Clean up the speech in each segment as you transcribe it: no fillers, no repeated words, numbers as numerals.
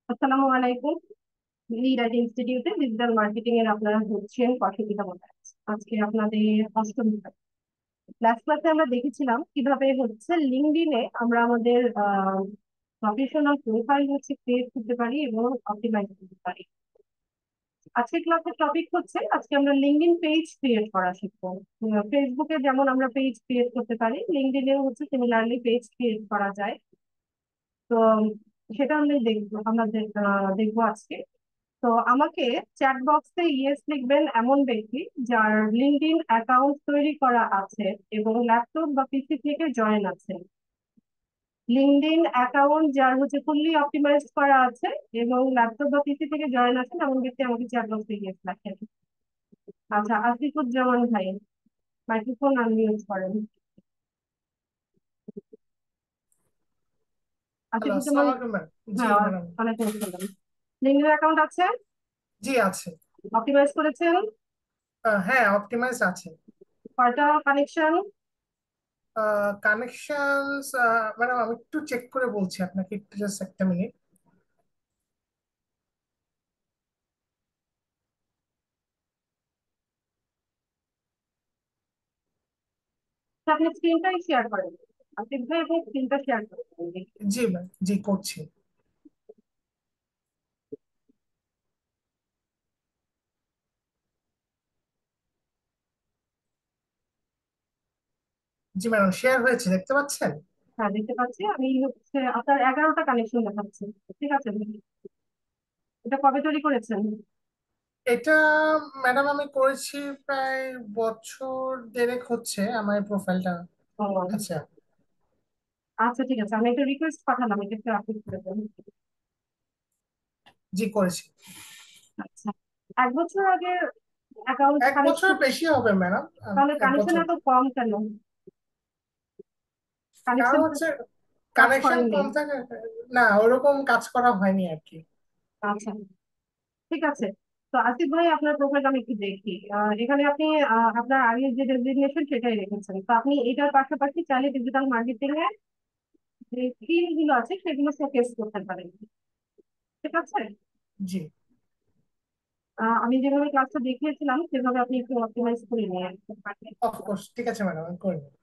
আসসালামু আলাইকুম। Lead IT ইনস্টিটিউটে ডিজিটাল মার্কেটিং এর আপনারা হচ্ছেন কশিকিতা মোল্লা। আজকে আপনাদের অষ্টম ক্লাস ক্লাসে আমরা দেখেছিলাম কিভাবে হচ্ছে লিঙ্কডইনে আমরা আমাদের প্রফেশনাল প্রোফাইল হচ্ছে ক্রিয়েট করতে পারি এবং অপটিমাইজ করতে পারি। আজকে ক্লাসের টপিক হচ্ছে আজকে আমরা লিঙ্কডইন পেজ ক্রিয়েট করা শিখবো। ফেসবুকে যেমন আমরা পেজ ক্রিয়েট করতে পারি, লিঙ্কডইনেও হচ্ছে সিমিলারলি পেজ ক্রিয়েট করা যায়। তো সেটা আমরা দেখবো, দেখবো আজকে। তো আমাকে চ্যাট বক্সে ইয়েস লিখবেন এমন ব্যক্তি যার লিঙ্কডইন অ্যাকাউন্ট তৈরি করা আছে এবং ল্যাপটপ বা পিসি থেকে জয়েন আছে। লিঙ্কডইন অ্যাকাউন্ট যার হচ্ছে ফুললি অপটিমাইজ করা আছে এবং ল্যাপটপ বা পিসি থেকে জয়েন আছেন এমন ব্যক্তি আমাকে চ্যাট বক্সে ইয়েস লেখেন। আচ্ছা, আসিফুজ্জামান ভাই, মাইক্রোফোন আনমিউট করেন। হ্যালো, আসিফুজ্জামান, আসসালামু আলাইকুম ম্যাম। জি হ্যাঁ, ম্যাডাম। ওয়ালাইকুম আসসালাম। লিঙ্কডইন অ্যাকাউন্ট আছে, জি আছে। অপটিমাইজ করেছেন? হ্যাঁ, অপটিমাইজ আছে। কয়টা কানেকশন? কানেকশনস ম্যাডাম আমি একটু চেক করে বলছি আপনাকে, একটু জাস্ট একটা মিনিট। আপনি স্ক্রিনটাই শেয়ার করেন, আসিফ ভাই, এবং স্ক্রিনটা শেয়ার করেন। জি ম্যাম, জি করছি। জি ম্যাডাম, শেয়ার হয়েছে, দেখতে পাচ্ছেন? হ্যাঁ, দেখতে পাচ্ছি। আমি হচ্ছে আপনার 11টা কানেকশন দেখাচ্ছে। ঠিক আছে, এটা কবে তৈরি করেছেন? এটা ম্যাডাম আমি করেছি প্রায় বছর দেড়েক হচ্ছে আমার এই প্রোফাইলটা। ও, আচ্ছা। আচ্ছা, ঠিক আছে, আমি একটা রিকোয়েস্ট পাঠালাম, এটা একটু আপডেট করে দেন। জি করেছি। আচ্ছা, 1 বছর আগে অ্যাকাউন্ট এক বছর কানেকশন, বেশি হবে ম্যাডাম। তাহলে এক কানেকশন বছর। এত কম কেন? কারণ কানেকশন হচ্ছে কাজ কানেকশন করেননি? কম থাকে। না, ওরকম কাজ করা হয়নি আর কি। আচ্ছা, ঠিক আছে। তো আসিফ ভাই, আপনার প্রোফাইলটা আমি একটু দেখি। এখানে আপনি আপনার আগের যে ডেজিগনেশন সেটাই রেখেছেন। তো আপনি এটার পাশাপাশি চাইলে ডিজিটাল মার্কেটিং এর যে স্কিল গুলো আছে সেগুলো শোকেস করতে পারেন। ঠিক আছে। জি। আমি যেভাবে ক্লাসটা দেখিয়েছিলাম সেভাবে আপনি একটু অপটিমাইজ করে নিয়ে আসতে পারেন। অফকোর্স, ঠিক আছে ম্যাডাম, আমি করে নেবো।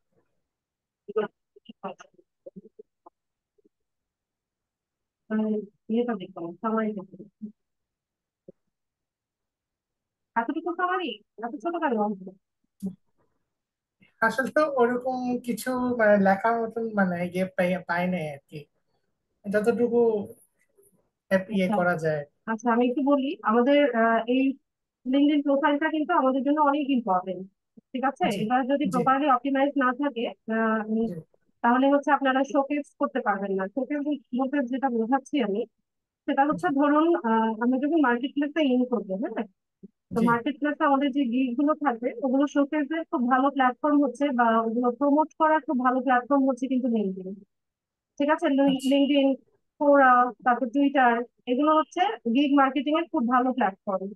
মানে ইয়েটা দেখুন, সামারি দেখুন। এতটুকু সামারি, এত ছোট কেন? আসলে তো ওরকম কিছু মানে লেখার মতন মানে ইয়ে পাই নাই আর কি, যতটুকু ইয়ে আচ্ছা, করা যায়। আচ্ছা, আমি একটু বলি। আমাদের এই লিঙ্কডইন প্রোফাইলটা কিন্তু আমাদের জন্য অনেক ইম্পর্টেন্ট। ঠিক আছে, জি। এবার যদি জি। প্রপারলি অপটিমাইজ না থাকে জি। তাহলে হচ্ছে আপনারা শোকেস করতে পারবেন না। শোকেস বলতে যেটা বোঝাচ্ছি আমি, সেটা হচ্ছে জি। ধরুন আমরা যখন মার্কেট প্লেসে ইন করবো, হ্যাঁ, তো জি। মার্কেট প্লেসে আমাদের যে গিগ গুলো থাকবে ওগুলো শোকেসের খুব ভালো প্ল্যাটফর্ম হচ্ছে, বা ওগুলো প্রমোট করার খুব ভালো প্ল্যাটফর্ম হচ্ছে কিন্তু লিঙ্কডইন। ঠিক আছে, আচ্ছা। লিঙ্কডইন, কোরা, তারপর টুইটার, এগুলো হচ্ছে গিগ মার্কেটিং এর খুব ভালো প্ল্যাটফর্ম।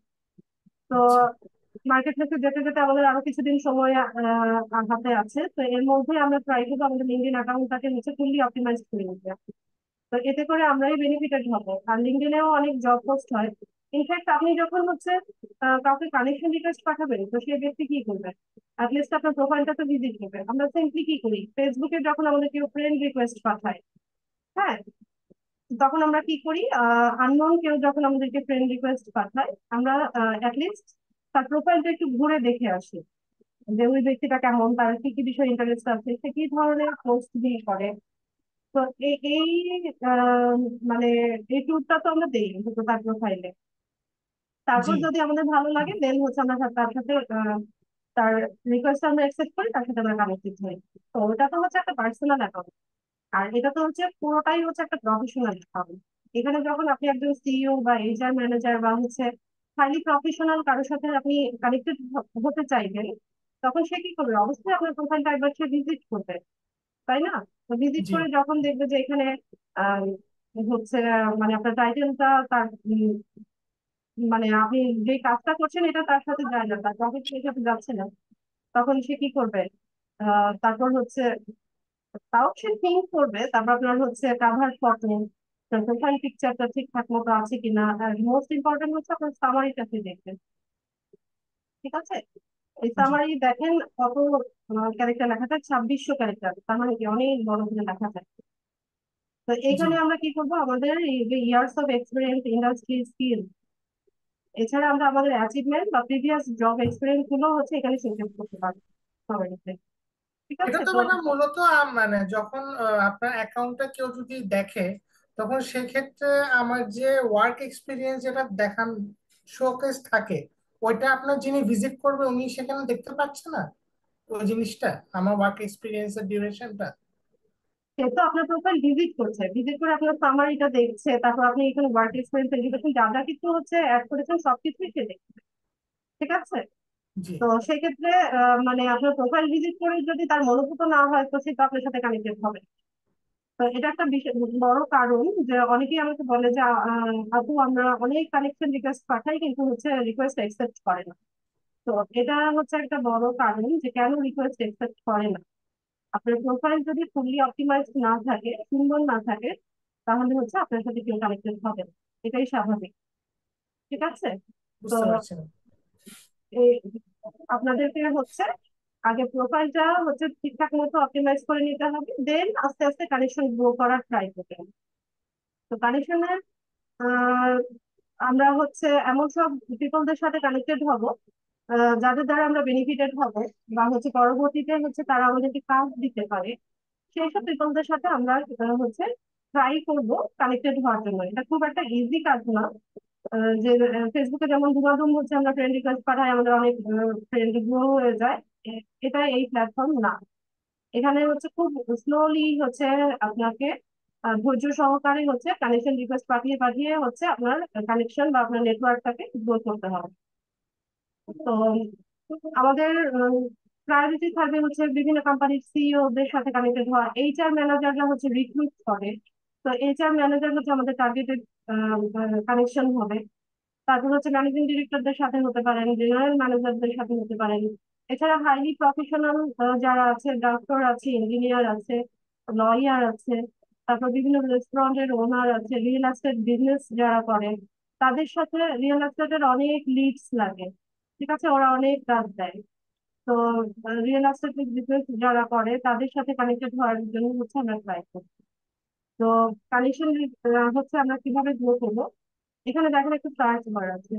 তো আচ্ছা। মার্কেট প্লেসে যেতে যেতে আমাদের আরো কিছুদিন সময় হাতে আছে। তো এর মধ্যে আমরা ট্রাই করবো আমাদের লিঙ্কডইন অ্যাকাউন্টটাকে হচ্ছে ফুললি অপটিমাইজ করে নিতে। তো এতে করে আমরাই বেনিফিটেড হবো। আর লিঙ্কডইনেও অনেক জব পোস্ট হয়। ইনফ্যাক্ট আপনি যখন হচ্ছে কাউকে কানেকশন রিকোয়েস্ট পাঠাবেন, তো সেই ব্যক্তি কি করবে? অ্যাটলিস্ট আপনার প্রোফাইলটা তো ভিজিট করবে। আমরা সিম্পলি কি করি, ফেসবুকে যখন আমাদের কেউ ফ্রেন্ড রিকোয়েস্ট পাঠায়, হ্যাঁ, তখন আমরা কি করি, আননোন কেউ যখন আমাদেরকে ফ্রেন্ড রিকোয়েস্ট পাঠায়, আমরা অ্যাটলিস্ট তার প্রোফাইলটা একটু ঘুরে দেখে আসি যে ওই ব্যক্তিটা কেমন, তার কি কি বিষয়ে ইন্টারেস্ট আছে, সে কি ধরনের পোস্ট দিয়ে করে। তো এই আহ, মানে এই ট্যুরটা তো আমরা দেই কিন্তু তার প্রোফাইলে। তারপর জি। যদি আমাদের ভালো লাগে দেন হচ্ছে আমরা তার সাথে তার রিকোয়েস্ট আমরা অ্যাকসেপ্ট করি, তার সাথে আমরা কানেক্টেড হই। তো ওটা তো হচ্ছে একটা পার্সোনাল অ্যাকাউন্ট, আর এটা তো হচ্ছে পুরোটাই হচ্ছে একটা প্রফেশনাল অ্যাকাউন্ট। এখানে যখন আপনি একজন সিইও বা এইচআর ম্যানেজার বা হচ্ছে হাইলি প্রফেশনাল কারোর সাথে আপনি কানেক্টেড হতে চাইবেন, তখন সে কি করবে? অবশ্যই আপনার প্রোফাইলটা একবার সে ভিজিট করবে, তাই না? তো ভিজিট জি। করে যখন দেখবে যে এখানে আহ, হচ্ছে মানে আপনার টাইটেলটা তার মানে আপনি যে কাজটা করছেন এটা তার সাথে যায় না, তার প্রফেশনের সাথে যাচ্ছে না, তখন সে কি করবে? তারপর হচ্ছে তাও সে থিঙ্ক করবে। তারপর আপনার হচ্ছে কাভার ফটো, প্রোফাইল পিকচারটা ঠিকঠাক মতো আছে কিনা, আর মোস্ট ইম্পর্টেন্ট হচ্ছে আপনার সামারিটাকে দেখবেন। ঠিক আছে, এই জি। সামারি দেখেন কত ক্যারেক্টার লেখা যায়, 2600 ক্যারেক্টার, তার মানে কি অনেক বড় করে লেখা যায়। তো জি। এইখানে আমরা কি করবো, আমাদের এই যে years of experience, industry skill, এছাড়া আমরা আমাদের অ্যাচিভমেন্ট বা প্রিভিয়াস জব এক্সপিরিয়েন্স গুলো হচ্ছে এখানে শোকেস করতে পারবো সবাইকে। ঠিক এটা আছে তো তো। মানে মূলত মানে যখন আপনার অ্যাকাউন্টটা কেউ যদি দেখে, তখন সেক্ষেত্রে আমার যে ওয়ার্ক এক্সপিরিয়েন্স যেটা দেখান শোকেস থাকে, ওইটা আপনার যিনি ভিজিট করবে উনি সেখানে দেখতে পাচ্ছে না ওই জিনিসটা, আমার ওয়ার্ক এক্সপিরিয়েন্সের ডিউরেশনটা। সে তো আপনার প্রোফাইল ভিজিট করছে, ভিজিট করে আপনার সামারিটা দেখছে, তারপর আপনি এখানে ওয়ার্ক এক্সপিরিয়েন্স এডুকেশন যা যা কিছু হচ্ছে অ্যাড করেছেন সবকিছুই সে দেখছে। ঠিক আছে, জি। তো সেক্ষেত্রে মানে আপনার প্রোফাইল ভিজিট করে যদি তার মনোভূত না হয় তো সে তো আপনার সাথে কানেক্টেড হবে। তো এটা একটা বিশেষ বড় কারণ যে অনেকেই আমাকে বলে যে আপু আমরা অনেক কানেকশন রিকোয়েস্ট পাঠাই কিন্তু হচ্ছে রিকোয়েস্ট অ্যাকসেপ্ট করে না। তো এটা হচ্ছে একটা বড় কারণ যে কেন রিকোয়েস্ট অ্যাকসেপ্ট করে না। আপনার প্রোফাইল যদি ফুললি অপটিমাইজ না থাকে, সুন্দর না থাকে, তাহলে হচ্ছে আপনার সাথে কেউ কানেক্টেড হবে না। এটাই স্বাভাবিক। ঠিক আছে, তো বুঝতে পারছি না। এই আপনাদেরকে হচ্ছে আগে প্রোফাইলটা হচ্ছে ঠিকঠাক মতো অপটিমাইজ করে নিতে হবে, দেন আস্তে আস্তে কানেকশন গ্রো করার ট্রাই করবেন। তো কানেকশনের আমরা হচ্ছে এমন সব পিপলদের সাথে কানেক্টেড হব যাদের দ্বারা আমরা বেনিফিটেড হব, বা হচ্ছে পরবর্তীতে হচ্ছে তারা আমাদেরকে কাজ দিতে পারে, সেই সব পিপলদের সাথে আমরা হচ্ছে ট্রাই করব কানেক্টেড হওয়ার জন্য। এটা খুব একটা ইজি কাজ না। যে ফেসবুকে যেমন ধুমাধুম হচ্ছে আমরা ফ্রেন্ড রিকোয়েস্ট পাঠাই, আমাদের অনেক ফ্রেন্ড গ্রো হয়ে যায়, এটা এই প্ল্যাটফর্ম না। এখানে হচ্ছে খুব স্লোলি হচ্ছে আপনাকে ধৈর্য সহকারে হচ্ছে কানেকশন রিকোয়েস্ট পাঠিয়ে পাঠিয়ে হচ্ছে আপনার কানেকশন বা আপনার নেটওয়ার্কটাকে গ্রো করতে হবে। তো আমাদের প্রায়োরিটি থাকবে হচ্ছে বিভিন্ন কোম্পানির সিইও দের সাথে কানেক্টেড হওয়া। এইচআর ম্যানেজাররা হচ্ছে রিক্রুট করে, তো এইচআর ম্যানেজার হচ্ছে আমাদের টার্গেটেড কানেকশন হবে। তারপর হচ্ছে ম্যানেজিং ডিরেক্টরদের সাথে হতে পারেন, জেনারেল ম্যানেজারদের সাথে হতে পারেন। এছাড়া হাইলি প্রফেশনাল যারা আছে, ডক্টর আছে, ইঞ্জিনিয়ার আছে, লয়ার আছে, তারপর বিভিন্ন রেস্টুরেন্টের ওনার আছে, রিয়েল এস্টেট বিজনেস যারা করেন, তাদের সাথে রিয়েল এস্টেটের অনেক লিডস লাগে। ঠিক আছে, ওরা অনেক কাজ দেয়। তো রিয়েল এস্টেট বিজনেস যারা করে তাদের সাথে কানেক্টেড হওয়ার জন্য হচ্ছে আমরা ট্রাই করি। তো কানেকশন হচ্ছে আমরা কিভাবে গ্রো করবো, এখানে দেখেন একটা সার্চ বার আছে,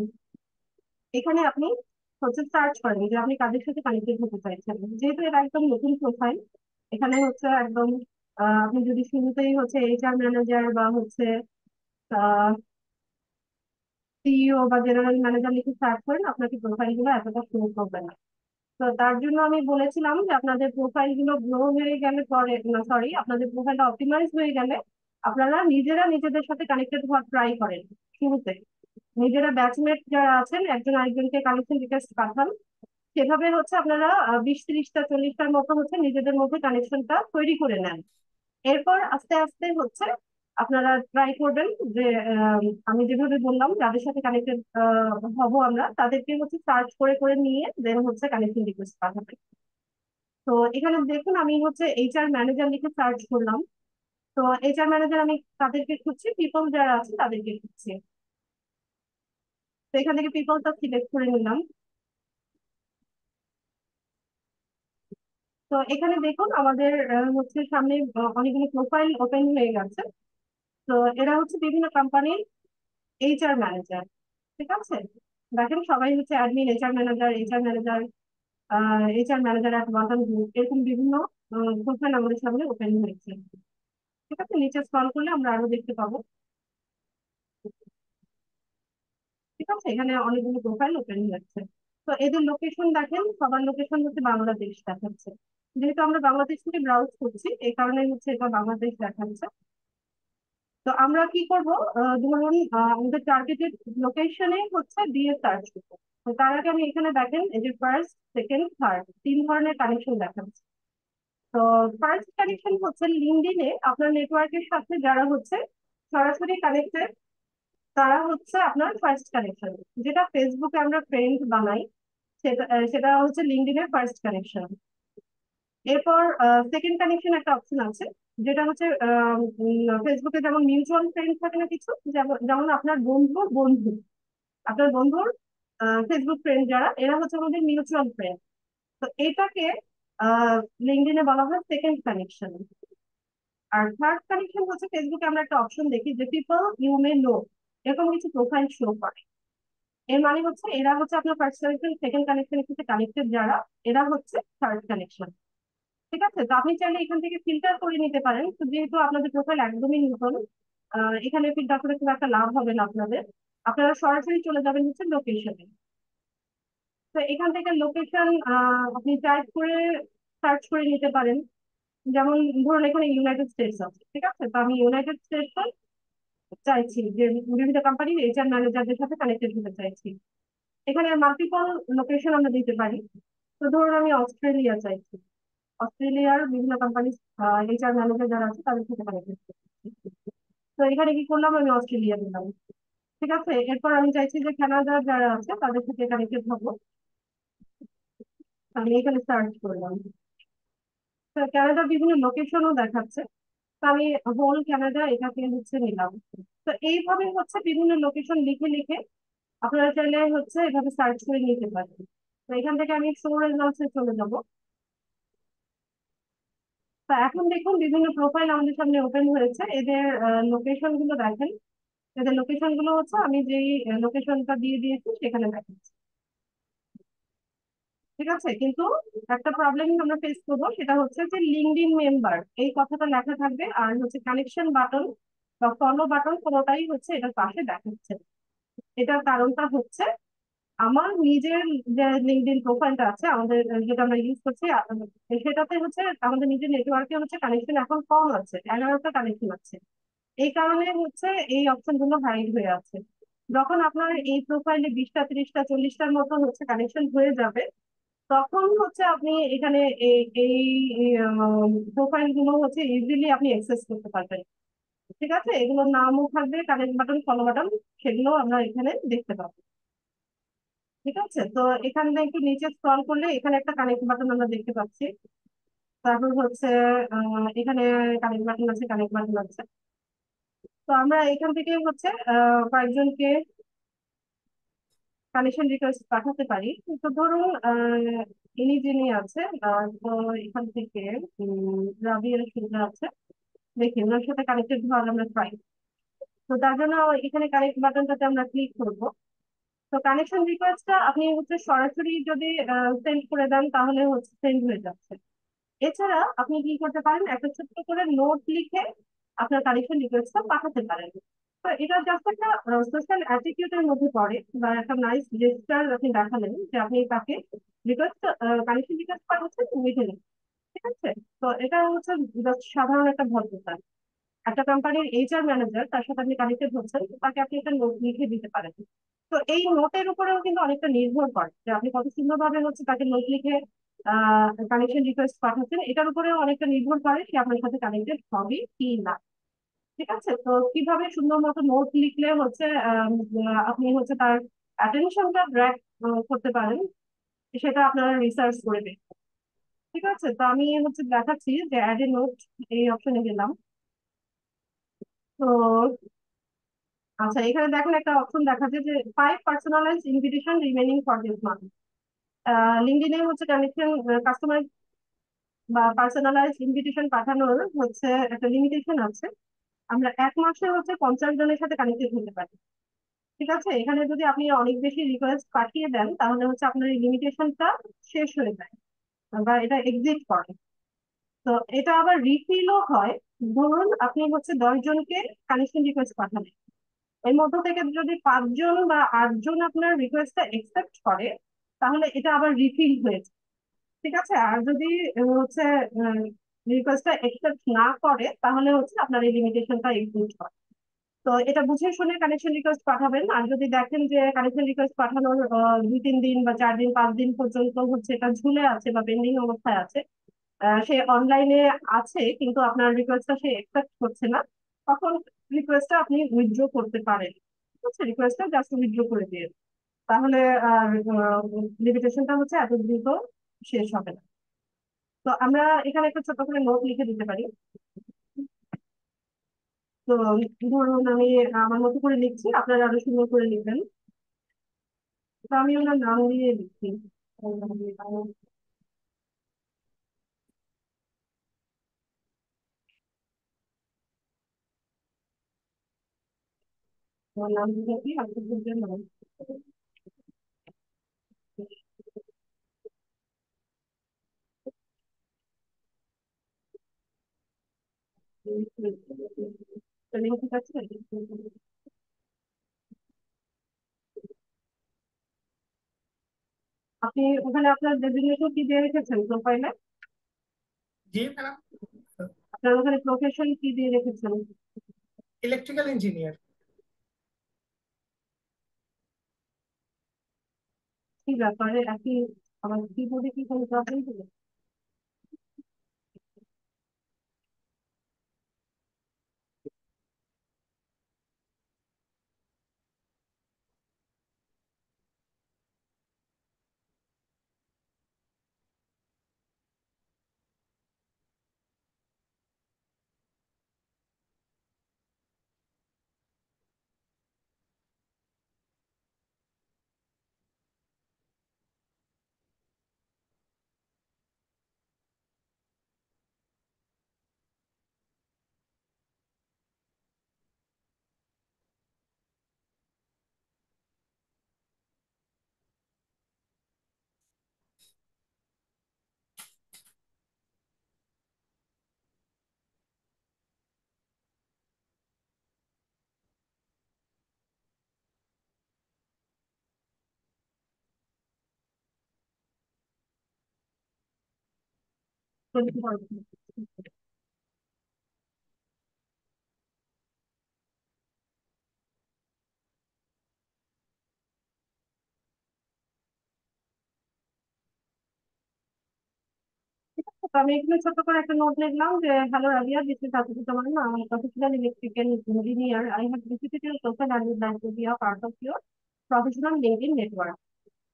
এখানে আপনি হচ্ছে সার্চ করেন যে আপনি কাদের সাথে কানেক্টেড হতে চাইছেন। যেহেতু এটা একদম নতুন প্রোফাইল, এখানে হচ্ছে একদম আপনি যদি শুরুতেই হচ্ছে এইচআর ম্যানেজার বা হচ্ছে সিইও বা জেনারেল ম্যানেজার লিখে সার্চ করেন, আপনাকে প্রোফাইল গুলো এতটা শো করবে না। তো তার জন্য আমি বলেছিলাম যে আপনাদের প্রোফাইল গুলো গ্রো হয়ে গেলে পরে, না সরি, আপনাদের প্রোফাইলটা অপটিমাইজ হয়ে গেলে আপনারা নিজেরা নিজেদের সাথে কানেক্টেড হওয়ার ট্রাই করেন শুরুতে। নিজেরা ব্যাচমেট যারা আছেন একজন আরেকজনকে কানেকশন রিকোয়েস্ট পাঠান, সেভাবে হচ্ছে আপনারা 20 30টা 40টার মতো হচ্ছে নিজেদের মধ্যে কানেকশনটা তৈরি করে নেন। এরপর আস্তে আস্তে হচ্ছে আপনারা ট্রাই করবেন যে আমি যেভাবে বললাম যাদের সাথে কানেক্টেড হব আমরা তাদেরকে হচ্ছে সার্চ করে করে নিয়ে দেন হচ্ছে কানেকশন রিকোয়েস্ট পাঠাবেন। তো এখানে দেখুন আমি হচ্ছে এইচআর ম্যানেজার লিখে সার্চ করলাম। তো এইচআর ম্যানেজার আমি তাদেরকে খুঁজছি, পিপল যারা আছে তাদেরকে খুঁজছি। তো এখান থেকে পিপলটা সিলেক্ট করে নিলাম। তো এখানে দেখুন আমাদের হচ্ছে সামনে অনেকগুলো প্রোফাইল ওপেন হয়ে গেছে। তো এরা হচ্ছে বিভিন্ন কোম্পানির এইচআর ম্যানেজার। ঠিক আছে, দেখেন সবাই হচ্ছে admin, HR manager, HR manager, HR manager at water group, এরকম বিভিন্ন প্রোফাইল আমাদের সামনে ওপেন হয়েছে। ঠিক আছে, নিচে স্ক্রল করলে আমরা আরো দেখতে পাবো। ঠিক আছে, এখানে অনেকগুলো প্রোফাইল ওপেন হয়েছে। তো এদের লোকেশন দেখেন, সবার লোকেশন হচ্ছে বাংলাদেশ দেখাচ্ছে। যেহেতু আমরা বাংলাদেশ থেকে ব্রাউজ করছি এই কারণে হচ্ছে এটা বাংলাদেশ দেখাচ্ছে। তো আমরা কি করব, ধরুন আমাদের টার্গেটেড লোকেশনে হচ্ছে দিয়ে সার্চ করবো। তো তার আগে আমি এখানে দেখেন এই যে ফার্স্ট, সেকেন্ড, থার্ড, তিন ধরনের কানেকশন দেখাচ্ছে। তো ফার্স্ট কানেকশন হচ্ছে লিঙ্কডইনে আপনার নেটওয়ার্কের সাথে যারা হচ্ছে সরাসরি কানেক্টেড, তারা হচ্ছে আপনার ফার্স্ট কানেকশন। যেটা ফেসবুকে আমরা ফ্রেন্ড বানাই, সেটা হচ্ছে লিঙ্কডইনের ফার্স্ট কানেকশন। এরপর সেকেন্ড কানেকশন একটা অপশন আছে, যেটা হচ্ছে ফেসবুকে যেমন মিউচুয়াল ফ্রেন্ড থাকে না কিছু, যেমন যেমন আপনার বন্ধুর বন্ধু, আপনার বন্ধুর ফেসবুক ফ্রেন্ড যারা, এরা হচ্ছে আমাদের মিউচুয়াল ফ্রেন্ড। তো এটাকে লিঙ্কডইনে বলা হয় সেকেন্ড কানেকশন। আর থার্ড কানেকশন হচ্ছে ফেসবুকে আমরা একটা অপশন দেখি যে পিপল ইউ মে নো, এরকম কিছু প্রোফাইল শো করে। এর মানে হচ্ছে এরা হচ্ছে আপনার ফার্স্ট কানেকশন, সেকেন্ড কানেকশনের সাথে কানেক্টেড যারা, এরা হচ্ছে থার্ড কানেকশন। ঠিক আছে, তো আপনি চাইলে এখান থেকে ফিল্টার করে নিতে পারেন। তো যেহেতু আপনাদের প্রোফাইল একদমই নতুন, এখানে ফিল্টার করে খুব একটা লাভ হবে না আপনাদের। আপনারা সরাসরি চলে যাবেন হচ্ছে লোকেশনে। তো এখান থেকে লোকেশন আপনি টাইপ করে সার্চ করে নিতে পারেন। যেমন ধরুন এখানে ইউনাইটেড স্টেটস আছে, ঠিক আছে, তো আমি ইউনাইটেড স্টেটস চাইছি যে বিভিন্ন কোম্পানির এইচআর ম্যানেজারদের সাথে কানেক্টেড হতে চাইছি। এখানে মাল্টিপল লোকেশন আমরা দিতে পারি। তো ধরুন আমি অস্ট্রেলিয়া চাইছি, অস্ট্রেলিয়ার বিভিন্ন কোম্পানির এইচআর ম্যানেজার যারা আছে তাদের সাথে কানেক্টেড করতে চাইছি। তো এখানে কি করলাম, আমি অস্ট্রেলিয়া দিলাম। ঠিক আছে, এরপর আমি চাইছি যে কানাডার যারা আছে তাদের সাথে কানেক্টেড হবো, আমি এখানে সার্চ করলাম। তো কানাডার বিভিন্ন লোকেশনও দেখাচ্ছে, তো আমি হোল কানাডা এটাকে হচ্ছে নিলাম। তো এইভাবে হচ্ছে বিভিন্ন লোকেশন লিখে লিখে আপনারা চাইলে হচ্ছে এভাবে সার্চ করে নিতে পারেন। তো এখান থেকে আমি শো রেজাল্টসে চলে যাব। তো এখন দেখুন বিভিন্ন প্রোফাইল আমাদের সামনে ওপেন হয়েছে, এদের লোকেশন গুলো দেখেন। এদের লোকেশন গুলো হচ্ছে আমি যেই লোকেশনটা দিয়ে দিয়েছি সেখানে দেখাচ্ছি। ঠিক আছে, কিন্তু একটা প্রবলেম আমরা ফেস করবো, সেটা হচ্ছে যে লিঙ্কডইন মেম্বার এই কথাটা লেখা থাকবে, আর হচ্ছে কানেকশন বাটন বা ফলো বাটন কোনোটাই হচ্ছে এটার পাশে দেখাচ্ছে না। এটার কারণটা হচ্ছে আমার নিজের যে লিঙ্কডইন প্রোফাইলটা আছে আমাদের, যেটা আমরা ইউজ করছি, সেটাতে হচ্ছে আমাদের নিজের নেটওয়ার্কে হচ্ছে কানেকশন এখন কম আছে, 11টা কানেকশন আছে। এই কারণে হচ্ছে এই অপশন গুলো হাইড হয়ে আছে। যখন আপনার এই প্রোফাইলে 20টা 30টা 40টার মতো হচ্ছে কানেকশন হয়ে যাবে, তখন হচ্ছে আপনি এখানে এই এই প্রোফাইল গুলো হচ্ছে ইজিলি আপনি অ্যাক্সেস করতে পারবেন। ঠিক আছে, এগুলোর নামও থাকবে, কানেক্ট বাটন, ফলো বাটন, সেগুলো আমরা এখানে দেখতে পাবো। ঠিক আছে, তো এখানে একটু নিচে স্ক্রল করলে এখানে একটা কানেক্ট বাটন আমরা দেখতে পাচ্ছি। তারপর হচ্ছে এখানে কানেক্ট বাটন আছে, কানেক্ট বাটন আছে। তো আমরা এখান থেকে হচ্ছে কয়েকজনকে কানেকশন রিকোয়েস্ট পাঠাতে পারি। তো ধরুন ইনি যিনি আছে, তো এখান থেকে রাবিয়ার সুবিধা আছে, দেখি ওনার সাথে কানেক্টেড হওয়ার আমরা ট্রাই। তো তার জন্য এখানে কানেক্ট বাটনটাতে আমরা ক্লিক করব। তো কানেকশন রিকোয়েস্টটা আপনি হচ্ছে সরাসরি যদি সেন্ড করে দেন তাহলে হচ্ছে সেন্ড হয়ে যাচ্ছে। এছাড়া আপনি কি করতে পারেন, একটা ছোট্ট করে নোট লিখে আপনার কানেকশন রিকোয়েস্টটা পাঠাতে পারেন। তো এটা জাস্ট একটা সোশ্যাল অ্যাটিটিউডের মধ্যে পড়ে, বা একটা নাইস জেস্টার আপনি দেখালেন যে আপনি তাকে রিকোয়েস্ট, কানেকশন রিকোয়েস্ট পাঠাচ্ছেন লিখে। ঠিক আছে, তো এটা হচ্ছে just সাধারণ একটা ভদ্রতা। একটা কোম্পানির এইচআর ম্যানেজার তার সাথে আপনি কানেক্টেড হচ্ছেন, তো তাকে আপনি একটা নোট লিখে দিতে পারেন। তো এই নোটের উপরেও কিন্তু অনেকটা নির্ভর করে যে আপনি কত সুন্দরভাবে হচ্ছে তাকে নোট লিখে কানেকশন রিকোয়েস্ট পাঠাচ্ছেন, এটার উপরেও অনেকটা নির্ভর করে সে আপনার সাথে কানেক্টেড হবে কি না। ঠিক আছে, তো কিভাবে সুন্দর মতো নোট লিখলে হচ্ছে আপনি হচ্ছে তার অ্যাটেনশনটা ড্র্যাগ করতে পারেন, সেটা আপনারা রিসার্চ করে দেখুন। ঠিক আছে, তো আমি হচ্ছে দেখাচ্ছি যে অ্যাড এ নোট, এই অপশনে গেলাম। তো আচ্ছা, এখানে দেখেন একটা অপশন দেখাচ্ছে যে 5 personalize invitation remaining for this month. লিঙ্কডইনে হচ্ছে কানেকশন, কাস্টমার বা পার্সোনালাইজ ইনভিটেশন পাঠানোর হচ্ছে একটা লিমিটেশন আছে। আমরা 1 মাসে হচ্ছে 50 জনের সাথে কানেক্টেড হতে পারি। ঠিক আছে, এখানে যদি আপনি অনেক বেশি রিকোয়েস্ট পাঠিয়ে দেন তাহলে হচ্ছে আপনার এই লিমিটেশনটা শেষ হয়ে যায় বা এটা এক্সিট করে। তো এটা আবার রিফিলও হয়। ধরুন আপনি হচ্ছে 10 জনকে কানেকশন রিকোয়েস্ট পাঠালেন, এর মধ্য থেকে যদি 5 জন বা 8 জন আপনার রিকোয়েস্টটা একসেপ্ট করে, তাহলে এটা আবার রিফিল হয়েছে। ঠিক আছে, আর যদি হচ্ছে রিকোয়েস্টটা একসেপ্ট না করে তাহলে হচ্ছে আপনার এই লিমিটেশনটা এক্সিস্ট হয়। তো এটা বুঝে শুনে কানেকশন রিকোয়েস্ট পাঠাবেন। আর যদি দেখেন যে কানেকশন রিকোয়েস্ট পাঠানোর 2-3 দিন বা 4 দিন 5 দিন পর্যন্ত হচ্ছে এটা ঝুলে আছে বা পেন্ডিং অবস্থায় আছে, সে অনলাইনে আছে কিন্তু আপনার রিকোয়েস্টটা সে একসেপ্ট করছে না, তখন রিকোয়েস্টটা আপনি উইথড্র করতে পারেন। ঠিক আছে, রিকোয়েস্টটা জাস্ট উইথড্র করে দিয়ে, তাহলে আর লিমিটেশনটা হচ্ছে এত দ্রুত শেষ হবে না। তো আমরা এখানে একটা ছোট করে নোট লিখে দিতে পারি তো ধরুন আমি আমার মতো করে লিখছি, আপনারা আরো সুন্দর করে লিখবেন। তো আমি ওনার নাম দিয়ে লিখছি। আমার নাম দিয়ে কি আপনি বুঝবেন না? ঠিক আছে। আপনি ওখানে আপনার ডেজিগনেশন কি দিয়ে রেখেছেন প্রোফাইলে? জি ম্যাডাম। আপনার ওখানে প্রফেশন কি দিয়ে রেখেছেন? Electrical engineer. কি ব্যাপারে একই, আমার কিবোর্ডে কি কোনো প্রবলেম হলো? বলতে পারবেন? তো আমি এখানে ছোট করে একটা নোট লিখলাম যে hello Rabia, this is Atif Zaman, আমি professional electrical engineer, I have visited your profile and would like to be a part of your professional LinkedIn network.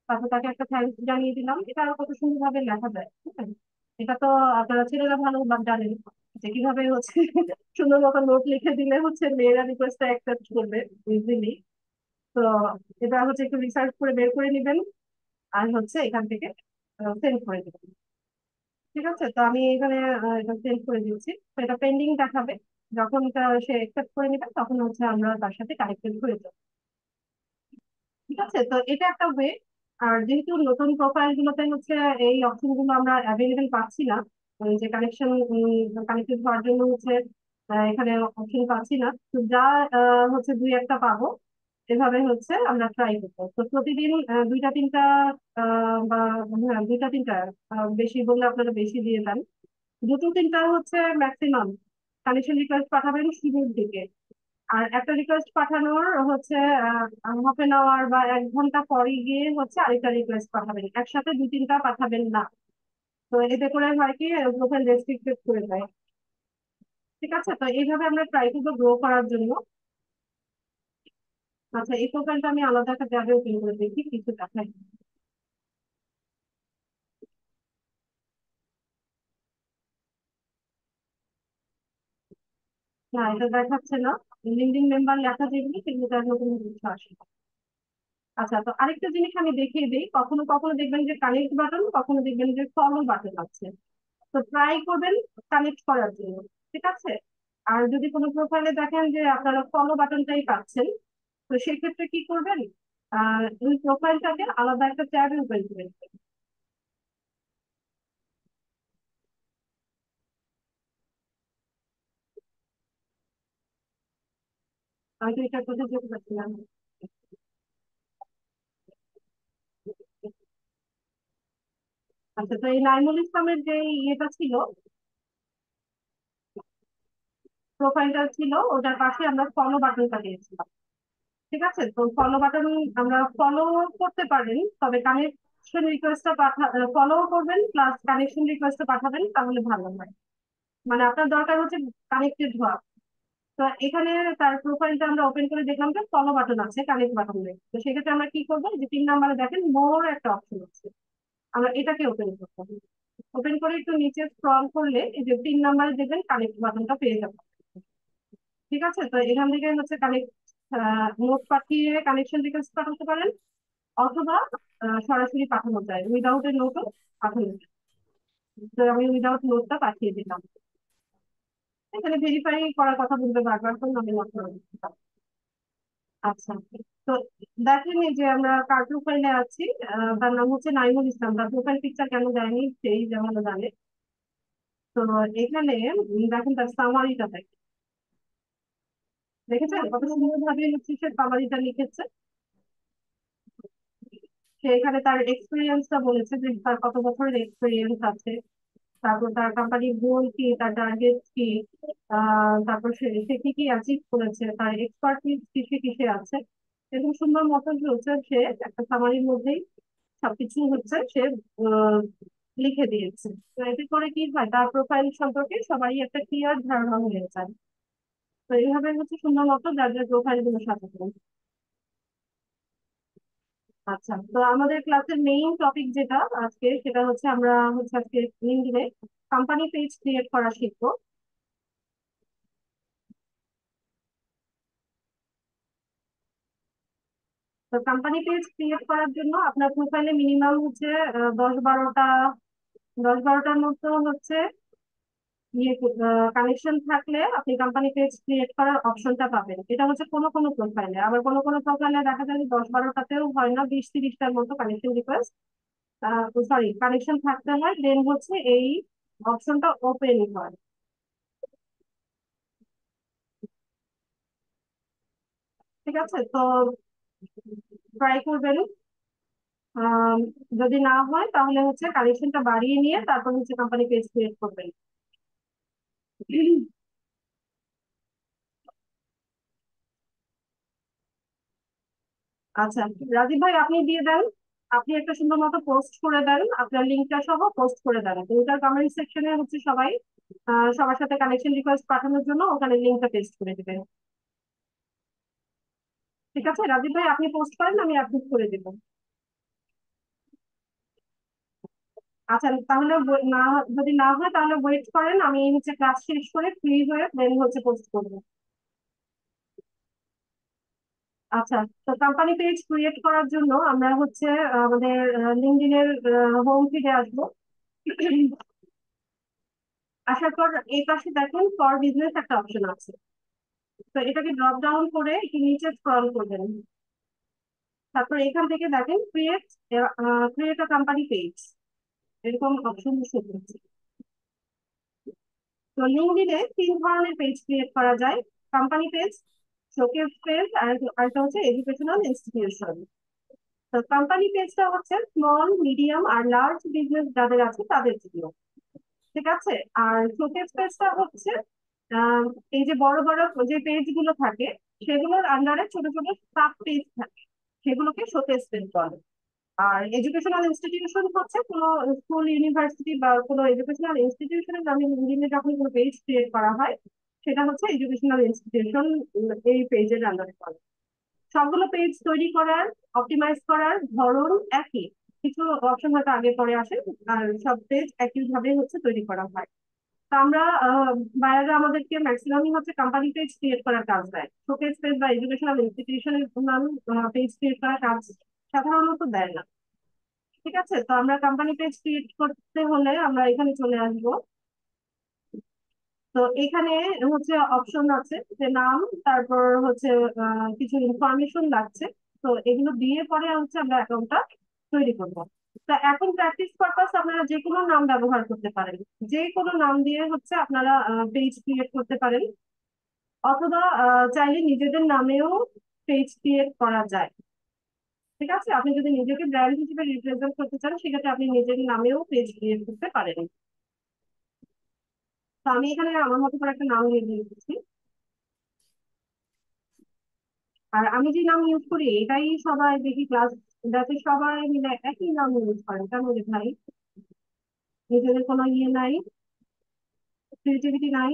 তারপর তাকে একটা থ্যাঙ্কস জানিয়ে দিলাম। এটা আরো কত সুন্দর ভাবে লেখা যায়, ঠিক আছে? এটা তো আপনারা ছেলেরা ভালো জানেন যে কিভাবে হচ্ছে সুন্দর মতো নোট লিখে দিলে হচ্ছে মেয়েরা রিকোয়েস্টটা অ্যাকসেপ্ট করবে ইজিলি। তো এটা হচ্ছে একটু রিসার্চ করে বের করে নেবেন, আর হচ্ছে এখান থেকে সেন্ড করে দেবেন। ঠিক আছে, তো আমি এখানে এটা সেন্ড করে দিচ্ছি। তো এটা পেন্ডিং দেখাবে। যখন এটা সে অ্যাকসেপ্ট করে নেবে তখন হচ্ছে আমরা তার সাথে কানেক্টেড হয়ে যাবো। ঠিক আছে, তো এটা একটা ওয়ে। আর যেহেতু নতুন প্রোফাইল গুলোতে হচ্ছে এই অপশন গুলো আমরা অ্যাভেলেবেল পাচ্ছি না, ওই যে কানেকশন কানেক্টেড হওয়ার জন্য হচ্ছে এখানে অপশন পাচ্ছি না, তো যা হচ্ছে দুই একটা পাবো এভাবে হচ্ছে আমরা ট্রাই করবো। তো প্রতিদিন দুইটা তিনটা বা হ্যাঁ দুইটা তিনটা, বেশি বললে আপনারা বেশি দিয়ে দেন, দুটো তিনটা হচ্ছে ম্যাক্সিমাম কানেকশন রিকোয়েস্ট পাঠাবেন শুরুর দিকে। আর একটা রিকোয়েস্ট পাঠানোর হচ্ছে হাফ এন আওয়ার বা 1 ঘন্টা পরে গিয়ে হচ্ছে আরেকটা রিকোয়েস্ট পাঠাবেন, একসাথে দুই তিনটা পাঠাবেন না। তো এতে করে হয় কি, প্রোফাইল রেস্ট্রিক্টেড করে দেয়। ঠিক আছে, তো এইভাবে আমরা ট্রাই করবো গ্রো করার জন্য। আচ্ছা, এই প্রোফাইলটা আমি আলাদা একটা ট্যাবে ওপেন করে দেখি কিছু দেখাই। না, এটা দেখাচ্ছে না। লিঙ্কডইন মেম্বার লেখা যেগুলো সেগুলো তার নতুন কিছু আসে না। আচ্ছা, তো আরেকটা জিনিস আমি দেখিয়ে দিই, কখনো কখনো দেখবেন যে কানেক্ট বাটন, কখনো দেখবেন যে ফলো বাটন আছে। তো ট্রাই করবেন কানেক্ট করার জন্য। ঠিক আছে, আর যদি কোনো প্রোফাইলে দেখেন যে আপনারা ফলো বাটনটাই পাচ্ছেন, তো সেক্ষেত্রে কি করবেন, ওই প্রোফাইলটাকে আলাদা একটা ট্যাবে ওপেন করে নেবেন। আমি তো এটা কোথায় যেতে পারছিলাম। আচ্ছা, তো এই নাইমুল ইসলামের যে ইয়েটা ছিল, প্রোফাইলটা ছিল, ওটার পাশে আমরা ফলো বাটনটা দিয়েছিলাম। ঠিক আছে, তো ফলো বাটন আমরা ফলো করতে পারেন, তবে কানেকশন রিকোয়েস্টটা ফলো করবেন প্লাস কানেকশন রিকোয়েস্টটা পাঠাবেন, তাহলে ভালো হয়। মানে আপনার দরকার হচ্ছে কানেক্টেড হওয়া। তো এখানে তার প্রোফাইলটা আমরা ওপেন করে দেখলাম যে ফলো বাটন আছে, কানেক্ট বাটন নেই। তো সেক্ষেত্রে আমরা কি করবো, যে 3 নম্বরে দেখেন মোর একটা অপশন আছে, আমরা এটাকে ওপেন করতে হবে। ওপেন করে একটু নিচে স্ক্রল করলে এই যে 3 নম্বরে দেখবেন কানেক্ট বাটনটা পেয়ে যাবো। ঠিক আছে, তো এখান থেকে হচ্ছে কানেক্ট নোট পাঠিয়ে কানেকশন রিকোয়েস্ট পাঠাতে পারেন, অথবা সরাসরি পাঠানো যায়, উইদাউট এ নোটও পাঠানো যায়। তো আমি উইদাউট নোটটা পাঠিয়ে দিলাম। এখানে ভেরিফাই করার কথা বলবে বারবার, তো আমি নোট করে দিচ্ছি। আচ্ছা, তো দেখেন এই যে আমরা কার প্রোফাইলে আছি, তার নাম হচ্ছে নাইমুল ইসলাম। তার প্রোফাইল পিকচার কেন দেয়নি সেই যেমন জানে। তো এখানে দেখেন তার সামারিটা দেখেন, দেখেছেন কত সুন্দর ভাবে হচ্ছে সে সামারিটা লিখেছে। সে এখানে তার এক্সপিরিয়েন্সটা বলেছে যে তার কত বছরের এক্সপিরিয়েন্স আছে, তারপর তার কোম্পানির গোল কি, তার টার্গেট কি, তারপর সে সে কি কি অ্যাচিভ করেছে, তার এক্সপার্টিস কিসে কিসে আছে। এরকম সুন্দর মতন হচ্ছে সে একটা সামারির মধ্যেই সবকিছু হচ্ছে সে আহ, লিখে দিয়েছে। তো এতে করে কি হয়, তার প্রোফাইল সম্পর্কে সবারই একটা ক্লিয়ার ধারণা হয়ে যায়। তো এইভাবে হচ্ছে সুন্দর মতো যার যার প্রোফাইল গুলো সাজাতে হবে। আচ্ছা, তো আমাদের ক্লাসের মেইন টপিক যেটা আজকে, সেটা হচ্ছে আমরা হচ্ছে আজকে লিঙ্কডইনে কোম্পানি পেজ ক্রিয়েট করা শিখবো। তো কোম্পানি পেজ ক্রিয়েট করার জন্য আপনার প্রোফাইলে মিনিমাম হচ্ছে 10-12টা 10-12টার মতো হচ্ছে ইয়ে কানেকশন থাকলে আপনি কোম্পানি পেজ ক্রিয়েট করার অপশনটা পাবেন। এটা হচ্ছে কোনো কোনো প্রোফাইলে, আবার কোনো কোনো প্রোফাইলে দেখা যায় যে 10-12টাতেও হয় না, 20-30টার মতো কানেকশন রিকোয়েস্ট, সরি কানেকশন থাকতে হয়, দেন হচ্ছে এই অপশনটা ওপেন হয়। ঠিক আছে, তো ট্রাই করবেন। আম, যদি না হয় তাহলে হচ্ছে কানেকশনটা বাড়িয়ে নিয়ে তারপর হচ্ছে কোম্পানি পেজ ক্রিয়েট করবেন। আচ্ছা, রাজীব ভাই আপনি দিয়ে দেন, আপনি একটা সুন্দর মতো পোস্ট করে দেন, আপনার লিঙ্কটা সহ পোস্ট করে দেন, তো ওটার কমেন্ট সেকশনে হচ্ছে সবাই সবার সাথে কানেকশন রিকোয়েস্ট পাঠানোর জন্য ওখানে লিঙ্কটা পেস্ট করে দিবেন। ঠিক আছে রাজীব ভাই, আপনি পোস্ট করেন, আমি অ্যাপ্রুভ করে দিব। আচ্ছা, তাহলে না, যদি না হয় তাহলে ওয়েট করেন, আমি হচ্ছে ক্লাস শেষ করে ফ্রি হয়ে দেন হচ্ছে পোস্ট করবো। আচ্ছা, তো কোম্পানি পেজ ক্রিয়েট করার জন্য আমরা হচ্ছে আমাদের লিঙ্কডইনের হোম ফিডে আসবো। আসার পর এই পাশে দেখেন ফর বিজনেস একটা অপশন আছে। তো এটাকে ড্রপ ডাউন করে একটু নিচে স্ক্রল করবেন। তারপর এখান থেকে দেখেন ক্রিয়েট আ কোম্পানি পেজ, এরকম অপশন শো করছে। তো লিঙ্কডইনে 3 ধরনের পেজ ক্রিয়েট করা যায়: কোম্পানি পেজ, শোকেস পেজ, আর আরেকটা হচ্ছে এডুকেশনাল ইনস্টিটিউশন। তো কোম্পানি পেজটা হচ্ছে স্মল, মিডিয়াম আর লার্জ বিজনেস যাদের আছে তাদের জন্য। ঠিক আছে, আর শোকেস পেজটা হচ্ছে আহ, এই যে বড় বড় যে পেজ গুলো থাকে সেগুলোর আন্ডারে ছোট ছোট সাব পেজ থাকে, সেগুলোকে শোকেস পেজ বলে। আর এডুকেশনাল ইনস্টিটিউশন হচ্ছে কোনো স্কুল, ইউনিভার্সিটি বা কোনো এডুকেশনাল ইনস্টিটিউশনের নামে লিঙ্কডইনে যখন কোনো পেজ ক্রিয়েট করা হয় সেটা হচ্ছে এডুকেশনাল ইনস্টিটিউশন এই পেজের আন্ডারে পড়ে। সবগুলো পেজ তৈরি করার, অপটিমাইজ করার ধরন একই, কিছু অপশন হয়তো আগে পরে আসে, আর সব পেজ একই ভাবে হচ্ছে তৈরি করা হয়। তা আমরা বায়াররা আমাদেরকে ম্যাক্সিমামই হচ্ছে কোম্পানি পেজ ক্রিয়েট করার কাজ দেয়, শোকেস পেজ বা এডুকেশনাল ইনস্টিটিউশনের নাম পেজ ক্রিয়েট করার কাজ সাধারণত দেয় না। ঠিক আছে, তো আমরা কোম্পানি পেজ ক্রিয়েট করতে হলে আমরা এখানে চলে আসবো। তো এখানে হচ্ছে অপশন আছে যে নাম, তারপর হচ্ছে কিছু ইনফরমেশন লাগছে। তো এগুলো দিয়ে পরে হচ্ছে আমরা অ্যাকাউন্টটা তৈরি করবো। তা এখন প্র্যাকটিস পারপাস আপনারা যে কোনো নাম ব্যবহার করতে পারেন, যে কোনো নাম দিয়ে হচ্ছে আপনারা পেজ ক্রিয়েট করতে পারেন, অথবা চাইলে নিজেদের নামেও পেজ ক্রিয়েট করা যায়। ঠিক আছে, আপনি যদি নিজেকে ব্র্যান্ড হিসেবে রিপ্রেজেন্ট করতে চান সেক্ষেত্রে আপনি নিজের নামেও পেজ ক্রিয়েট করতে পারেন। তো আমি এখানে আমার মতো করে একটা নাম দিয়ে দিচ্ছি। আর আমি যে নাম ইউজ করি এটাই সবাই দেখি ক্লাস ব্যাচে সবাই মিলে একই নাম ইউজ করেন, কেন রে ভাই? নিজেদের কোনো ইয়ে নাই, ক্রিয়েটিভিটি নাই।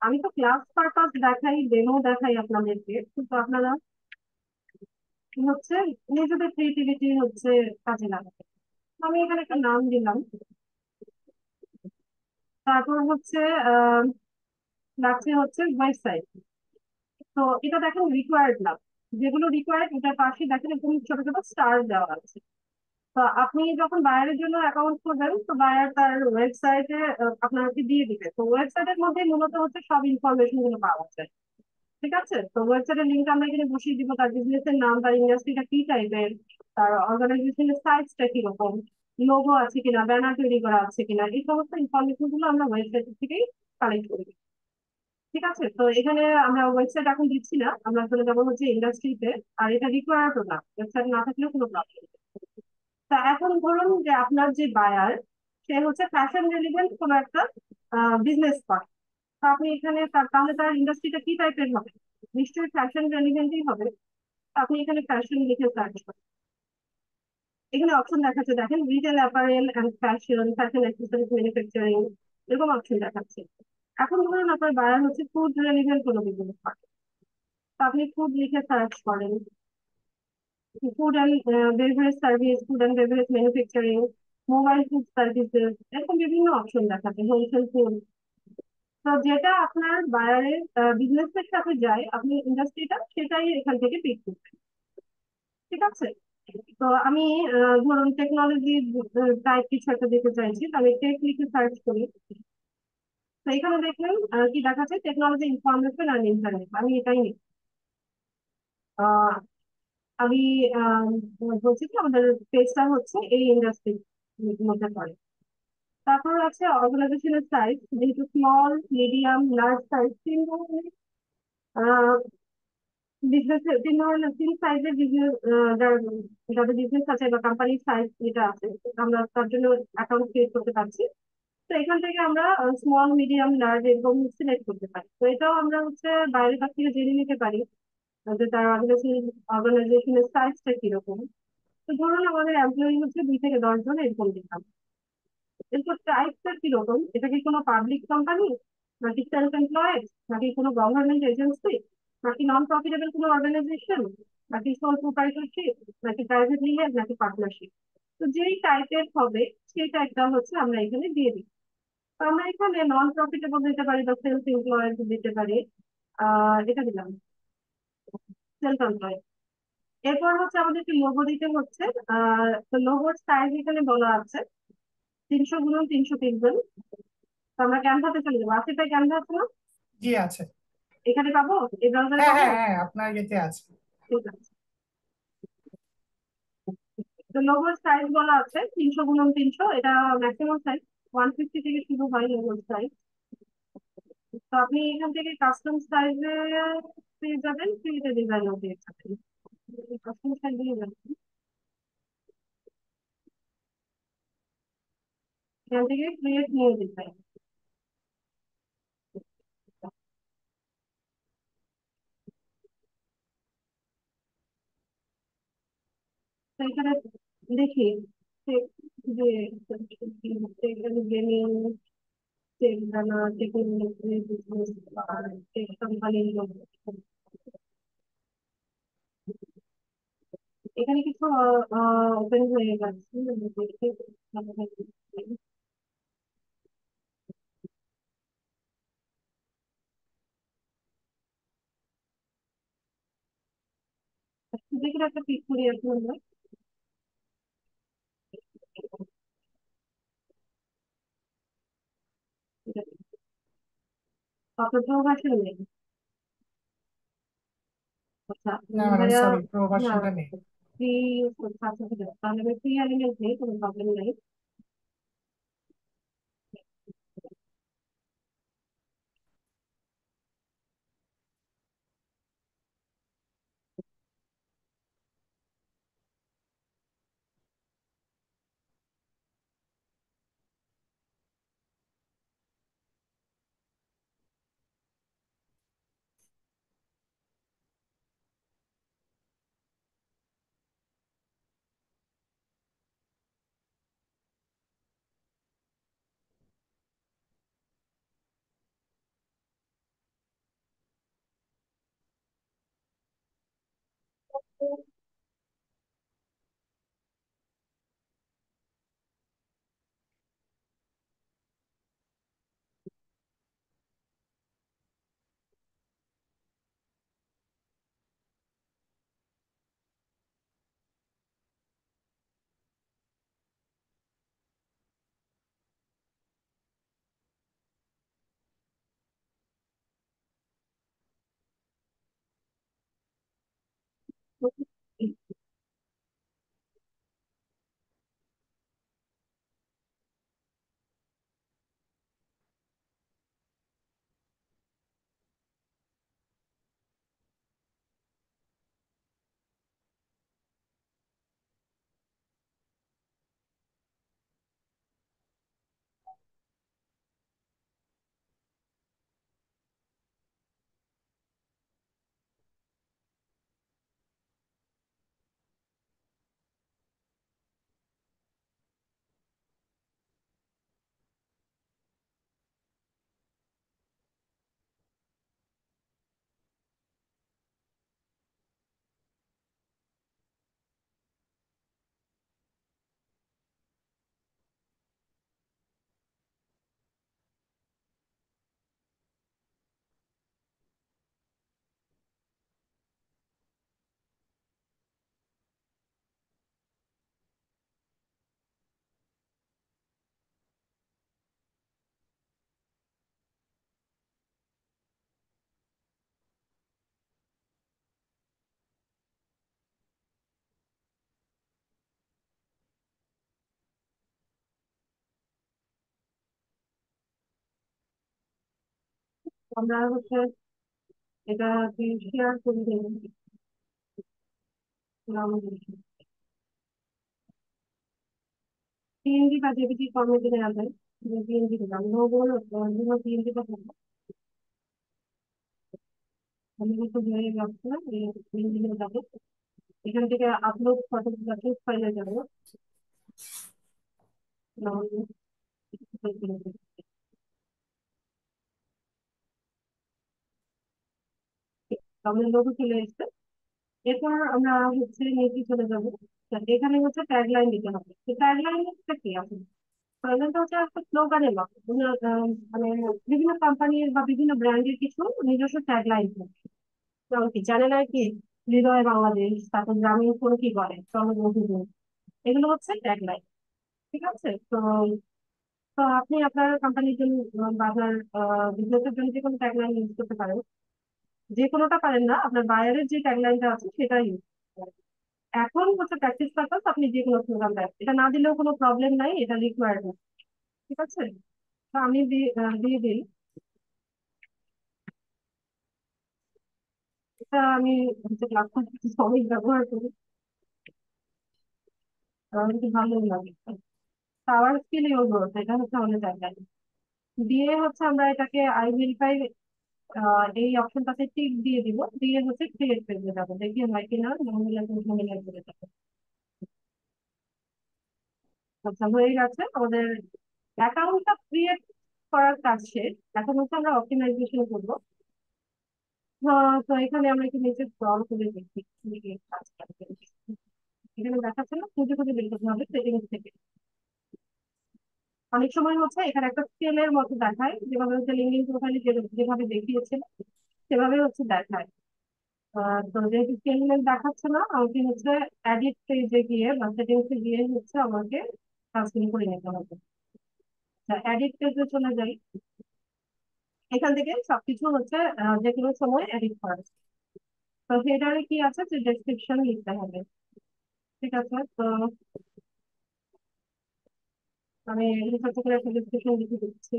আমি তো ক্লাস পারপাস দেখাই, ডেমো দেখাই আপনাদেরকে, কিন্তু আপনারা হচ্ছে নিজেদের ক্রিয়েটিভিটি হচ্ছে কাজে লাগাতে। আমি এখানে একটা নাম দিলাম। তারপর হচ্ছে লাগছে হচ্ছে ওয়েবসাইট। তো এটা দেখেন রিকোয়ার্ড না, যেগুলো রিকোয়ার্ড এটার পাশে দেখেন এরকম ছোট ছোট স্টার দেওয়া আছে। তো আপনি যখন বায়ারের জন্য অ্যাকাউন্ট করবেন, তো বায়ার তার ওয়েবসাইটে আপনাকে দিয়ে দিবে। তো ওয়েবসাইটের মধ্যে মূলত হচ্ছে সব ইনফরমেশন গুলো পাওয়া যায়। ঠিক আছে, তো ওয়েবসাইটের লিঙ্ক আমরা এখানে বসিয়ে দিব, তার বিজনেসের নাম, তার ইন্ডাস্ট্রিটা কি টাইপের, তার অর্গানাইজেশনের সাইজটা কিরকম, লোগো আছে কিনা, ব্যানার তৈরি করা আছে কিনা, এই সমস্ত ইনফরমেশন গুলো আমরা ওয়েবসাইট থেকেই কালেক্ট করি। ঠিক আছে, তো এখানে আমরা ওয়েবসাইট এখন দিচ্ছি না, আমরা চলে যাবো হচ্ছে ইন্ডাস্ট্রিতে। আর এটা রিকোয়ার্ডও না, ওয়েবসাইট না থাকলেও কোনো প্রবলেম। তা এখন ধরুন যে আপনার যে বায়ার, সে হচ্ছে ফ্যাশন রিলেভেন্ট কোনো একটা বিজনেস করে। তো আপনি এখানে তাহলে তার ইন্ডাস্ট্রিটা কি টাইপের হবে? নিশ্চয়ই ফ্যাশন রিলেভেন্টই হবে। তো আপনি এখানে ফ্যাশন লিখে সার্চ করেন। এখানে অপশন দেখাচ্ছে দেখেন, retail apparel and fashion, fashion accessories manufacturing, এরকম অপশন দেখাচ্ছে। এখন ধরুন আপনার বায়ার হচ্ছে ফুড রিলেভেন্ট কোনো বিজনেস করে। তো আপনি ফুড লিখে সার্চ করেন, food and beverage service, food and beverage manufacturing, mobile food services, এরকম বিভিন্ন অপশন দেখাচ্ছে, হোলসেল ফুড। তো যেটা আপনার বায়ারের বিজনেসের সাথে যায়, আপনি ইন্ডাস্ট্রিটা সেটাই এখান থেকে পিক করবেন। ঠিক আছে, তো আমি ধরুন টেকনোলজি টাইপ কিছু একটা দিতে চাইছি, তো আমি টেক লিখে সার্চ করি। তো এখানে দেখলেন কি দেখাচ্ছে, টেকনোলজি ইনফরমেশন আর ইন্টারনেট, আমি এটাই নিই। আহ, আমি বলছি কি আমাদের পেজটা হচ্ছে এই ইন্ডাস্ট্রির মধ্যে পড়ে। তারপর আছে অর্গানাইজেশনের সাইজ, যেহেতু স্মল, মিডিয়াম, লার্জ সাইজ, তিন ধরনের বিজনেস, তিন ধরনের তিন সাইজের বিজনেস, যাদের বিজনেস আছে বা কোম্পানির সাইজ যেটা আছে, আমরা তার জন্য অ্যাকাউন্ট ক্রিয়েট করতে পারছি। তো এখান থেকে আমরা স্মল, মিডিয়াম, লার্জ এরকম সিলেক্ট করতে পারি। তো এটাও আমরা হচ্ছে বাইরের কাছ থেকে জেনে নিতে পারি যে তার অর্গানাইজেশনের সাইজটা কিরকম। তো ধরুন আমাদের এমপ্লয়ি হচ্ছে 2 থেকে 10 জন এরকম দিলাম। এরপর টাইপটা কিরকম, এটা কি কোনো পাবলিক কোম্পানি, নাকি সেলফ এমপ্লয়েড, নাকি কোনো গভর্নমেন্ট এজেন্সি, নাকি নন প্রফিটেবল কোনো অর্গানাইজেশন, নাকি সোল প্রোপ্রাইটরশিপ, নাকি প্রাইভেট লিমিটেড, নাকি পার্টনারশিপ। তো যেই টাইপের হবে সেই টাইপটা হচ্ছে আমরা এখানে দিয়ে দিই। তো আমরা এখানে নন প্রফিটেবল দিতে পারি বা সেলফ এমপ্লয়েড দিতে পারি। এটা দিলাম সেলফ এমপ্লয়েড। এরপর হচ্ছে আমাদেরকে লোগো দিতে হচ্ছে। তো লোগোর সাইজ এখানে বলা আছে 300 × 300 পিক্সেল। তো আমরা ক্যানভাতে চলে যাবো, আছে তাই ক্যানভা আছে না? জি আছে। এখানে পাবো, এই ব্রাউজারে হ্যাঁ পাবো। হ্যাঁ হ্যাঁ, আপনার ইয়েতে আছে। ঠিক আছে, তো লোগোর সাইজ বলা আছে 300 × 300, এটা ম্যাক্সিমাম সাইজ। 150 থেকে শুরু হয় লোগোর সাইজ। তো আপনি এখান থেকে কাস্টম সাইজে পেয়ে যাবেন, ফ্রিতে ডিজাইনও পেয়ে যাবেন। কাস্টম সাইজ দিয়ে যাবেন, এখান থেকে ক্রিয়েট নিউ ডিজাইন। তো এখানে দেখি যে গেমিং, টেকদানা, টেকনোলজি, বিজনেস, আর টেক কোম্পানির লোক। এখানে কিছু ওপেন হয়ে গেছে, আমি দেখি। দেখি একটা পিক করি এখন আমরা। আপনার প্রভাষণ নেই? আচ্ছা, না ম্যাডাম, ভাইয়া। সরি, প্রো না, ভার্সনটা নেই। ফ্রি। আচ্ছা ঠিক আছে, তাহলে আমি ফ্রি এলিমেন্ট নেই, কোনো প্রবলেম নেই। আমরা হচ্ছে এটা শেয়ার করে দেবেন পিএনজি বা জেপিজি ফরম্যাটে দেওয়া যায়। পিএনজি দিলাম, লোগো পিএনজি টা থাকবে। আমি কিন্তু হয়ে যাচ্ছে না, এই পিএনজি যাবে। এখান থেকে আপলোড ফটোগুলো ফাইলে যাবো। আমাদের লোগো চলে এসছে। এরপর আমরা হচ্ছে নিচে চলে যাবো। এখানে হচ্ছে ট্যাগলাইন দিতে হবে। ট্যাগলাইন হচ্ছে কি আছে, ট্যাগলাইনটা হচ্ছে একটা স্লোগানের মতো। মানে বিভিন্ন কোম্পানির বা বিভিন্ন ব্র্যান্ডের কিছু নিজস্ব ট্যাগলাইন থাকে। যেমন কি জানেন আর কি, হৃদয় বাংলাদেশ, তারপর গ্রামীণ ফোন কি করে, চন্দ্রবন্ধু, এগুলো হচ্ছে ট্যাগলাইন। ঠিক আছে। তো তো আপনি আপনার কোম্পানির জন্য বা আপনার বিজনেসের জন্য যে কোনো ট্যাগলাইন ইউজ করতে পারেন। যে কোনোটা পারেন না, আপনার বায়ারের যে ট্যাগলাইনটা আছে সেটা ইউজ করেন। এখন হচ্ছে প্র্যাকটিস পারপাস আপনি যে কোনো স্লোগান দেন, এটা না দিলেও কোনো প্রবলেম নাই, এটা রিকোয়ার্ড। ঠিক আছে। তো আমি দিয়ে দিই। এটা আমি হচ্ছে ক্লাস সবাই ব্যবহার করি, আমার কিন্তু ভালো লাগে। পাওয়ার স্কিল ইউজ করতে, এটা হচ্ছে আমাদের ট্যাগলাইন। দিয়ে হচ্ছে আমরা এটাকে আই ভেরিফাই এই অপশনটাতে টিক দিয়ে দিব, দিয়ে হচ্ছে ক্রিয়েট পেজে যাবো, দেখি হয় কিনা। মহিলা পুরুষ মহিলা করে যাবো। আচ্ছা, হয়ে গেছে আমাদের অ্যাকাউন্টটা ক্রিয়েট করার কাজ শেষ। এখন হচ্ছে আমরা অপটিমাইজেশন করবো। তো এখানে আমরা একটু নিচে স্ক্রল করে দেখি কি কি কাজ আছে। এখানে দেখাচ্ছে না, খুঁজে খুঁজে বের করতে হবে সেটিংস থেকে। অনেক সময় হচ্ছে এখানে একটা স্কেলের মতো দেখায়, যেভাবে হচ্ছে লিঙ্কডিন প্রোফাইলে যেভাবে দেখিয়েছিল সেভাবে হচ্ছে দেখায়। তো যেহেতু স্কেল দেখাচ্ছে না, আমাকে হচ্ছে এডিট পেজে গিয়ে বা সেটিংসে গিয়ে হচ্ছে আমাকে কাজগুলো করে নিতে হবে। এডিট পেজে চলে যাই। এখান থেকে সবকিছু হচ্ছে যে কোনো সময় এডিট করা যায়। তো হেডারে কি আছে যে ডেসক্রিপশন লিখতে হবে। ঠিক আছে। তো আমি ছোট করে একটা ডেসক্রিপশন লিখে দিচ্ছি।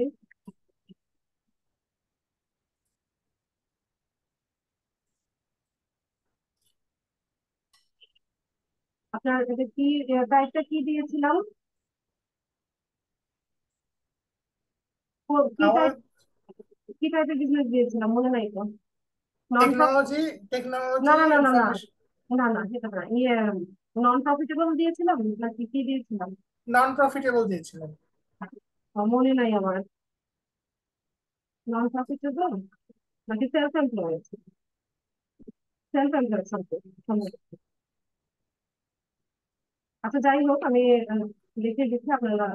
আপনার এটা কি টাইপটা কি দিয়েছিলাম, কি আমার টাইপ, কি টাইপের বিজনেস দিয়েছিলাম মনে নাই তো। নন প্রফিট, টেকনোলজি না টেকনোলজি না না না না, ইনফরমেশন, না না সেটা না, নন প্রফিটেবল দিয়েছিলাম নাকি কি দিয়েছিলাম। নন প্রফিটেবল দিয়েছিলেন। মনে নাই আমার। নন প্রফিটেবল নাকি সেলফ এমপ্লয়েড, সেলফ এমপ্লয়েড সম্ভবত। আচ্ছা যাই হোক, আমি লিখে দিচ্ছি আপনারা।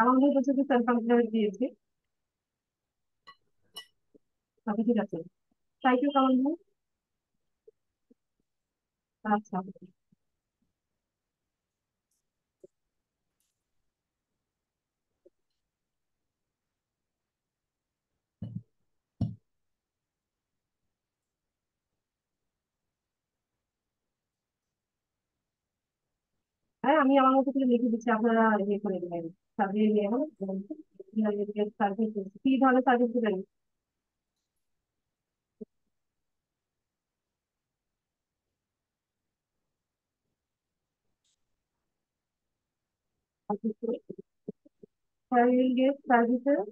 আমাদের হচ্ছে যে সেলফ এমপ্লয়েড দিয়েছি। আচ্ছা ঠিক আছে, থ্যাংক ইউ কামাল ভাই। আচ্ছা। হ্যাঁ, আমি আমার মতো করে লিখে দিচ্ছি, আপনারা ইয়ে করে দেবেন, সাজিয়ে নিয়ে সার্ভিস, কি ধরনের সার্ভিস দেবেন? সার্ভিসেস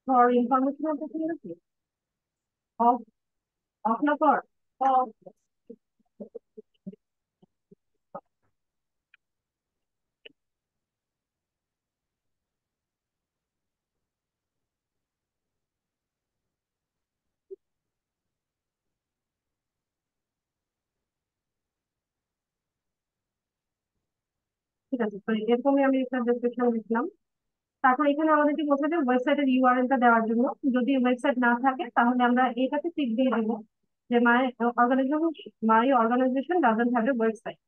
ফর ইনফরমেশন অফ নাকি? অফ, অফ না ফর? ঠিক আছে, তো এরকমই আমি একটা ডেসক্রিপশন লিখলাম। তারপর এখানে আমাদেরকে বলছে যে ওয়েবসাইটের ইউআরএল টা দেওয়ার জন্য, যদি ওয়েবসাইট না থাকে তাহলে আমরা এটাতে টিক দিয়ে দেবো যে my organization doesn't have a website.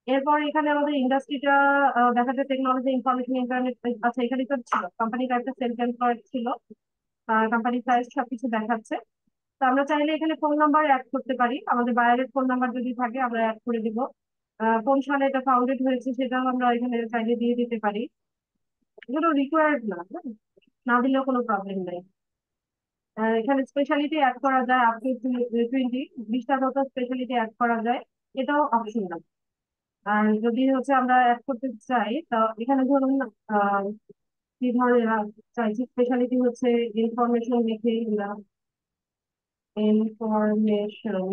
এরপর এখানে আমাদের ইন্ডাস্ট্রিটা দেখা যায় টেকনোলজি ইনফরমেশন ইন্টারনেট। আচ্ছা, এখানে তো ছিল কোম্পানি টাইপটা, সেলফ এমপ্লয়েড ছিল, কোম্পানি সাইজ সবকিছু দেখাচ্ছে। তো আমরা চাইলে এখানে ফোন নাম্বার অ্যাড করতে পারি, আমাদের বায়ারের ফোন নাম্বার যদি থাকে আমরা অ্যাড করে দিব। কোন সালে এটা ফাউন্ডেড হয়েছে সেটাও আমরা এখানে চাইলে দিয়ে দিতে পারি। এগুলো রিকোয়ার্ড না, হ্যাঁ? না দিলেও কোনো প্রবলেম নেই। এখানে স্পেশালিটি অ্যাড করা যায় আপ টু 20, 20টার মতো স্পেশালিটি অ্যাড করা যায়, এটাও অপশন না। আর যদি হচ্ছে আমরা অ্যাড করতে চাই, তো এখানে ধরুন আহ কি ধরনের চাইছি স্পেশালিটি হচ্ছে ইনফরমেশন লিখে দিলাম, ইনফরমেশন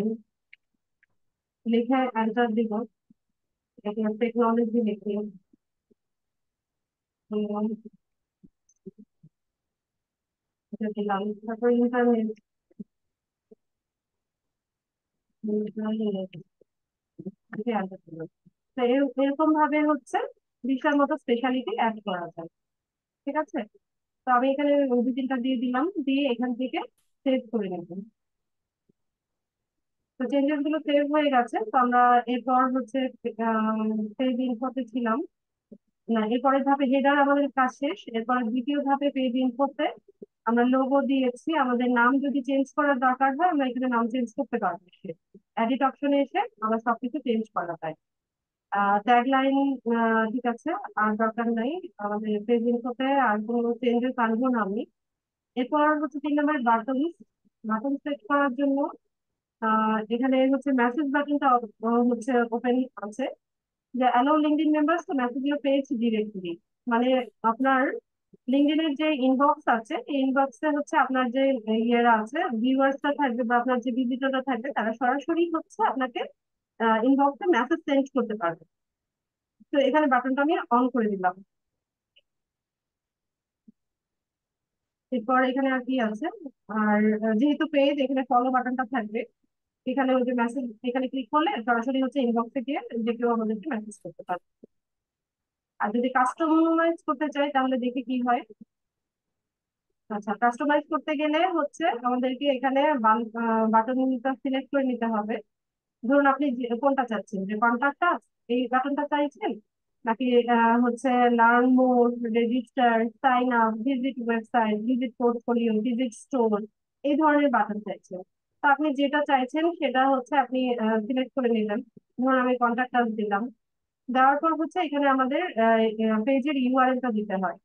লিখে অ্যান্সার দিব। এখানে টেকনোলজি লিখে এটা দিলাম। তারপর ইন্টারনেট, লিখে অ্যান্সার দিলাম। তো এরকম ভাবে হচ্ছে 20টার মতো স্পেশালিটি অ্যাড করা যায়। ঠিক আছে, তো আমি এখানে রুটিনটা দিয়ে দিলাম, দিয়ে এখান থেকে সেভ করে নেব। তো চেঞ্জেস গুলো সেভ হয়ে গেছে। তো আমরা এরপর হচ্ছে পেজ ইনফোতে ছিলাম, না এরপরের ধাপে হেডার আমাদের কাজ শেষ। এরপরে দ্বিতীয় ধাপে পেজ ইনফোতে আমরা লোগো দিয়েছি, আমাদের নাম যদি চেঞ্জ করার দরকার হয় আমরা এখানে নাম চেঞ্জ করতে পারবো, এডিট অপশনে এসে আমরা সবকিছু চেঞ্জ করা যায়। ট্যাগলাইন ঠিক আছে, আর দরকার নাই, আমাদের পেজ ইনফোতে আর কোনো চেঞ্জেস আনবো না আমি। এরপর হচ্ছে 3 নম্বর বাটন। বাটন সেট করার জন্য এখানে হচ্ছে মেসেজ বাটনটা হচ্ছে ওপেন আছে, যে allow LinkedIn members to message your page directly. মানে আপনার লিঙ্কডইনের যে ইনবক্স আছে, এই ইনবক্সে হচ্ছে আপনার যে ইয়েরা আছে, ভিউয়ার্সটা থাকবে বা আপনার যে ভিজিটররা থাকবে, তারা সরাসরি হচ্ছে আপনাকে ইনবক্সে মেসেজ সেন্ড করতে পারবে। তো এখানে বাটনটা আমি অন করে দিলাম। এরপর এখানে আর কি আছে, আর যেহেতু পেজ, এখানে ফলো বাটনটা থাকবে। এখানে ওই যে মেসেজ, এখানে ক্লিক করলে সরাসরি হচ্ছে ইনবক্সে গিয়ে যে কেউ আমাদেরকে মেসেজ করতে পারবে। আর যদি কাস্টমাইজ করতে চাই তাহলে দেখি কি হয়। আচ্ছা, কাস্টমাইজ করতে গেলে হচ্ছে আমাদেরকে এখানে বাটনটা সিলেক্ট করে নিতে হবে। ধরুন আপনি কোনটা চাচ্ছেন, যে কন্টাক্ট আস এই বাটনটা চাইছেন, নাকি হচ্ছে learn more, register, sign up, visit website, visit portfolio, visit store, এই ধরনের বাটন চাইছেন। তো আপনি যেটা চাইছেন সেটা হচ্ছে আপনি সিলেক্ট করে নিলেন। ধরুন আমি কন্টাক্ট আস দিলাম। দেওয়ার পর হচ্ছে এখানে আমাদের পেজের ইউআরএলটা দিতে হয়।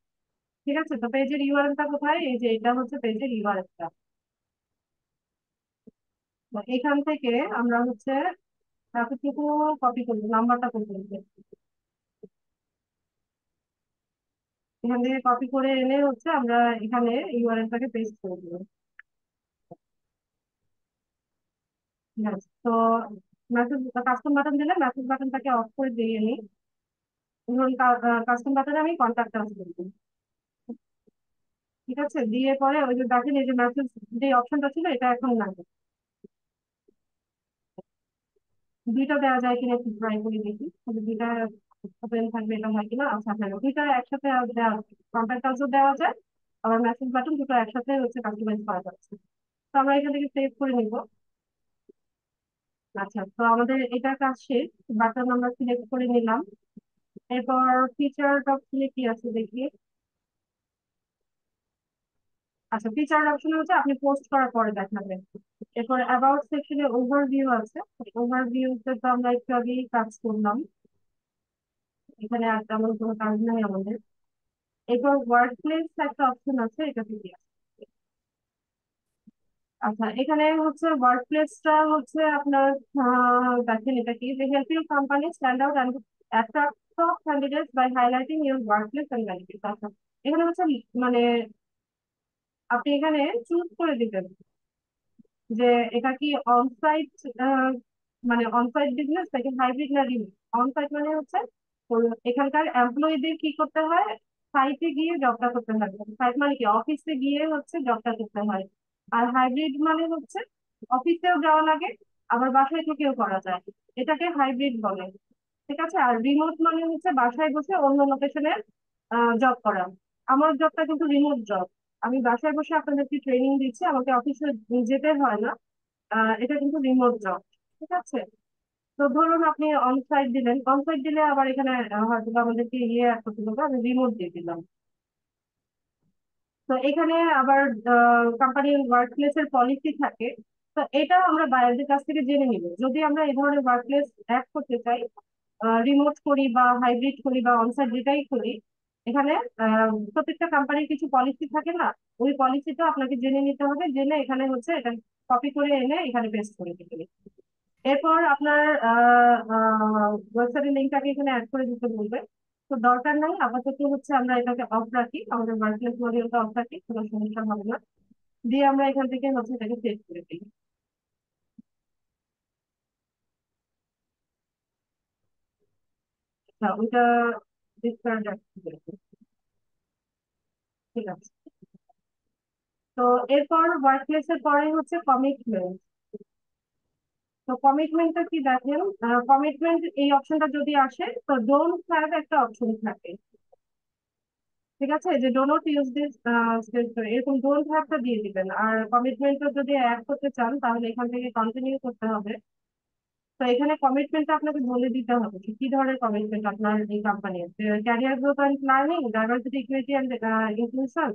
ঠিক আছে, তো পেজের ইউআরএলটা কোথায়? এই যে এটা হচ্ছে পেজের ইউআরএলটা। এখান থেকে আমরা হচ্ছে এতটুকু কপি করবো, নাম্বারটা করবো, এখান থেকে কপি করে এনে হচ্ছে আমরা এখানে ইউআরএলটাকে পেস্ট করে দেবো। ঠিক আছে, তো মেসেজ কাস্টম বাটন দিলে মেসেজ বাটনটাকে অফ করে দিয়ে নিই। ধরুন কাস্টম বাটনে আমি কন্ট্যাক্ট আস করবো। ঠিক আছে, দিয়ে পরে ওই যে দেখেন এই যে মেসেজ, যে অপশনটা ছিল এটা এখন নাই। দুইটা দেওয়া যায় কিনা একটু ট্রাই করে দেখি, যদি দুইটা ওপেন থাকবে এটা হয় কিনা। আচ্ছা হ্যাঁ, দুইটা একসাথে দেওয়া, কন্ট্যাক্ট আলসো দেওয়া যায়, আবার মেসেজ বাটন দুটো একসাথে হচ্ছে কাস্টমাইজ করা যাচ্ছে। তো আমরা এখান থেকে সেভ করে নিব। আচ্ছা, তো আমাদের এটা কাজ শেষ। বাটন আমরা সিলেক্ট করে নিলাম। এরপর ফিচার অপশনে কি আছে দেখি। আচ্ছা, ফিচার অপশনে হচ্ছে আপনি পোস্ট করার পরে দেখাবে। এরপর অ্যাবাউট সেকশনে ওভারভিউ আছে। ওভারভিউতে তো আমরা একটু আগেই কাজ করলাম। এখানে আর তেমন কোনো কাজ নাই আমাদের। এরপর ওয়ার্ক প্লেস একটা অপশন আছে, এটা থেকে আচ্ছা, এখানে হচ্ছে ওয়ার্ক প্লেসটা হচ্ছে আপনার দেখেন এটা কি, যে help your company stand out and attract top candidates by highlighting your workplace and benefits. আচ্ছা, এখানে হচ্ছে মানে আপনি এখানে চুজ করে দিবেন যে এটা কি অনসাইট, মানে অনসাইট বিজনেস নাকি হাইব্রিড না রিমোট। অনসাইট মানে হচ্ছে এখানকার এমপ্লয়ীদের কি করতে হয়, সাইটে গিয়ে জবটা করতে হয়। সাইট মানে কি, অফিসে গিয়ে হচ্ছে জবটা করতে হয়। আর হাইব্রিড মানে হচ্ছে অফিসেও যাওয়া লাগে, আবার বাসায় থেকেও করা যায়, এটাকে হাইব্রিড বলে। ঠিক আছে। আর রিমোট মানে হচ্ছে বাসায় বসে অন্য লোকেশনে জব করা। আমার জবটা কিন্তু রিমোট জব, আমি বাসায় বসে আপনাদেরকে ট্রেনিং দিচ্ছি, আমাকে অফিসে যেতে হয় না। এটা কিন্তু রিমোট জব। ঠিক আছে। তো ধরুন আপনি অনসাইট দিলেন, অনসাইট দিলে আবার এখানে হয়তো বা আমাদেরকে ইয়ে অ্যাড করতে হবে, আমি রিমোট দিয়ে দিলাম। তো এখানে আবার কোম্পানির ওয়ার্ক প্লেসের পলিসি থাকে। তো এটা আমরা বায়ারদের কাছ থেকে জেনে নিব, যদি আমরা এই ধরনের ওয়ার্ক প্লেস অ্যাড করতে চাই, রিমোট করি বা হাইব্রিড করি বা অনসাইট যেটাই করি, এখানে প্রত্যেকটা কোম্পানির কিছু পলিসি থাকে না, ওই পলিসিটা আপনাকে জেনে নিতে হবে, জেনে এখানে হচ্ছে এটা কপি করে এনে এখানে পেস্ট করে দিতে। এরপর আপনার ওয়েবসাইটের লিঙ্কটাকে এখানে অ্যাড করে দিতে বলবে। তো দরকার নাই, আপাতত হচ্ছে আমরা এটাকে অফ রাখি, আমাদের ওয়ার্কপ্লেস মডিউলটা অফ রাখি, কোনো সমস্যা হবে না। দিয়ে আমরা এখান থেকে হচ্ছে এটাকে সেভ করে দিই। আচ্ছা, ওইটা ডিসকার্ড করে দিই। ঠিক আছে। তো এরপর ওয়ার্কপ্লেসের পরে হচ্ছে কমিটমেন্ট। তো কমিটমেন্টটা কি দেখেন, কমিটমেন্ট এই অপশনটা যদি আসে, তো ডোন্ট হ্যাভ একটা অপশন থাকে। ঠিক আছে, যে ডো নট ইউজ দিস এরকম ডোন্ট হ্যাভটা দিয়ে দিবেন। আর কমিটমেন্টটা যদি অ্যাড করতে চান তাহলে এখান থেকে কন্টিনিউ করতে হবে। তো এখানে কমিটমেন্টটা আপনাকে বলে দিতে হবে যে কি ধরনের কমিটমেন্ট আপনার এই কোম্পানির, career growth and planning, diversity equity and inclusion,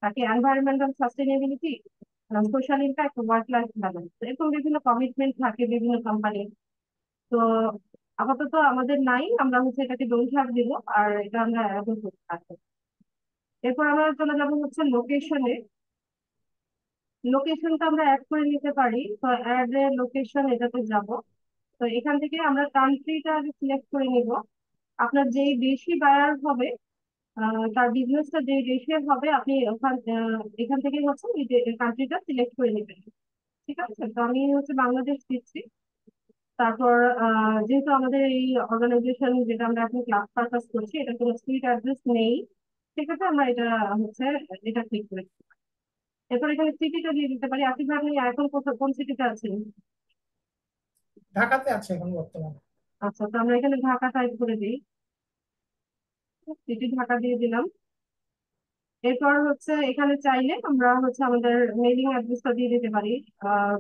নাকি environmental sustainability, social impact, work life balance, এরকম বিভিন্ন কমিটমেন্ট থাকে বিভিন্ন কোম্পানির। তো আপাতত আমাদের নাই, আমরা হচ্ছে এটাকে ডোন্ট হ্যাভ দিব, আর এটা আমরা এখন করতে থাকবো। এরপর আমরা চলে যাবো হচ্ছে লোকেশনে। লোকেশনটা আমরা অ্যাড করে নিতে পারি, তো অ্যাড এ লোকেশন এটাতে যাব। তো এখান থেকে আমরা কান্ট্রিটা আগে সিলেক্ট করে নিব। আপনার যেই দেশি বায়ার হবে, তার বিজনেসটা যে দেশে হবে, আপনি এখান থেকে হচ্ছে কান্ট্রিটা সিলেক্ট করে নেবেন। ঠিক আছে। তো আমি হচ্ছে বাংলাদেশ দিচ্ছি। তারপর যেহেতু আমাদের এই অর্গানাইজেশন যেটা আমরা এখন ক্লাস পারপাস করছি, এটা কোনো স্ট্রিট অ্যাড্রেস নেই। ঠিক আছে, আমরা এটা হচ্ছে এটা ক্লিক করি। এরপর এখানে সিটিটা দিয়ে দিতে পারি। আপনি আপনি এখন কোন সিটিতে আছেন? ঢাকাতে আছে এখন বর্তমানে। আচ্ছা, তো আমরা এখানে ঢাকা টাইপ করে দিই, সিটি ঢাকা দিয়ে দিলাম। এরপর হচ্ছে এখানে চাইলে আমরা হচ্ছে আমাদের মেইলিং অ্যাড্রেসটা দিয়ে দিতে পারি,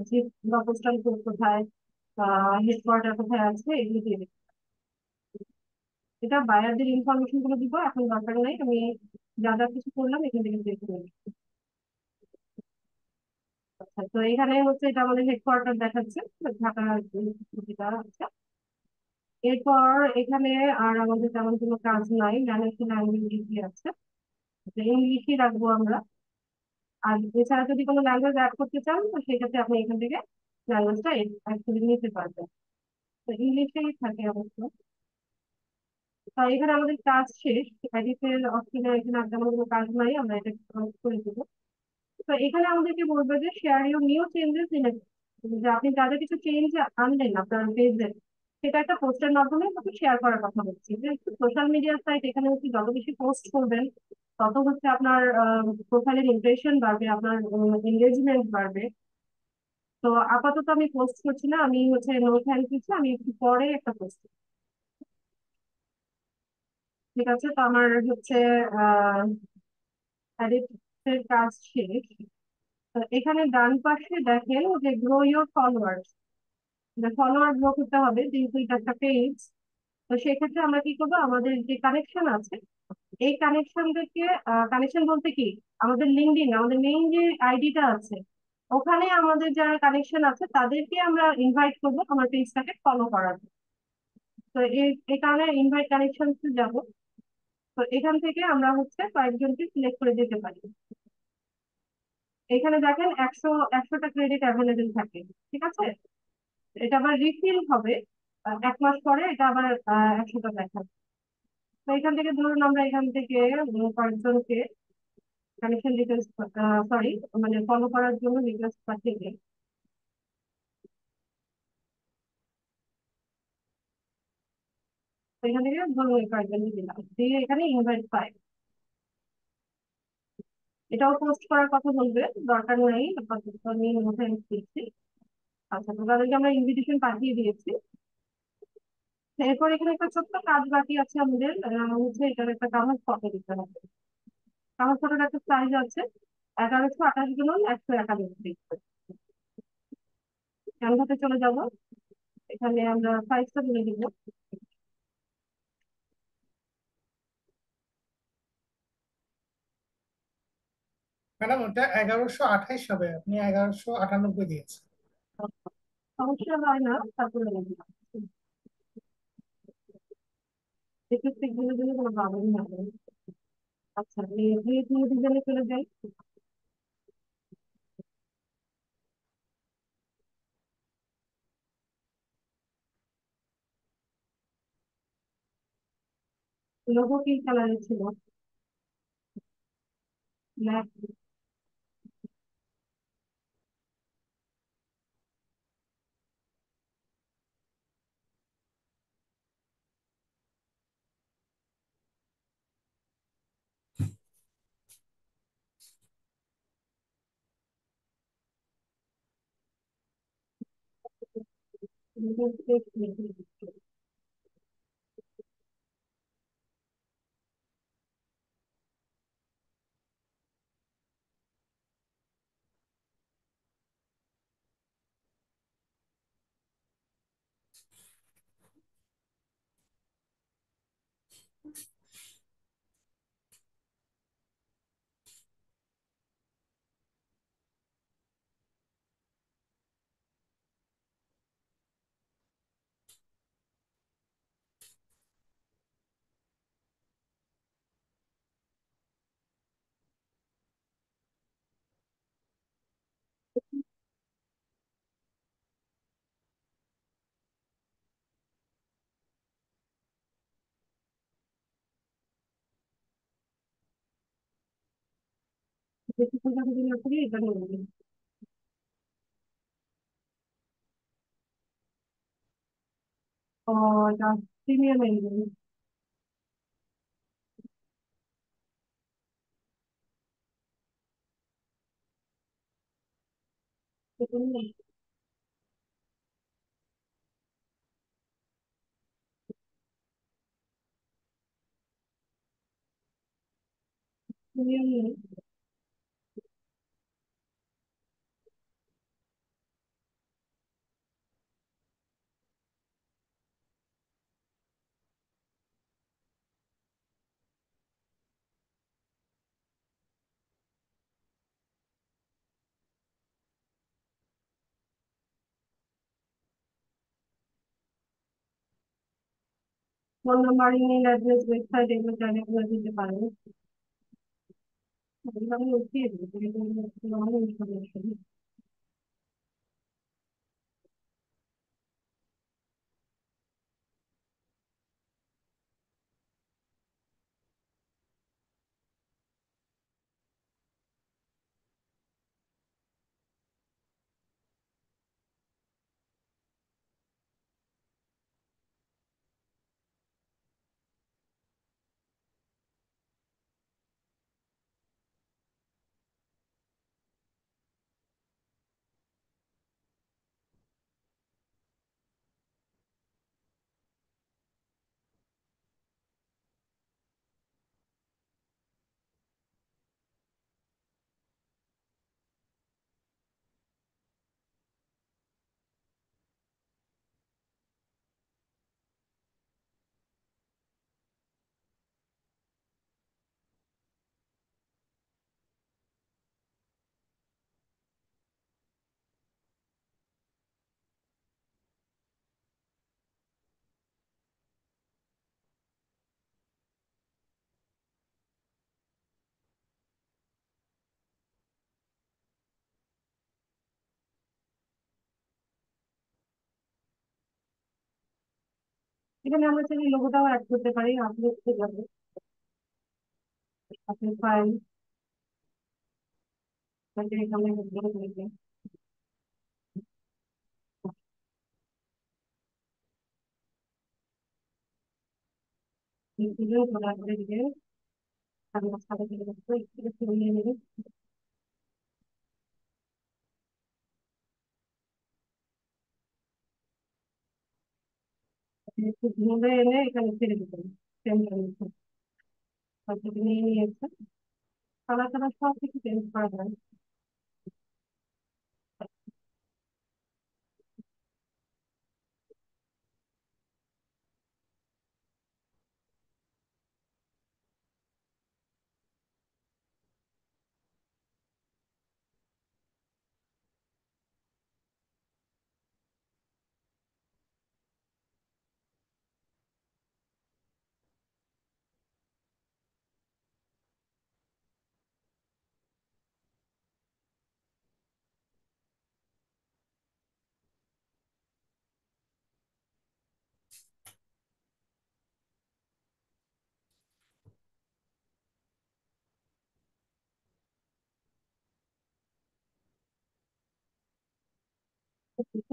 জিপ বা পোস্টাল কোড কোথায়, হেডকোয়ার্টার কোথায় আছে, এগুলো দিয়ে দিতে। এটা বায়ারদের ইনফরমেশন গুলো দিব, এখন দরকার নেই, আমি যা যা কিছু করলাম এখান থেকে চেক করে নিই। আচ্ছা, তো এখানে হচ্ছে এটা আমাদের হেডকোয়ার্টার দেখাচ্ছে, ঢাকা ছবিটা আছে। এরপর এখানে আর আমাদের তেমন কোনো কাজ নাই, ম্যানেজ ল্যাঙ্গুয়েজ আছে, ইংলিশই রাখবো আমরা। আর এছাড়া যদি কোনো ল্যাঙ্গুয়েজ অ্যাড করতে চান, তো সেক্ষেত্রে আপনি এখান থেকে ল্যাঙ্গুয়েজটা অ্যাড করে নিতে পারবেন। তো ইংলিশেই থাকে অবশ্য। তো এখানে আমাদের কাজ শেষ, এডিটের অপশনে এখানে আর তেমন কোনো কাজ নাই, আমরা এটা করে দেবো। তো এখানে আমাদেরকে বলবে যে share your new changes in, যে আপনি যাদের কিছু চেঞ্জ আনলেন আপনার পেজে, সেটা একটা পোস্টের মাধ্যমে আপনি শেয়ার করার কথা বলছি। যে সোশ্যাল মিডিয়া সাইট, এখানে হচ্ছে যত বেশি পোস্ট করবেন, তত হচ্ছে আপনার প্রোফাইলের ইমপ্রেশন বাড়বে, আপনার এঙ্গেজমেন্ট বাড়বে। তো আপাতত আমি পোস্ট করছি না, আমি হচ্ছে নো থ্যাংক দিচ্ছি, আমি একটু পরে একটা পোস্ট। ঠিক আছে। তো আমার হচ্ছে আহ এডিটের কাজ শেষ। তো এখানে ডান পাশে দেখেন যে grow your followers, follower grow করতে হবে যেহেতু এটা একটা পেজ। তো সেক্ষেত্রে আমরা কি করবো, আমাদের যে কানেকশন আছে, এই কানেকশনদেরকে, কানেকশন বলতে কি, আমাদের লিঙ্কডইন, আমাদের মেইন যে আইডিটা আছে, ওখানে আমাদের যারা কানেকশন আছে তাদেরকে আমরা ইনভাইট করবো আমার পেজটাকে ফলো করার জন্য। তো এই এই কারণে ইনভাইট কানেকশন যাব। তো এখান থেকে আমরা হচ্ছে কয়েকজনকে সিলেক্ট করে দিতে পারি। এখানে দেখেন 100টা ক্রেডিট অ্যাভেলেবেল থাকে। ঠিক আছে, এটা আবার রিফিল হবে 1 মাস পরে, এটা আবার 100টা দেখাবে। তো এখান থেকে ধরুন আমরা এখান থেকে কয়েকজনকে কানেকশন ডিটেলস, সরি, মানে ফলো করার জন্য রিকোয়েস্ট পাঠিয়ে দিই। তো এখান থেকে ধরুন এই কয়েকজনকে দিলাম, দিয়ে এখানে ইনভাইট পাই। এটাও পোস্ট করার কথা বলবে, দরকার নেই আপাতত, আমি মধ্যে দিচ্ছি। আচ্ছা, তো তাদেরকে আমরা ইনভিটেশন পাঠিয়ে দিয়েছি। এরপর এখানে একটা ছোট্ট কাজ বাকি আছে আমাদের, হচ্ছে এটার একটা কাগজ ফটো দিতে হবে। কাগজ ফটোর একটা সাইজ আছে 1128 গুণন 191। ক্যানভাতে চলে যাব, এখানে আমরা সাইজটা বলে দিব। ম্যাডাম ওটা 1128 হবে, আপনি 1198 দিয়েছেন। সমস্যা হয় না, তারপরে বলে দিলাম। দেখে ঠিক দিনে দিনে কোনো প্রবলেম হবে না। আচ্ছা, এই দিয়ে দিয়ে ডিজাইনে চলে যাই। লোগো কি কালারের ছিল? ব্ল্যাক। বেশি সংখ্যা যদি না করি এটা নিয়ে নেবেন। ও, এটা premium end. Premium. Phone number, email address, website, এগুলো চাইলে আপনারা দিতে পারেন। এগুলো আমি উঠিয়ে দেবো, এগুলো অনেক ইনফরমেশন। এখানে আমরা চাইলে লোগোটাও অ্যাড করতে পারি, আপলোড করতে যাবে আপনার ফাইল এখানে করার পরে দিকে আমি সাথে একটু নিয়ে নেবে। একটু ধরে এনে এখানে ছেড়ে দিতেন ফ্রেমটার মধ্যে হয়তো নিয়ে নিয়েছে। কালার টালার সব কিছু চেঞ্জ করা যায়।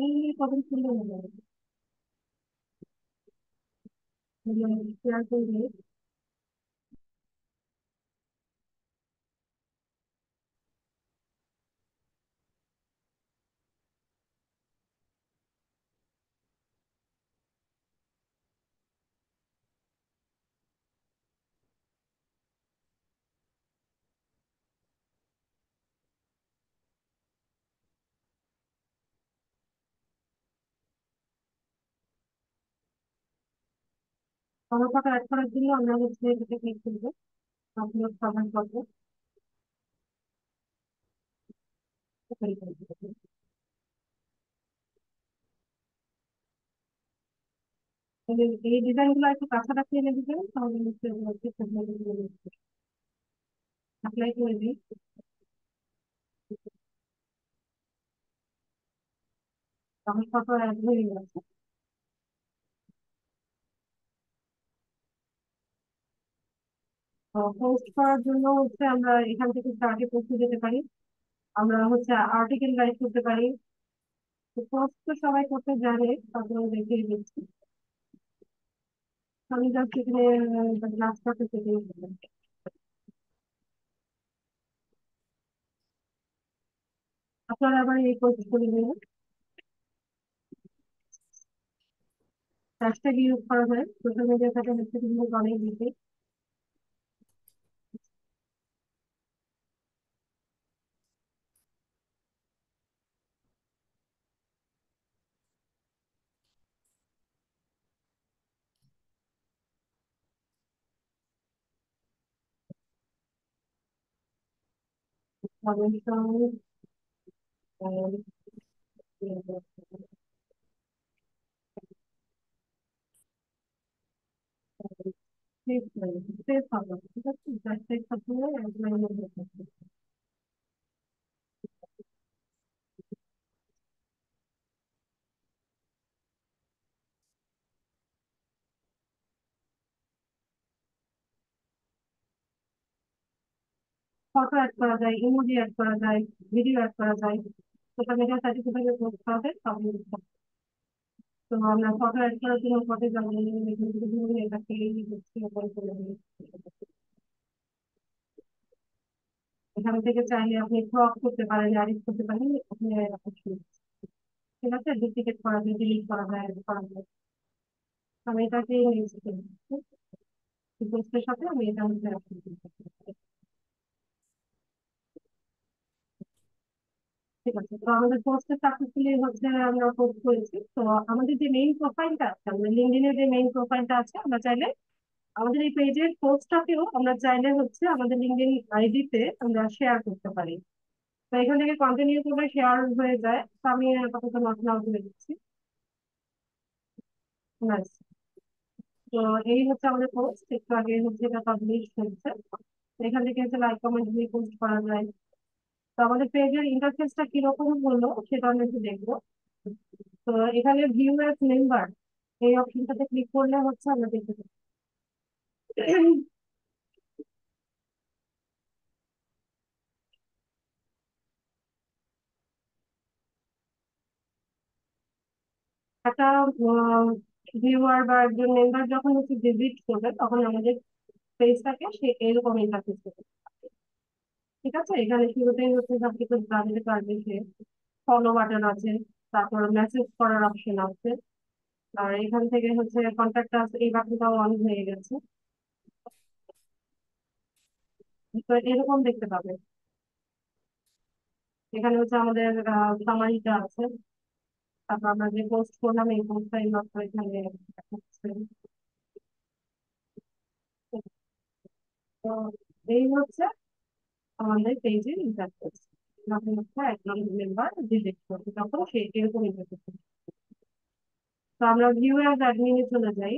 এই কত সুন্দর হবে শেয়ার করলে। আমার ফটো অ্যাড করার জন্য আমরা হচ্ছে এটাকে ক্লিক করবো, আপলোড করার পরে এই ডিজাইন গুলো একটু কাছাকাছি এনে দিবেন, তাহলে হচ্ছে অ্যাপ্লাই করে দিই। আমার ফটো অ্যাড হয়ে গেছে। পোস্ট করার জন্য হচ্ছে আমরা এখান থেকে স্টার্টে পোস্টে যেতে পারি, আমরা হচ্ছে আর্টিকেল রাইট করতে পারি। পোস্ট তো সবাই করতে জানে, তারপরে দেখিয়ে দিচ্ছি। আমি জাস্ট এখানে ক্লাস করতে থেকে আপনারা আবার এই পোস্ট করে দিন। হ্যাশট্যাগ ইউজ করা যায় সোশ্যাল মিডিয়ার সাথে, হচ্ছে কিন্তু অনেক বেশি। ঠিক আছে, হ্যাশট্যাগ সবসময় এক লাইনের মধ্যে থাকবে। ফটো অ্যাড করা যায়, ইমোজি অ্যাড করা যায়, ভিডিও অ্যাড করা যায়। সোশ্যাল মিডিয়ার সাথে কিভাবে পোস্ট করা যায় সব কিছু। তো আমরা ফটো অ্যাড করার জন্য ফটো যাবো, এখান থেকে ধরে এটাকে হচ্ছে ওপরে চলে যাবে। এখান থেকে চাইলে আপনি ক্রপ করতে পারেন, এডিট করতে পারেন, আপনি ঠিক আছে, ডুপ্লিকেট করা যায়, ডিলিট করা যায়, edit করা যায়। আমি এটাকে নিয়েছি পোস্টের সাথে আমি এটা হচ্ছে রাখি। ঠিক আছে, তো আমাদের পোস্টে সাকসেসফুলি হচ্ছে আমরা পোস্ট করেছি। তো আমাদের যে মেইন প্রোফাইলটা আছে, আমাদের লিঙ্কডইনের যে মেইন প্রোফাইলটা আছে, আমরা চাইলে আমাদের এই পেজের পোস্টটাকেও আমরা চাইলে হচ্ছে আমাদের লিঙ্কডইন আইডিতে আমরা শেয়ার করতে পারি। তো এখান থেকে কন্টিনিউ করলে শেয়ার হয়ে যায়, তো আমি আপাতত নট নাও করে দিচ্ছি। ব্যাস। তো এই হচ্ছে আমাদের পোস্ট, একটু আগে হচ্ছে এটা পাবলিশ হয়েছে। তো এখান থেকে হচ্ছে লাইক কমেন্ট দিয়ে পোস্ট করা যায়। তো আমাদের পেজের ইন্টারফেসটা কিরকম হলো সেটা আমরা একটু দেখবো। তো এখানে ভিউ অ্যাজ মেম্বার, এই অপশনটাতে ক্লিক করলে হচ্ছে আমরা দেখতে পাবো একটা ভিউয়ার বা একজন মেম্বার যখন হচ্ছে ভিজিট করবে তখন আমাদের পেজটাকে সে এরকম ইন্টারফেস করবে। ঠিক আছে, এখানে শুরুতেই হচ্ছে সবকিছু জানতে পারবে সে। ফলো বাটন আছে, তারপর মেসেজ করার অপশন আছে, আর এখান থেকে হচ্ছে কন্ট্যাক্ট আছে, এই বাটনটাও অন হয়ে গেছে। তো এরকম দেখতে পাবে। এখানে হচ্ছে আমাদের সামারিটা আছে, তারপর আমরা যে পোস্ট করলাম এই পোস্টটা মাত্র এখানে দেখাচ্ছে। তো এই হচ্ছে আমাদের পেজের ইন্টারফেস। যখন হচ্ছে একজন মেম্বার ভিজিট করবে তখন সে এরকম ইন্টারফেস। তো আমরা ভিউ অ্যাজ অ্যাডমিনে চলে যাই।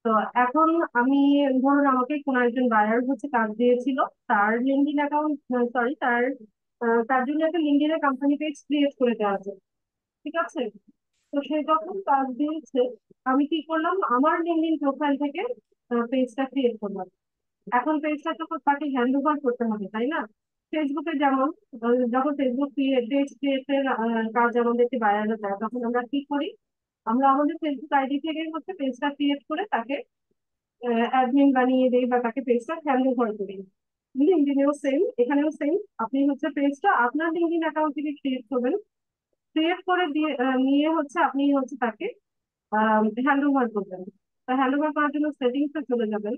তো এখন আমি, ধরুন আমাকে কোনো একজন বায়ার হচ্ছে কাজ দিয়েছিল, তার লিঙ্কডইন অ্যাকাউন্ট, সরি, তার জন্য একটা লিঙ্কডইনে কোম্পানি পেজ ক্রিয়েট করে দেওয়া আছে। ঠিক আছে, তো সে যখন কাজ দিয়েছে আমি কি করলাম, আমার লিঙ্কডইন প্রোফাইল থেকে পেজটা ক্রিয়েট করলাম। এখন পেজটা তো তাকে হ্যান্ড ওভার করতে হবে, তাই না? ফেসবুকে যেমন যখন ফেসবুক পেজ ক্রিয়েটের কাজ আমাদেরকে বায়াররা দেয়, তখন আমরা কি করি, আমরা আমাদের ফেসবুক আইডি থেকে হচ্ছে পেজটা ক্রিয়েট করে তাকে অ্যাডমিন বানিয়ে দেই বা তাকে পেজটা হ্যান্ড ওভার করি। লিঙ্কডইনেও সেম, এখানেও সেম। আপনি হচ্ছে পেজটা আপনার লিঙ্কডইন অ্যাকাউন্ট থেকে ক্রিয়েট করবেন, ক্রিয়েট করে দিয়ে নিয়ে হচ্ছে আপনি হচ্ছে তাকে হ্যান্ড ওভার করবেন। হ্যান্ড ওভার করার জন্য সেটিংসে চলে যাবেন।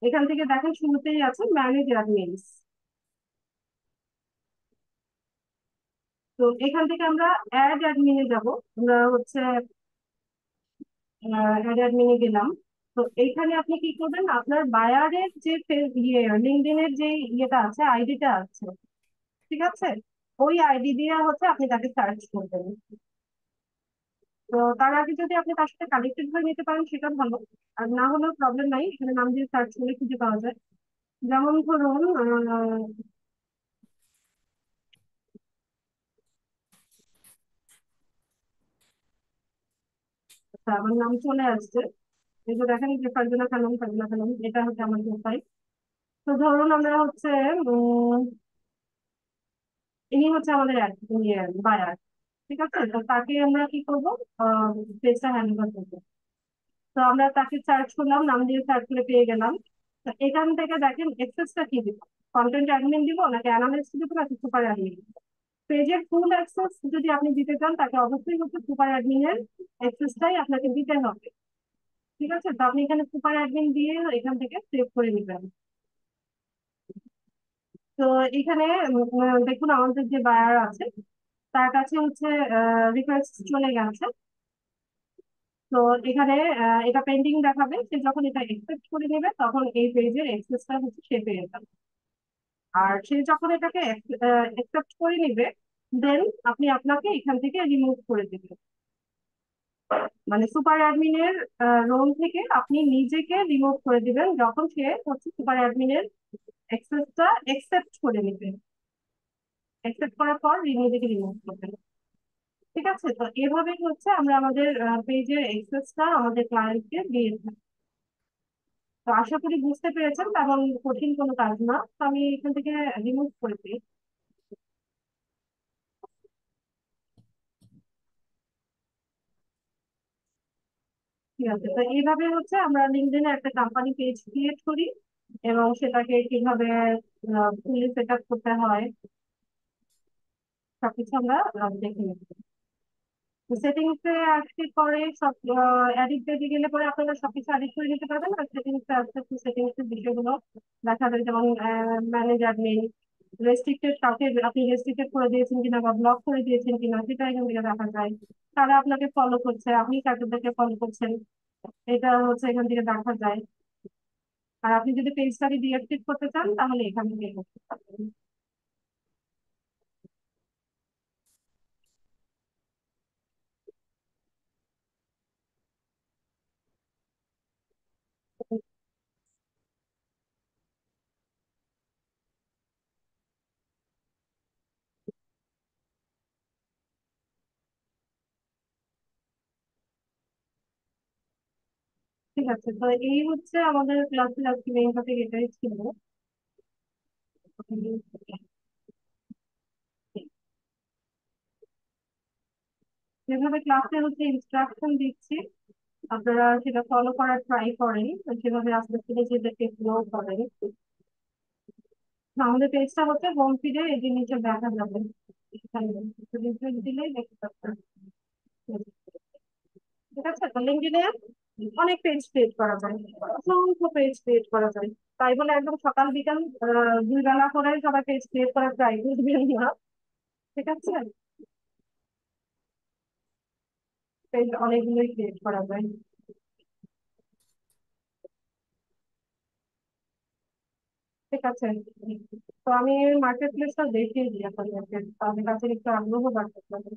এখান থেকে দেখেন শুরুতেই আছে ম্যানেজ অ্যাডমিনস। তো এখান থেকে আমরা অ্যাড অ্যাডমিনে যাব। আমরা হচ্ছে অ্যাড অ্যাডমিনে গেলাম। তো এইখানে আপনি কি করবেন, আপনার বায়ারের যে লিঙ্কডইনের যে ইয়েটা আছে, আইডিটা আছে, ঠিক আছে, ওই আইডি দিয়ে হচ্ছে আপনি তাকে সার্চ করবেন। তো তার আগে যদি আপনি তার সাথে কানেক্টেড হয়ে নিতে পারেন সেটা ভালো, আর না হলেও প্রবলেম নাই, এখানে নাম দিয়ে সার্চ করলে খুঁজে পাওয়া যায়। যেমন ধরুন আচ্ছা, আমার নাম চলে আসছে। এই যে দেখেন যে ফারজানা খানম, ফারজানা খানম, এটা হচ্ছে আমার প্রোফাইল। তো ধরুন আমরা হচ্ছে উম ইনি হচ্ছে আমাদের বায়ার। ঠিক আছে, তো তাকে আমরা কি করবো, পেজটা হ্যান্ড ওভার করবো। তো আমরা তাকে সার্চ করলাম, নাম দিয়ে সার্চ করে পেয়ে গেলাম। তো এখান থেকে দেখেন এক্সেসটা কি দিব, কন্টেন্ট অ্যাডমিন দিব নাকি অ্যানালিস্ট দিব নাকি সুপার অ্যাডমিন। পেজের ফুল অ্যাক্সেস যদি আপনি দিতে চান তাকে অবশ্যই হচ্ছে সুপার অ্যাডমিনের অ্যাক্সেসটাই আপনাকে দিতে হবে। ঠিক আছে, তো আপনি এখানে সুপার অ্যাডমিন দিয়ে এখান থেকে সেভ করে নেবেন। তো এখানে দেখুন আমাদের যে বায়ার আছে তার কাছে হচ্ছে রিকোয়েস্ট চলে গেছে। তো এখানে এটা পেন্ডিং দেখাবে, সে যখন এটা একসেপ্ট করে নেবে তখন এই পেজের অ্যাক্সেসটা হচ্ছে সে পেয়ে যাবে। আর সে যখন এটাকে একসেপ্ট করে নিবে, দেন আপনি আপনাকে এখান থেকে রিমুভ করে দিবেন। মানে সুপার অ্যাডমিনের রোল থেকে আপনি নিজেকে রিমুভ করে দিবেন যখন সে হচ্ছে সুপার অ্যাডমিনের অ্যাক্সেসটা একসেপ্ট করে নিবে। একসেপ্ট করার পর নিজেকে রিমুভ করবেন। ঠিক আছে, তো এভাবেই হচ্ছে আমরা আমাদের পেজের অ্যাক্সেসটা আমাদের ক্লায়েন্টকে দিয়ে থাকি। তো আশা করি বুঝতে পেরেছেন, তেমন কঠিন কোনো কাজ না। তো আমি এখান থেকে রিমুভ করে দিই। ঠিক আছে, তো এইভাবে হচ্ছে আমরা লিঙ্কডইনে একটা কোম্পানি পেজ ক্রিয়েট করি এবং সেটাকে কিভাবে ফুললি সেট আপ করতে হয় সবকিছু আমরা দেখে নিই। সেটিংস এ আসলে পরে সব এডিট পেজে গেলে পরে আপনারা সবকিছু এডিট করে নিতে পারবেন। আর সেটিংস এ আসতে সেটিংস এর বিষয়গুলো দেখা যায়, যেমন ম্যানেজ অ্যাডমিন, রেস্ট্রিক্টেড, কাউকে আপনি রেস্ট্রিক্টেড করে দিয়েছেন কিনা বা ব্লক করে দিয়েছেন কিনা সেটা এখান থেকে দেখা যায়। তারা আপনাকে ফলো করছে, আপনি তাদেরকে ফলো করছেন, এটা হচ্ছে এখান থেকে দেখা যায়। আর আপনি যদি পেজটাকে ডিঅ্যাক্টিভ করতে চান তাহলে এখান থেকে করতে পারবেন। ঠিক আছে, তো এই হচ্ছে আমাদের ক্লাসের আজকে মেইন টপিক এটাই ছিল। যেভাবে ক্লাসে হচ্ছে ইনস্ট্রাকশন দিচ্ছি, আপনারা সেটা ফলো করার ট্রাই করেন, তো সেভাবে আস্তে আস্তে নিজেদেরকে গ্রো করেন। আমাদের পেজটা হচ্ছে হোম ফিডে এই যে নিচে দেখা যাবে, এখানে রিফ্রেশ দিলেই দেখতে পাচ্ছেন। ঠিক আছে, তো লিঙ্কডইনে অনেক পেজ ক্রিয়েট করা যায়, অসংখ্য পেজ ক্রিয়েট করা যায়। তাই বলে একদম সকাল বিকাল দুই বেলা করে সবাই পেজ ক্রিয়েট করার ট্রাই করবেন না। ঠিক আছে, পেজ অনেকগুলোই ক্রিয়েট করা যায়। ঠিক আছে, তো আমি মার্কেট প্লেসটা দেখিয়ে দিই আপনাদেরকে, তাদের কাছে একটু আগ্রহ বাড়তে পারে।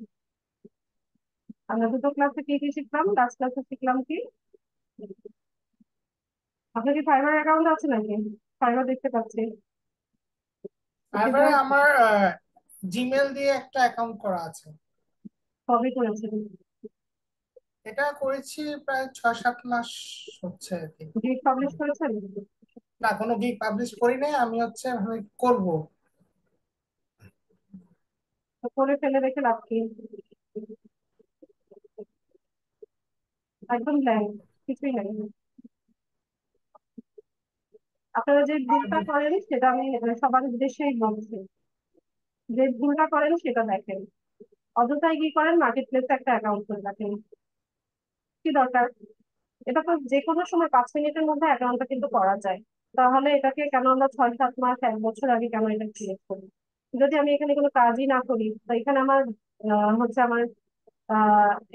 আমরা দুটো ক্লাসে কি কি শিখলাম, লাস্ট ক্লাসে শিখলাম কি, আপনার কি ফাইবার অ্যাকাউন্ট আছে নাকি? ফাইবার দেখতে পাচ্ছি। তারপরে আমার জিমেল দিয়ে একটা অ্যাকাউন্ট করা আছে। কবে করেছেন? এটা করেছি প্রায় 6-7 মাস হচ্ছে আর কি। গিগ পাবলিশ করেছেন? না, কোনো গিগ পাবলিশ করি নাই, আমি হচ্ছে ভাবে করব। তো করে ফেলে রেখে লাভ কি? একদম ব্ল্যাঙ্ক, কিছুই নাই। আপনারা যে ভুলটা করেন সেটা আমি সবার উদ্দেশ্যেই বলছি, যে ভুলটা করেন সেটা দেখেন। অযথাই কি করেন, মার্কেট প্লেসে একটা অ্যাকাউন্ট করে রাখেন, কি দরকার? এটা তো যে কোনো সময় 5 মিনিটের মধ্যে অ্যাকাউন্টটা কিন্তু করা যায়। তাহলে এটাকে কেন আমরা 6-7 মাস 1 বছর আগে কেন এটা ক্রিয়েট করি? যদি আমি এখানে কোনো কাজই না করি, তো এখানে আমার হচ্ছে আমার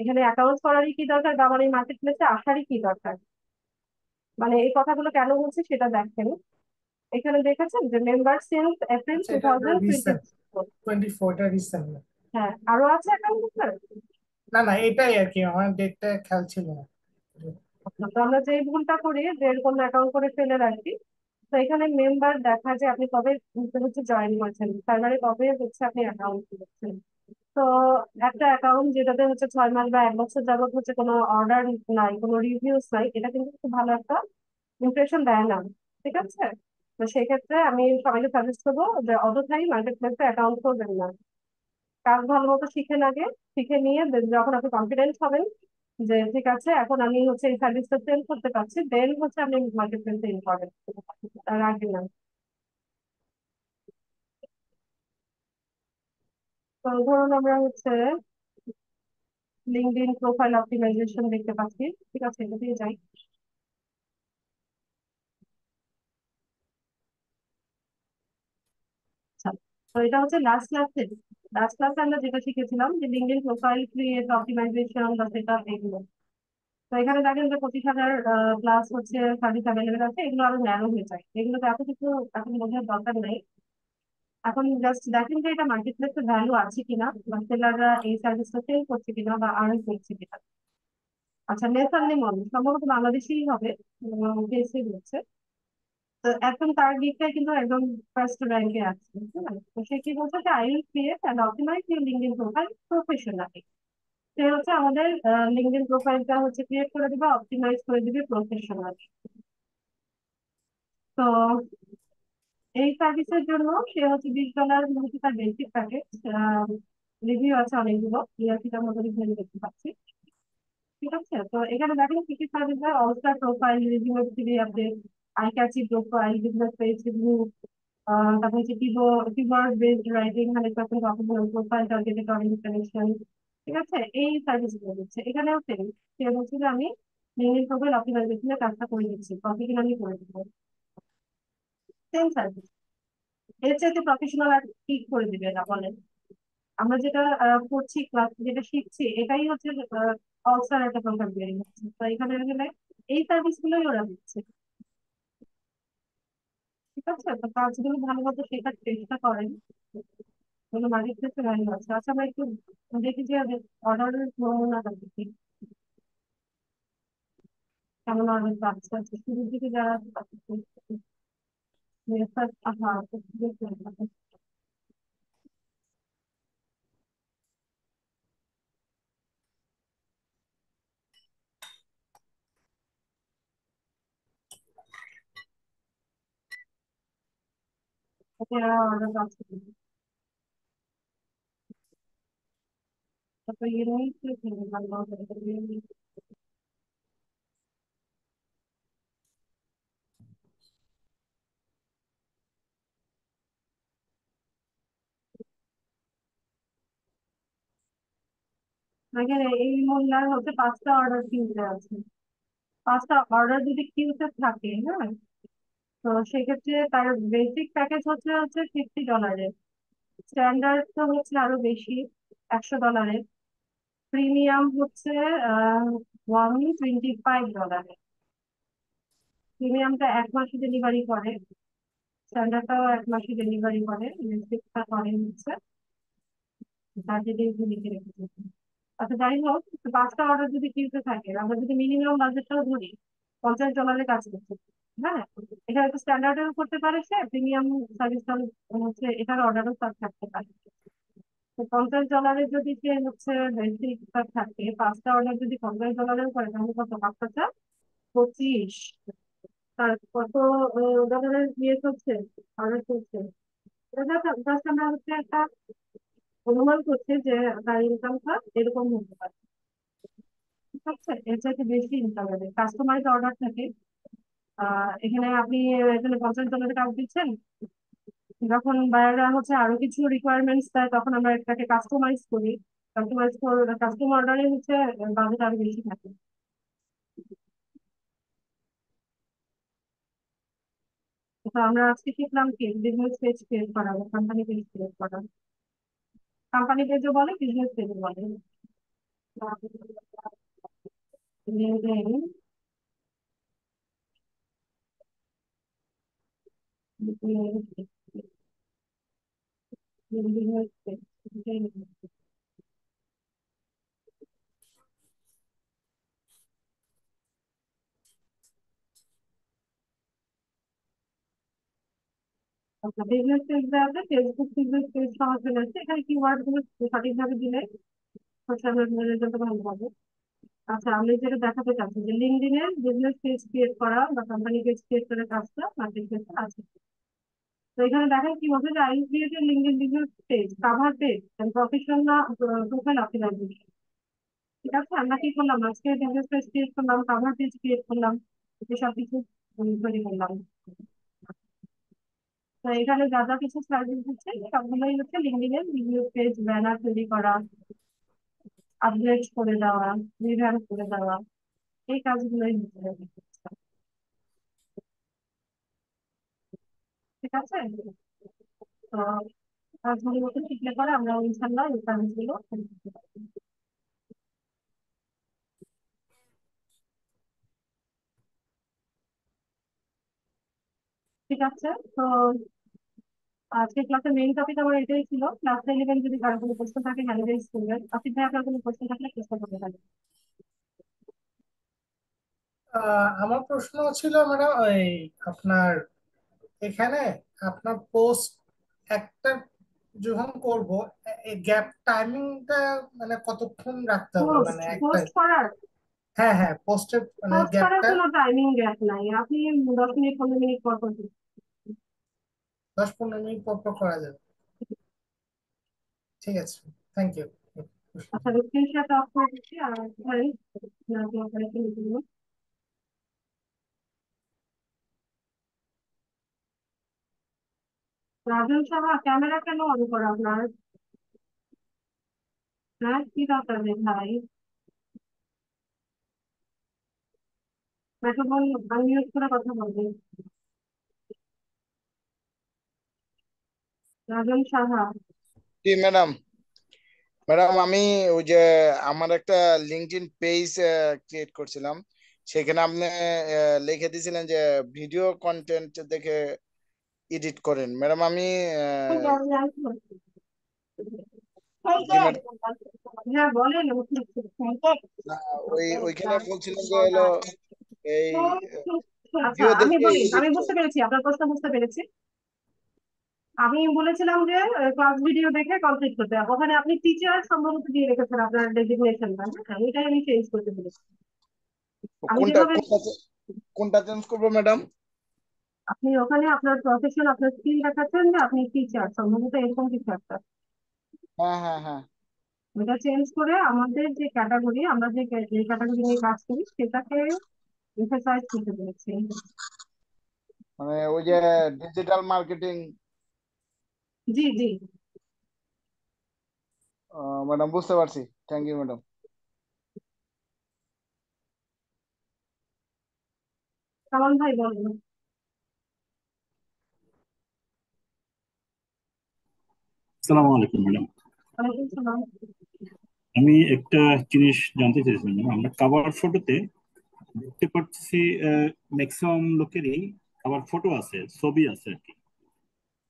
এখানে অ্যাকাউন্ট করারই কি দরকার, বা আমার এই মার্কেট প্লেসে আসারই কি দরকার? মানে এই কথাগুলো কেন বলছি সেটা দেখেন। এখানে দেখেছেন যে মেম্বার সিন্স এপ্রিল আচ্ছা, টু এটা থাউজেন্ড টোয়েন্টি রিসেন্ট, 24, এটা রিসেন্ট না। হ্যাঁ, আরো আছে অ্যাকাউন্ট আপনার? না না, এটাই আর কি, আমার ডেটটা খেয়াল ছিল না। তো আমরা যে ভুলটা করি যে এরকম অ্যাকাউন্ট করে ফেলে রাখি। তো এখানে মেম্বার দেখা যায় আপনি কবে হচ্ছে জয়েন করেছেন, সার্ভারে কবে হচ্ছে আপনি অ্যাকাউন্ট করেছেন। তো একটা অ্যাকাউন্ট যেটাতে হচ্ছে 6 মাস বা 1 বছর যাবত হচ্ছে কোনো অর্ডার নাই, কোনো রিভিউস নাই, এটা কিন্তু খুব ভালো একটা ইমপ্রেশন দেয় না। ঠিক আছে, তো সেক্ষেত্রে আমি সবাইকে সাজেস্ট করবো যে অযথাই মার্কেট প্লেসে অ্যাকাউন্ট করবেন না। কাজ ভালো মতো শিখে আগে, শিখে নিয়ে যখন আপনি কনফিডেন্ট হবেন যে ঠিক আছে এখন আমি হচ্ছে এই সার্ভিসটা সেল করতে পারছি, দেন হচ্ছে আপনি মার্কেট প্লেসে ইন করেন, তার আগে না। তো ধরুন আমরা হচ্ছে লিঙ্কডইন প্রোফাইল অপটিমাইজেশন দেখতে পাচ্ছি। ঠিক আছে, এটা দিয়ে যাই। আচ্ছা, তো এটা হচ্ছে লাস্ট ক্লাসে আমরা যেটা শিখেছিলাম যে লিঙ্কডইন প্রোফাইল ক্রিয়েট, অপটিমাইজেশন বা সেটা, এগুলো। তো এখানে দেখেন যে 25,000 প্লাস হচ্ছে সার্ভিস অ্যাভেলেবেল আছে, এগুলো আরো ন্যারো হয়ে যায়, এগুলোতে এত কিছু এখন বোঝার দরকার নেই। এখন জাস্ট দেখেন যে এটা মার্কেট প্লেসে ভ্যালু আছে কিনা, বা সেলাররা এই সার্ভিসটা সেল করছে কিনা বা আর্ন করছে কিনা। আচ্ছা, নেসার লিমন সম্ভবত বাংলাদেশেই হবে, দেশে হচ্ছে। তো এখন তার দিকটাই কিন্তু একদম ফার্স্ট র্যাঙ্কে আছে, বুঝতে পারলেন? তো সে কি বলছে যে I will create and optimize your LinkedIn profile professionally. সে হচ্ছে আমাদের লিঙ্কডইন প্রোফাইলটা হচ্ছে ক্রিয়েট করে দিবে, অপটিমাইজ করে দিবে প্রফেশনালি। তো এই সার্ভিসের জন্য সে হচ্ছে $20 হচ্ছে তার বেসিক প্যাকেজ। রিভিউ আছে অনেকগুলো, ইয়ার্কিটার মতো রিভিউ দেখতে পাচ্ছি। ঠিক আছে, তো এখানে দেখেন কি কি সার্ভিস হয়: all star profile, review, CV update, eye catchy profile, business page review, তারপর হচ্ছে keyboard based writing, 100% official profile, targeted audience collection. ঠিক আছে, এই সার্ভিস গুলো দিচ্ছে। এখানেও সেম, সে বলছে যে আমি লিঙ্কডইন প্রোফাইল অপটিমাইজেশনের কাজটা করে দিচ্ছি, কপি কিনে আমি করে দিবো। সেম সার্ভিস, এর চাইতে প্রফেশনাল আর কি করে দিবে না বলেন? আমরা যেটা করছি, ক্লাস যেটা শিখছি, এটাই হচ্ছে অলস্টার একটা প্রোগ্রাম তৈরি হচ্ছে। তো এখানে গেলে এই সার্ভিস গুলোই ওরা দিচ্ছে। ঠিক আছে, তো কাজগুলো ভালো মতো শেখার চেষ্টা করেন, কোনো মার্কেট প্লেসে ভ্যালু আছে। আচ্ছা, আমরা একটু দেখি যে অর্ডারের নমুনাটা দেখি, কেমন অর্ডার পাচ্ছে। আচ্ছা, শুরুর দিকে যারা পাচ্ছে, হ্যাঁ, ওকে অর্ডার কাজ করবে। তারপর ইউনিট এখানে এই মহিলার হচ্ছে 5টা অর্ডার কিনতে আছে। 5টা অর্ডার যদি কিনতে থাকে, হ্যাঁ, তো সেক্ষেত্রে তার বেসিক প্যাকেজ হচ্ছে হচ্ছে $50। স্ট্যান্ডার্ড তো হচ্ছে আরো বেশি, $100। প্রিমিয়াম হচ্ছে $125। প্রিমিয়ামটা 1 মাসে ডেলিভারি করে, স্ট্যান্ডার্ডটাও 1 মাসে ডেলিভারি করে, বেসিকটা করে হচ্ছে 30 দিন লিখে রেখেছে। আচ্ছা, যাই হোক, তো 5টা অর্ডার যদি কিনতে থাকে, আমরা যদি মিনিমাম বাজেটটাও ধরি, $50 কাজ করতে, হ্যাঁ, এখানে তো স্ট্যান্ডার্ডও করতে পারে, সে প্রিমিয়াম সার্ভিস হচ্ছে এটার অর্ডারও তার থাকতে পারে। তো $50 যদি সে হচ্ছে বেসিকটা থাকে, 5টা অর্ডার যদি $50 করে, তাহলে কত? 5×5 = 25। তার কত ডলারের ইয়ে চলছে, অর্ডার চলছে। জাস্ট আমরা হচ্ছে একটা অনুমান করছি যে তার ইনকামটা এরকম হতে পারে। ঠিক আছে, এর চাইতে বেশি ইনকাম হবে, কাস্টমাইজ অর্ডার থাকে। এখানে আপনি এখানে $50 কাজ দিচ্ছেন, যখন বায়াররা হচ্ছে আরো কিছু রিকোয়ারমেন্টস দেয়, তখন আমরা এটাকে কাস্টমাইজ করি। কাস্টমার অর্ডারে হচ্ছে বাজেট আরো বেশি থাকে। তো আমরা আজকে শিখলাম কি, বিজনেস পেজ ক্রিয়েট করা, কোম্পানি পেজ ক্রিয়েট করা। কোম্পানি পেজও বলে, বিজনেস পেজও বলে। LinkedIn, business page. আচ্ছা, বিজনেস পেজ দেওয়াতে ফেসবুক বিজনেস পেজ সহজ চলে আসছে। এখানে কিওয়ার্ড গুলো সঠিকভাবে দিলে সোশ্যাল মিডিয়া রেজাল্ট ভালো হবে। আচ্ছা, আমি যেটা দেখাতে চাচ্ছি যে লিঙ্কডইনের বিজনেস পেজ ক্রিয়েট করা বা কোম্পানি পেজ ক্রিয়েট করার কাজটা মার্কেট পেজে আছে। তো এখানে দেখেন কি বলছে যে I created LinkedIn business page, cover page and professional profile optimisation. ঠিক আছে, আমরা কি করলাম, আজকে বিজনেস পেজ ক্রিয়েট করলাম, কাভার পেজ ক্রিয়েট করলাম, এসব কিছু তৈরি করলাম। তো এখানে যা যা কিছু সার্ভিস দিচ্ছে, সবগুলোই হচ্ছে লিঙ্কডইনের বিজনেস পেজ, ব্যানার তৈরি করা, আপডেট করে দেওয়া, রিভ্যাম্প করে দেওয়া, এই কাজগুলোই হচ্ছে। ঠিক আছে, তো কাজগুলো মতো শিখলে পরে আমরা ইনশাল্লাহ এই কাজগুলো করতে পারবো। ঠিক আছে, তো আজকে ক্লাসের মেইন টপিক আমার এটাই ছিল। ক্লাস 11 যদি কারো কোনো প্রশ্ন থাকে হ্যান্ড রেজ করবেন। আসিফ ভাই, আপনার কোনো প্রশ্ন থাকলে চেষ্টা করতে পারেন। আমার প্রশ্ন ছিল ম্যাডাম, এই আপনার এখানে আপনার পোস্ট একটা যখন করব, গ্যাপ টাইমিংটা মানে কতক্ষণ রাখতে হবে, পোস্ট মানে একটা? পোস্ট করার হ্যাঁ হ্যাঁ, পোস্টের মানে পোস্ট করার গ্যাপটা কোনো টাইমিং গ্যাপ নাই, আপনি 10 মিনিট 15 মিনিট পর পর দিন। 10-15 মিনিট পর পর করা যাবে? ঠিক আছে, থ্যাংক ইউ। আচ্ছা, স্ক্রিনশট অফ করে দিচ্ছি আর ভাই রাজন সাহা, ক্যামেরা কেন অন করা আপনার? হ্যাঁ, কি দরকার নেই ভাই, মাইক্রোফোন আনমিউট করে কথা বলবেন। রাজন সাহা। জি ম্যাডাম। ম্যাডাম আমি ওই যে আমার একটা লিঙ্কডইন পেজ ক্রিয়েট করছিলাম, সেখানে আপনি লিখে দিয়েছিলেন যে ভিডিও কন্টেন্ট দেখে এডিট করেন। ম্যাডাম আমি জি ম্যাডাম, হ্যাঁ বলেন। ওইখানে বলছিলেন যে হলো এই আচ্ছা, ভিডিও আমি দেখে বলি, এডিট আমি বুঝতে করেন। পেরেছি, আপনার প্রশ্ন বুঝতে পেরেছি। আমি বলেছিলাম যে ক্লাস ভিডিও দেখে কমপ্লিট করতে হবে, ওখানে আপনি টিচার সম্ভবত দিয়ে রেখেছেন আপনার ডেজিগনেশনটা, হ্যাঁ, ওইটাই আমি চেঞ্জ করতে বলেছি। আমি কোনটা যেভাবে কোনটা কোনটা চেঞ্জ করবো ম্যাডাম? আপনি ওখানে আপনার প্রফেশন, আপনার স্কিল দেখাচ্ছেন যে আপনি টিচার, সম্ভবত এরকম কিছু একটা। হ্যাঁ, হ্যাঁ, হ্যাঁ। এটা চেঞ্জ করে আমাদের যে ক্যাটাগরি, আমরা যে ক্যাটাগরি নিয়ে কাজ করি সেটাকে এমফাসাইজ করতে পেরেছি। মানে ওই যে ডিজিটাল মার্কেটিং। জি জি। ম্যাডাম বুঝতে পারছি। Thank you madam. সালমান ভাই বলেন। আসসালামু আলাইকুম ম্যাডাম। ওয়ালাইকুম সালাম। আমি একটা জিনিস জানতে চাইছিলাম ম্যাডাম, আমরা কাভার ফটোতে দেখতে পাচ্ছি ম্যাক্সিমাম লোকেরই কাভার ফটো আছে, ছবি আছে আর কি।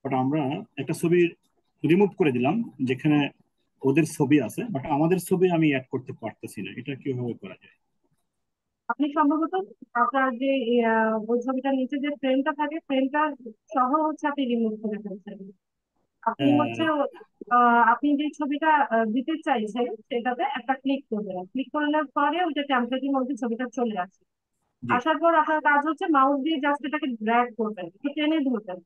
বাট আমরা একটা ছবি রিমুভ করে দিলাম যেখানে ওদের ছবি আছে, বাট আমাদের ছবি আমি অ্যাড করতে পারতেছি না, এটা কিভাবে করা যায়? আপনি সম্ভবত আপনার যে ওই ছবিটার নিচে যে ফ্রেমটা থাকে, ফ্রেমটা সহ হচ্ছে আপনি রিমুভ করে ফেলছেন। আপনি হচ্ছে আহ, আপনি যে ছবিটা দিতে চাইছেন সেটাতে একটা ক্লিক করবেন, ক্লিক করলে পরে ওইটা টেমপ্লেটের মধ্যে ছবিটা চলে আসে। জি। আসার পর আপনার কাজ হচ্ছে মাউস দিয়ে জাস্ট এটাকে ড্র্যাগ করবেন, একটু টেনে ধরবেন।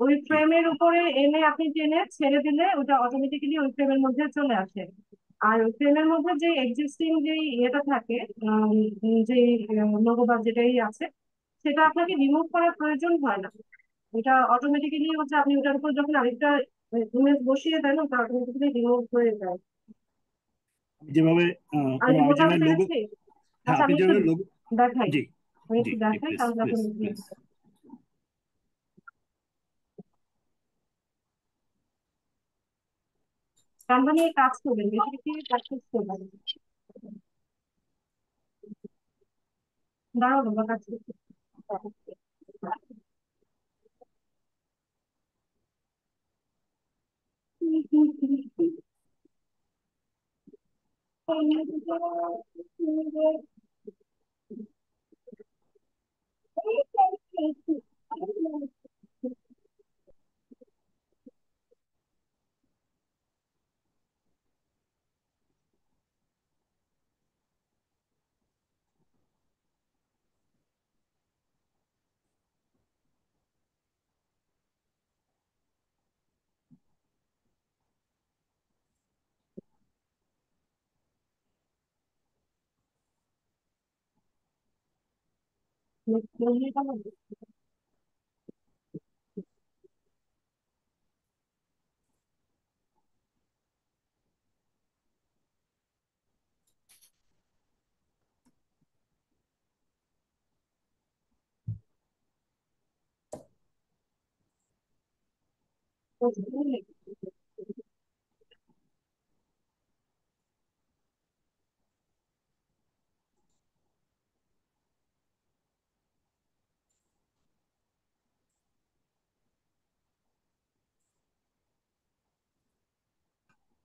ওই জি। ফ্রেমের উপরে এনে আপনি টেনে ছেড়ে দিলে ওটা অটোমেটিক্যালি ওই ফ্রেমের মধ্যে চলে আসে। আর ওই ফ্রেমের মধ্যে যে এক্সিস্টিং যে ইয়েটা থাকে, যে লোগো বা যেটাই আছে, সেটা আপনাকে রিমুভ করার প্রয়োজন হয় না। এটা অটোমেটিক্যালি হচ্ছে আপনি ওটার উপর যখন আরেকটা ইমেজ বসিয়ে দেন ওটা অটোমেটিক্যালি রিমুভ হয়ে যায়। আমি যেভাবে আর কোনো কি আমি বোঝাতে যেভাবে লোগো, পেরেছি? হ্যাঁ আচ্ছা আপনি আমি একটু যেভাবে লোগো। দেখাই, জি। আমি জি একটু জি, দেখাই প্লিজ তাহলে প্লিজ আপনি প্লিজ। ক্যানভা নিয়ে কাজ করবেন, বেশি বেশি প্র্যাকটিস করবেন। দাঁড়াও বাবা, কাজ করতে।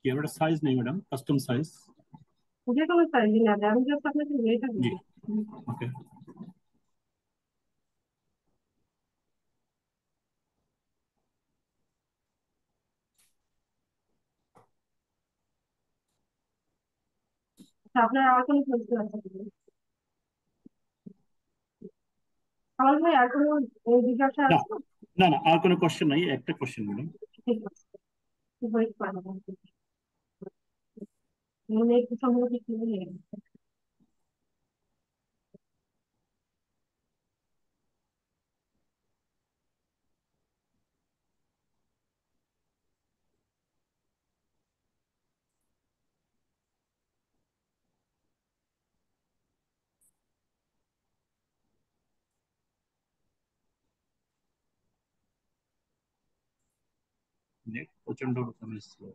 ক্যামেরা সাইজ নেই ম্যাডাম, কাস্টম সাইজ। যে কোনো সাইজ না, আমি জাস্ট আপনাকে এটা জি। দিচ্ছি। ওকে। আচ্ছা, আপনার আর কোনো প্রশ্ন আছে কি? আমার ভাই আর কোনো জিজ্ঞাসা না আছে? না না, আর কোনো কোশ্চেন নাই, একটা কোশ্চেন ম্যাডাম। ঠিক আছে, ওয়েট করেন। মানে একটু সম্ভবত একটু নেট প্রচন্ড রকমের slow।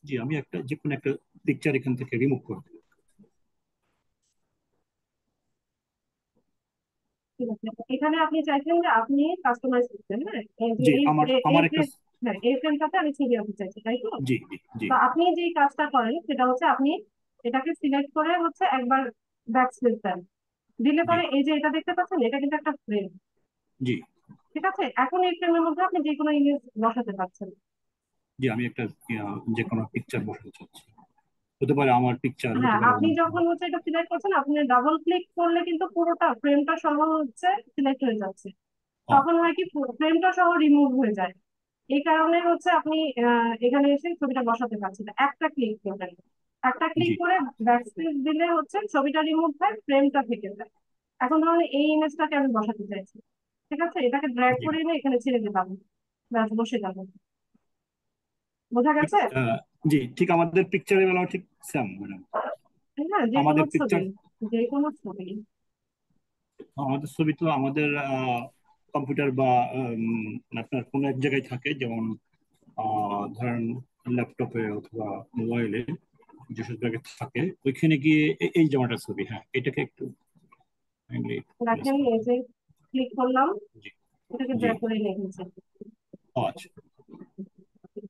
জি, আমি একটা যে কোনো একটা পিকচার এখান থেকে রিমুভ করব। ঠিক আছে, এখানে আপনি চাইছেন যে আপনি কাস্টমাইজ করছেন, হ্যাঁ, এই যে জি এই আমার এই আমার এই একটা ফ্রেম, হ্যাঁ এই ফ্রেমটাতে আমি ছবি আঁকতে চাইছি, তাই তো? জি জি জি তো আপনি যে কাজটা করেন সেটা হচ্ছে আপনি এটাকে সিলেক্ট করে হচ্ছে একবার ব্যাক স্পেস দেন, দিলে জি পরে এই যে এটা দেখতে পাচ্ছেন এটা কিন্তু একটা ফ্রেম। জি ঠিক আছে, এখন এই ফ্রেমের মধ্যে আপনি যে কোনো ইমেজ বসাতে পারছেন। জি আমি একটা যে কোনো পিকচার বসাতে চাচ্ছি, হতে পারে আমার পিকচার, হতে হ্যাঁ, পারে আপনি অন্য যখন হচ্ছে এটা সিলেক্ট করছেন আপনি ডাবল ক্লিক করলে কিন্তু পুরোটা ফ্রেমটা সহ হচ্ছে সিলেক্ট হয়ে যাচ্ছে। ও তখন হয় কি ফ্রেমটা সহ রিমুভ হয়ে যায়। এই কারণে হচ্ছে আপনি এখানে এসে ছবিটা বসাতে পারছেন না। একটা ক্লিক করবেন, একটা ক্লিক জি করে ব্যাক স্পেস দিলে হচ্ছে ছবিটা রিমুভ হয়, ফ্রেমটা থেকে যায়। এখন ধরুন এই ইমেজটাকে আমি বসাতে চাইছি, ঠিক আছে, এটাকে ড্র্যাগ জি করে এনে এখানে ছেড়ে দিলাম, ব্যাস বসে যাবো। বোঝা ঠিক গেছে? জি ঠিক আমাদের পিকচারের বেলাও ঠিক সেম ম্যাডাম। হ্যাঁ, যে কোনো আমাদের ছবি, পিকচার, যে কোনো ছবি। আমাদের ছবি তো আমাদের কম্পিউটার বা আপনার কোনো এক জায়গায় থাকে, যেমন ধরেন ল্যাপটপে অথবা মোবাইলে যেসব জায়গায় থাকে, ওইখানে গিয়ে এই জামাটার ছবি, হ্যাঁ এটাকে একটু কাইন্ডলি প্লেস দেখেন করবেন। এই যে ক্লিক করলাম, জি এটাকে জি ড্র্যাগ করে নিয়ে গেছে। ও আচ্ছা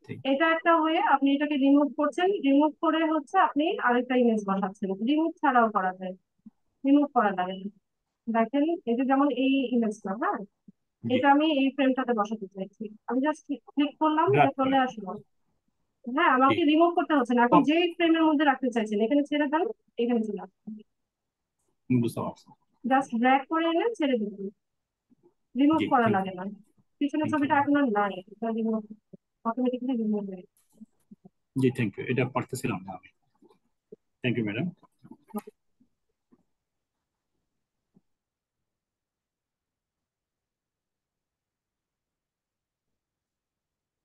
ঠিক এটা একটা ওয়ে, আপনি এটাকে রিমুভ করছেন, রিমুভ করে হচ্ছে আপনি আরেকটা ইমেজ বসাচ্ছেন, রিমুভ ছাড়াও করা যায়, রিমুভ করা লাগে না। দেখেন এই যে যেমন এই ইমেজটা, হ্যাঁ, জি এটা আমি এই ফ্রেমটাতে বসাতে চাইছি, আমি জাস্ট ক্লিক করলাম, এটা ড্রাগ করে চলে আসলো। হ্যাঁ, জি আমাকে রিমুভ করতে হচ্ছে না, ও এখন যেই ফ্রেমের মধ্যে রাখতে চাইছেন এখানে ছেড়ে দেন, এখানে চলে আসবে, বুঝতে পারছি। জাস্ট ড্র্যাগ করে এনে ছেড়ে দিবেন, রিমুভ জি করা থ্যাংক লাগে ইউ না। পিছনের থ্যাংক ইউ ছবিটা এখন আর নাই, এটা রিমুভ অটোমেটিক্যালি রিমুভ হয়ে গেছে। জি থ্যাংক ইউ, এটা পারতেছিলাম না আমি। Thank you madam.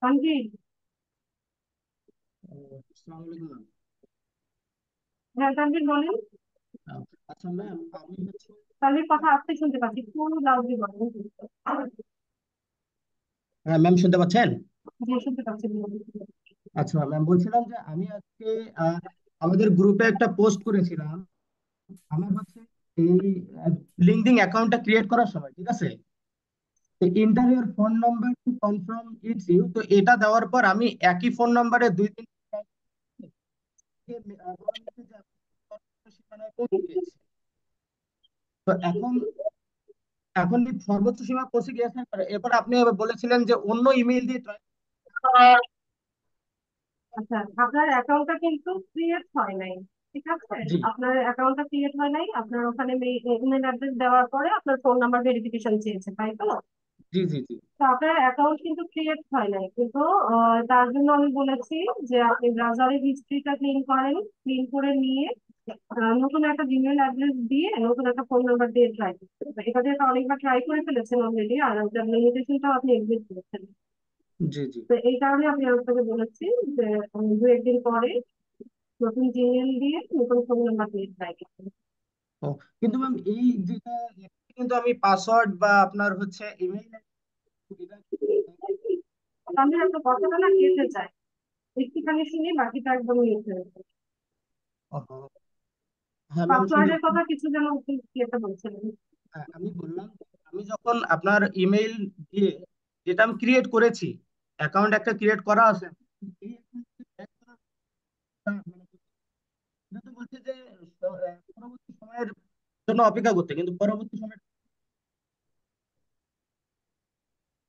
তানভীর, আসসালামু আলাইকুম ম্যাম। হ্যাঁ তানভীর বলেন। আচ্ছা ম্যাম, আমি হচ্ছে তানভীর কথা আস্তে শুনতে পাচ্ছি, পুরো লাউডলি বলেন। হ্যাঁ ম্যাম, শুনতে পাচ্ছেন? জি শুনতে পাচ্ছি, বলুন। আচ্ছা ম্যাম, বলছিলাম যে আমি আজকে আমাদের গ্রুপে একটা পোস্ট করেছিলাম। আমার হচ্ছে এই লিঙ্কডইন অ্যাকাউন্টটা ক্রিয়েট করার সময়, ঠিক আছে, enter your phone number to confirm it's you, তো এটা দেওয়ার পর আমি একই ফোন নাম্বারে দুই তিন বলা হচ্ছে যে আপনার ঠিকানায় পৌঁছে গিয়েছে। তো এখন এখন এই সর্বোচ্চ সীমা পৌঁছে গিয়েছে, এরপর আপনি বলেছিলেন যে অন্য ইমেইল দিয়ে try। আচ্ছা, আপনার অ্যাকাউন্টটা কিন্তু ক্রিয়েট হয় নাই, ঠিক আছে, জি আপনার অ্যাকাউন্টটা ক্রিয়েট হয় নাই, আপনার ওখানে ইমেল অ্যাড্রেস দেওয়ার পরে আপনার ফোন নাম্বার ভেরিফিকেশন চেয়েছে, তাই তো? জি জি জি। তো আপনার অ্যাকাউন্ট কিন্তু ক্রিয়েট হয় নাই, কিন্তু তার জন্য আমি বলেছি যে আপনি ব্রাউজারের হিস্ট্রিটা ক্লিন করেন, ক্লিন করে নিয়ে নতুন একটা জিমেল অ্যাড্রেস দিয়ে নতুন একটা ফোন নাম্বার দিয়ে ট্রাই করতে হবে। এটা দিয়ে তো অনেকবার ট্রাই করে ফেলেছেন অলরেডি, আর ওটার লিমিটেশনটাও আপনি এক্সিট করেছেন। জি জি। তো এই কারণে আমি আপনাকে বলেছি যে দু একদিন পরে নতুন জিমেল দিয়ে নতুন ফোন নাম্বার দিয়ে ট্রাই করতে। ও, কিন্তু ম্যাম এই যেটা, এটা কিন্তু আমি পাসওয়ার্ড বা আপনার হচ্ছে ইমেইল এটা। আমি আপনার কথাটা না কেটে যায়, একটুখানি শুনি, বাকিটা একদম ইয়ে হয়ে যায়। ওহো, হ্যাঁ ম্যাম শুনতে পাসওয়ার্ডের পাচ্ছেন? কথা কিছু যেন কি একটা বলছিলেন। হ্যাঁ, আমি বললাম যে আমি যখন আপনার ইমেইল দিয়ে যেটা আমি ক্রিয়েট করেছি, অ্যাকাউন্ট একটা ক্রিয়েট করা আছে, এই account টা back করার এটা তো বলছে যে পরবর্তী সময়ের জন্য অপেক্ষা করতে, কিন্তু পরবর্তী সময়।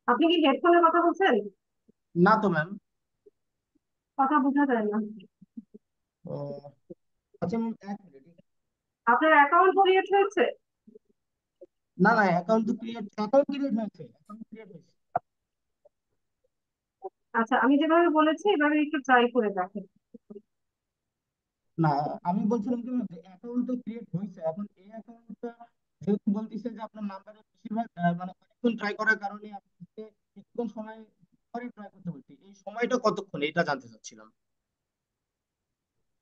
আপনি কি হেডফোনে কথা বলছেন? না তো ম্যাম। কথা বোঝা যায় না। ও আচ্ছা ম্যাম, এক মিনিট। আপনার অ্যাকাউন্ট ক্রিয়েট হয়েছে? না না, অ্যাকাউন্ট ক্রিয়েট হয়েছে। আচ্ছা, আমি যেভাবে বলেছি এভাবে একটু ট্রাই করে দেখেন। না, আমি বলছিলাম কি যে অ্যাকাউন্ট তো ক্রিয়েট হয়েছে, এখন এই অ্যাকাউন্টটা যেহেতু বলতেছে যে আপনার নাম্বারে বেশিরভাগ মানে অনেকক্ষণ ট্রাই করার কারণে আপনাকে কিছুক্ষণ সময় পরে ট্রাই করতে বলছি, এই সময়টা কতক্ষণ এটা জানতে চাচ্ছিলাম,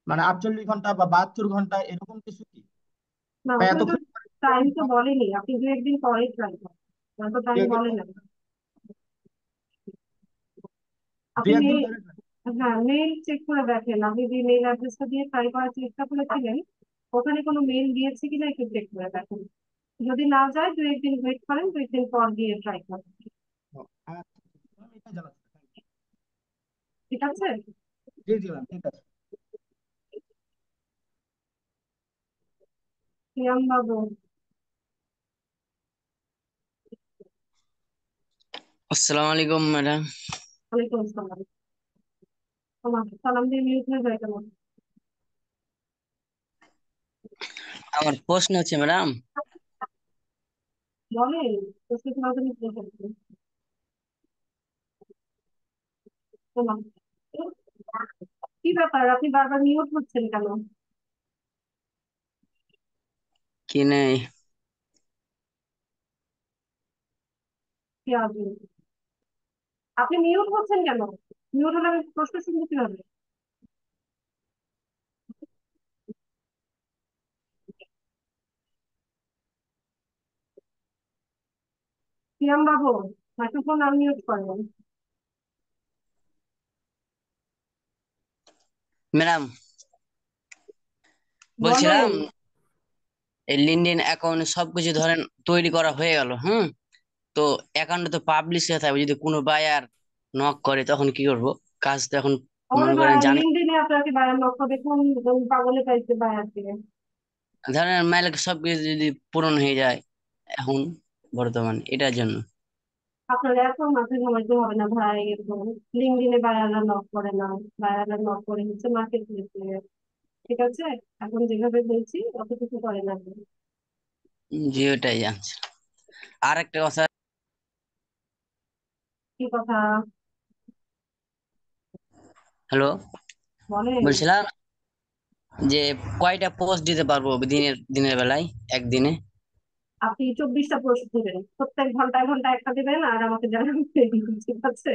মানে 48 ঘন্টা বা 72 ঘন্টা এরকম কিছু কি, না, বা ওখানে তো এতক্ষণ টাইম তো বলেনি, আপনি দু একদিন পরে ট্রাই করেন, তো দুই টাইম একদিন বলে পরে না। দুই আপনি একদিন পরে হ্যাঁ মেইল চেক করে দেখেন, আপনি যে মেইল অ্যাড্রেসটা দিয়ে ট্রাই করার চেষ্টা করেছিলেন ওখানে কোনো মেইল দিয়েছে কিনা একটু চেক করে দেখেন। যদি না যায় 2 একদিন ওয়েট করেন, 2 একদিন পর দিয়ে ট্রাই করেন। ও, আচ্ছা ম্যাম, এটা জানা ছিল। Thank you. ঠিক আছে? জি জি ম্যাম, ঠিক আছে। প্রিয়াম বাবু, আসসালামু আলাইকুম ম্যাডাম। ওয়ালাইকুম আসসালাম। তোমার সালাম দিয়ে মিউট হয়ে যায় কেন? আমার প্রশ্ন হচ্ছে ম্যাডাম, বলেন, প্রশ্ন তোমার জন্য কি করতে? তোমার কি ব্যাপার, আপনি বারবার মিউট হচ্ছেন কেন? কি নেই? কি আজব, আপনি মিউট হচ্ছেন কেন? মিউট হলে আমি প্রশ্ন শুনতে কিভাবে? প্রিয়াম বাবু, মাইক্রোফোন আনমিউট করেন। ম্যাডাম বলেন। বলছিলাম, এই লিঙ্কডইন অ্যাকাউন্টে সবকিছু ধরেন তৈরি করা হয়ে গেল, তো অ্যাকাউন্টে তো পাবলিশ হয়ে থাকবে, যদি কোনো বায়ার নক করে তখন কি করব? কাজ তো এখন ওরে মনে করেন ভাই, জানি, লিঙ্কডইনে আপনাকে বায়ার লক্ষ্য দেখুন, পাগলে পাইছে বায়ার দিয়ে। ধরেন মাইলে সবকিছু যদি পূরণ হয়ে যায় এখন বর্তমান এটার জন্য। আপনার এখন মাথায় ঘামাইতে হবে না ভাই, এরকম লিঙ্কডইনে বায়াররা নক করে না, বায়াররা নক করে হচ্ছে মার্কেট প্লেসে। ঠিক আছে? এখন যেভাবে বলছি অত কিছু করে না। জি ওটাই জানছি। আর একটা কথা, কি কথা? হ্যালো, বলেন। বলছিলাম যে কয়টা পোস্ট দিতে পারবো দিনের দিনের বেলায় একদিনে? আপনি 24টা পোস্ট দিবেন, প্রত্যেক ঘন্টায় ঘন্টায় একটা দিবেন আর আমাকে জানাবেন। ঠিক আছে?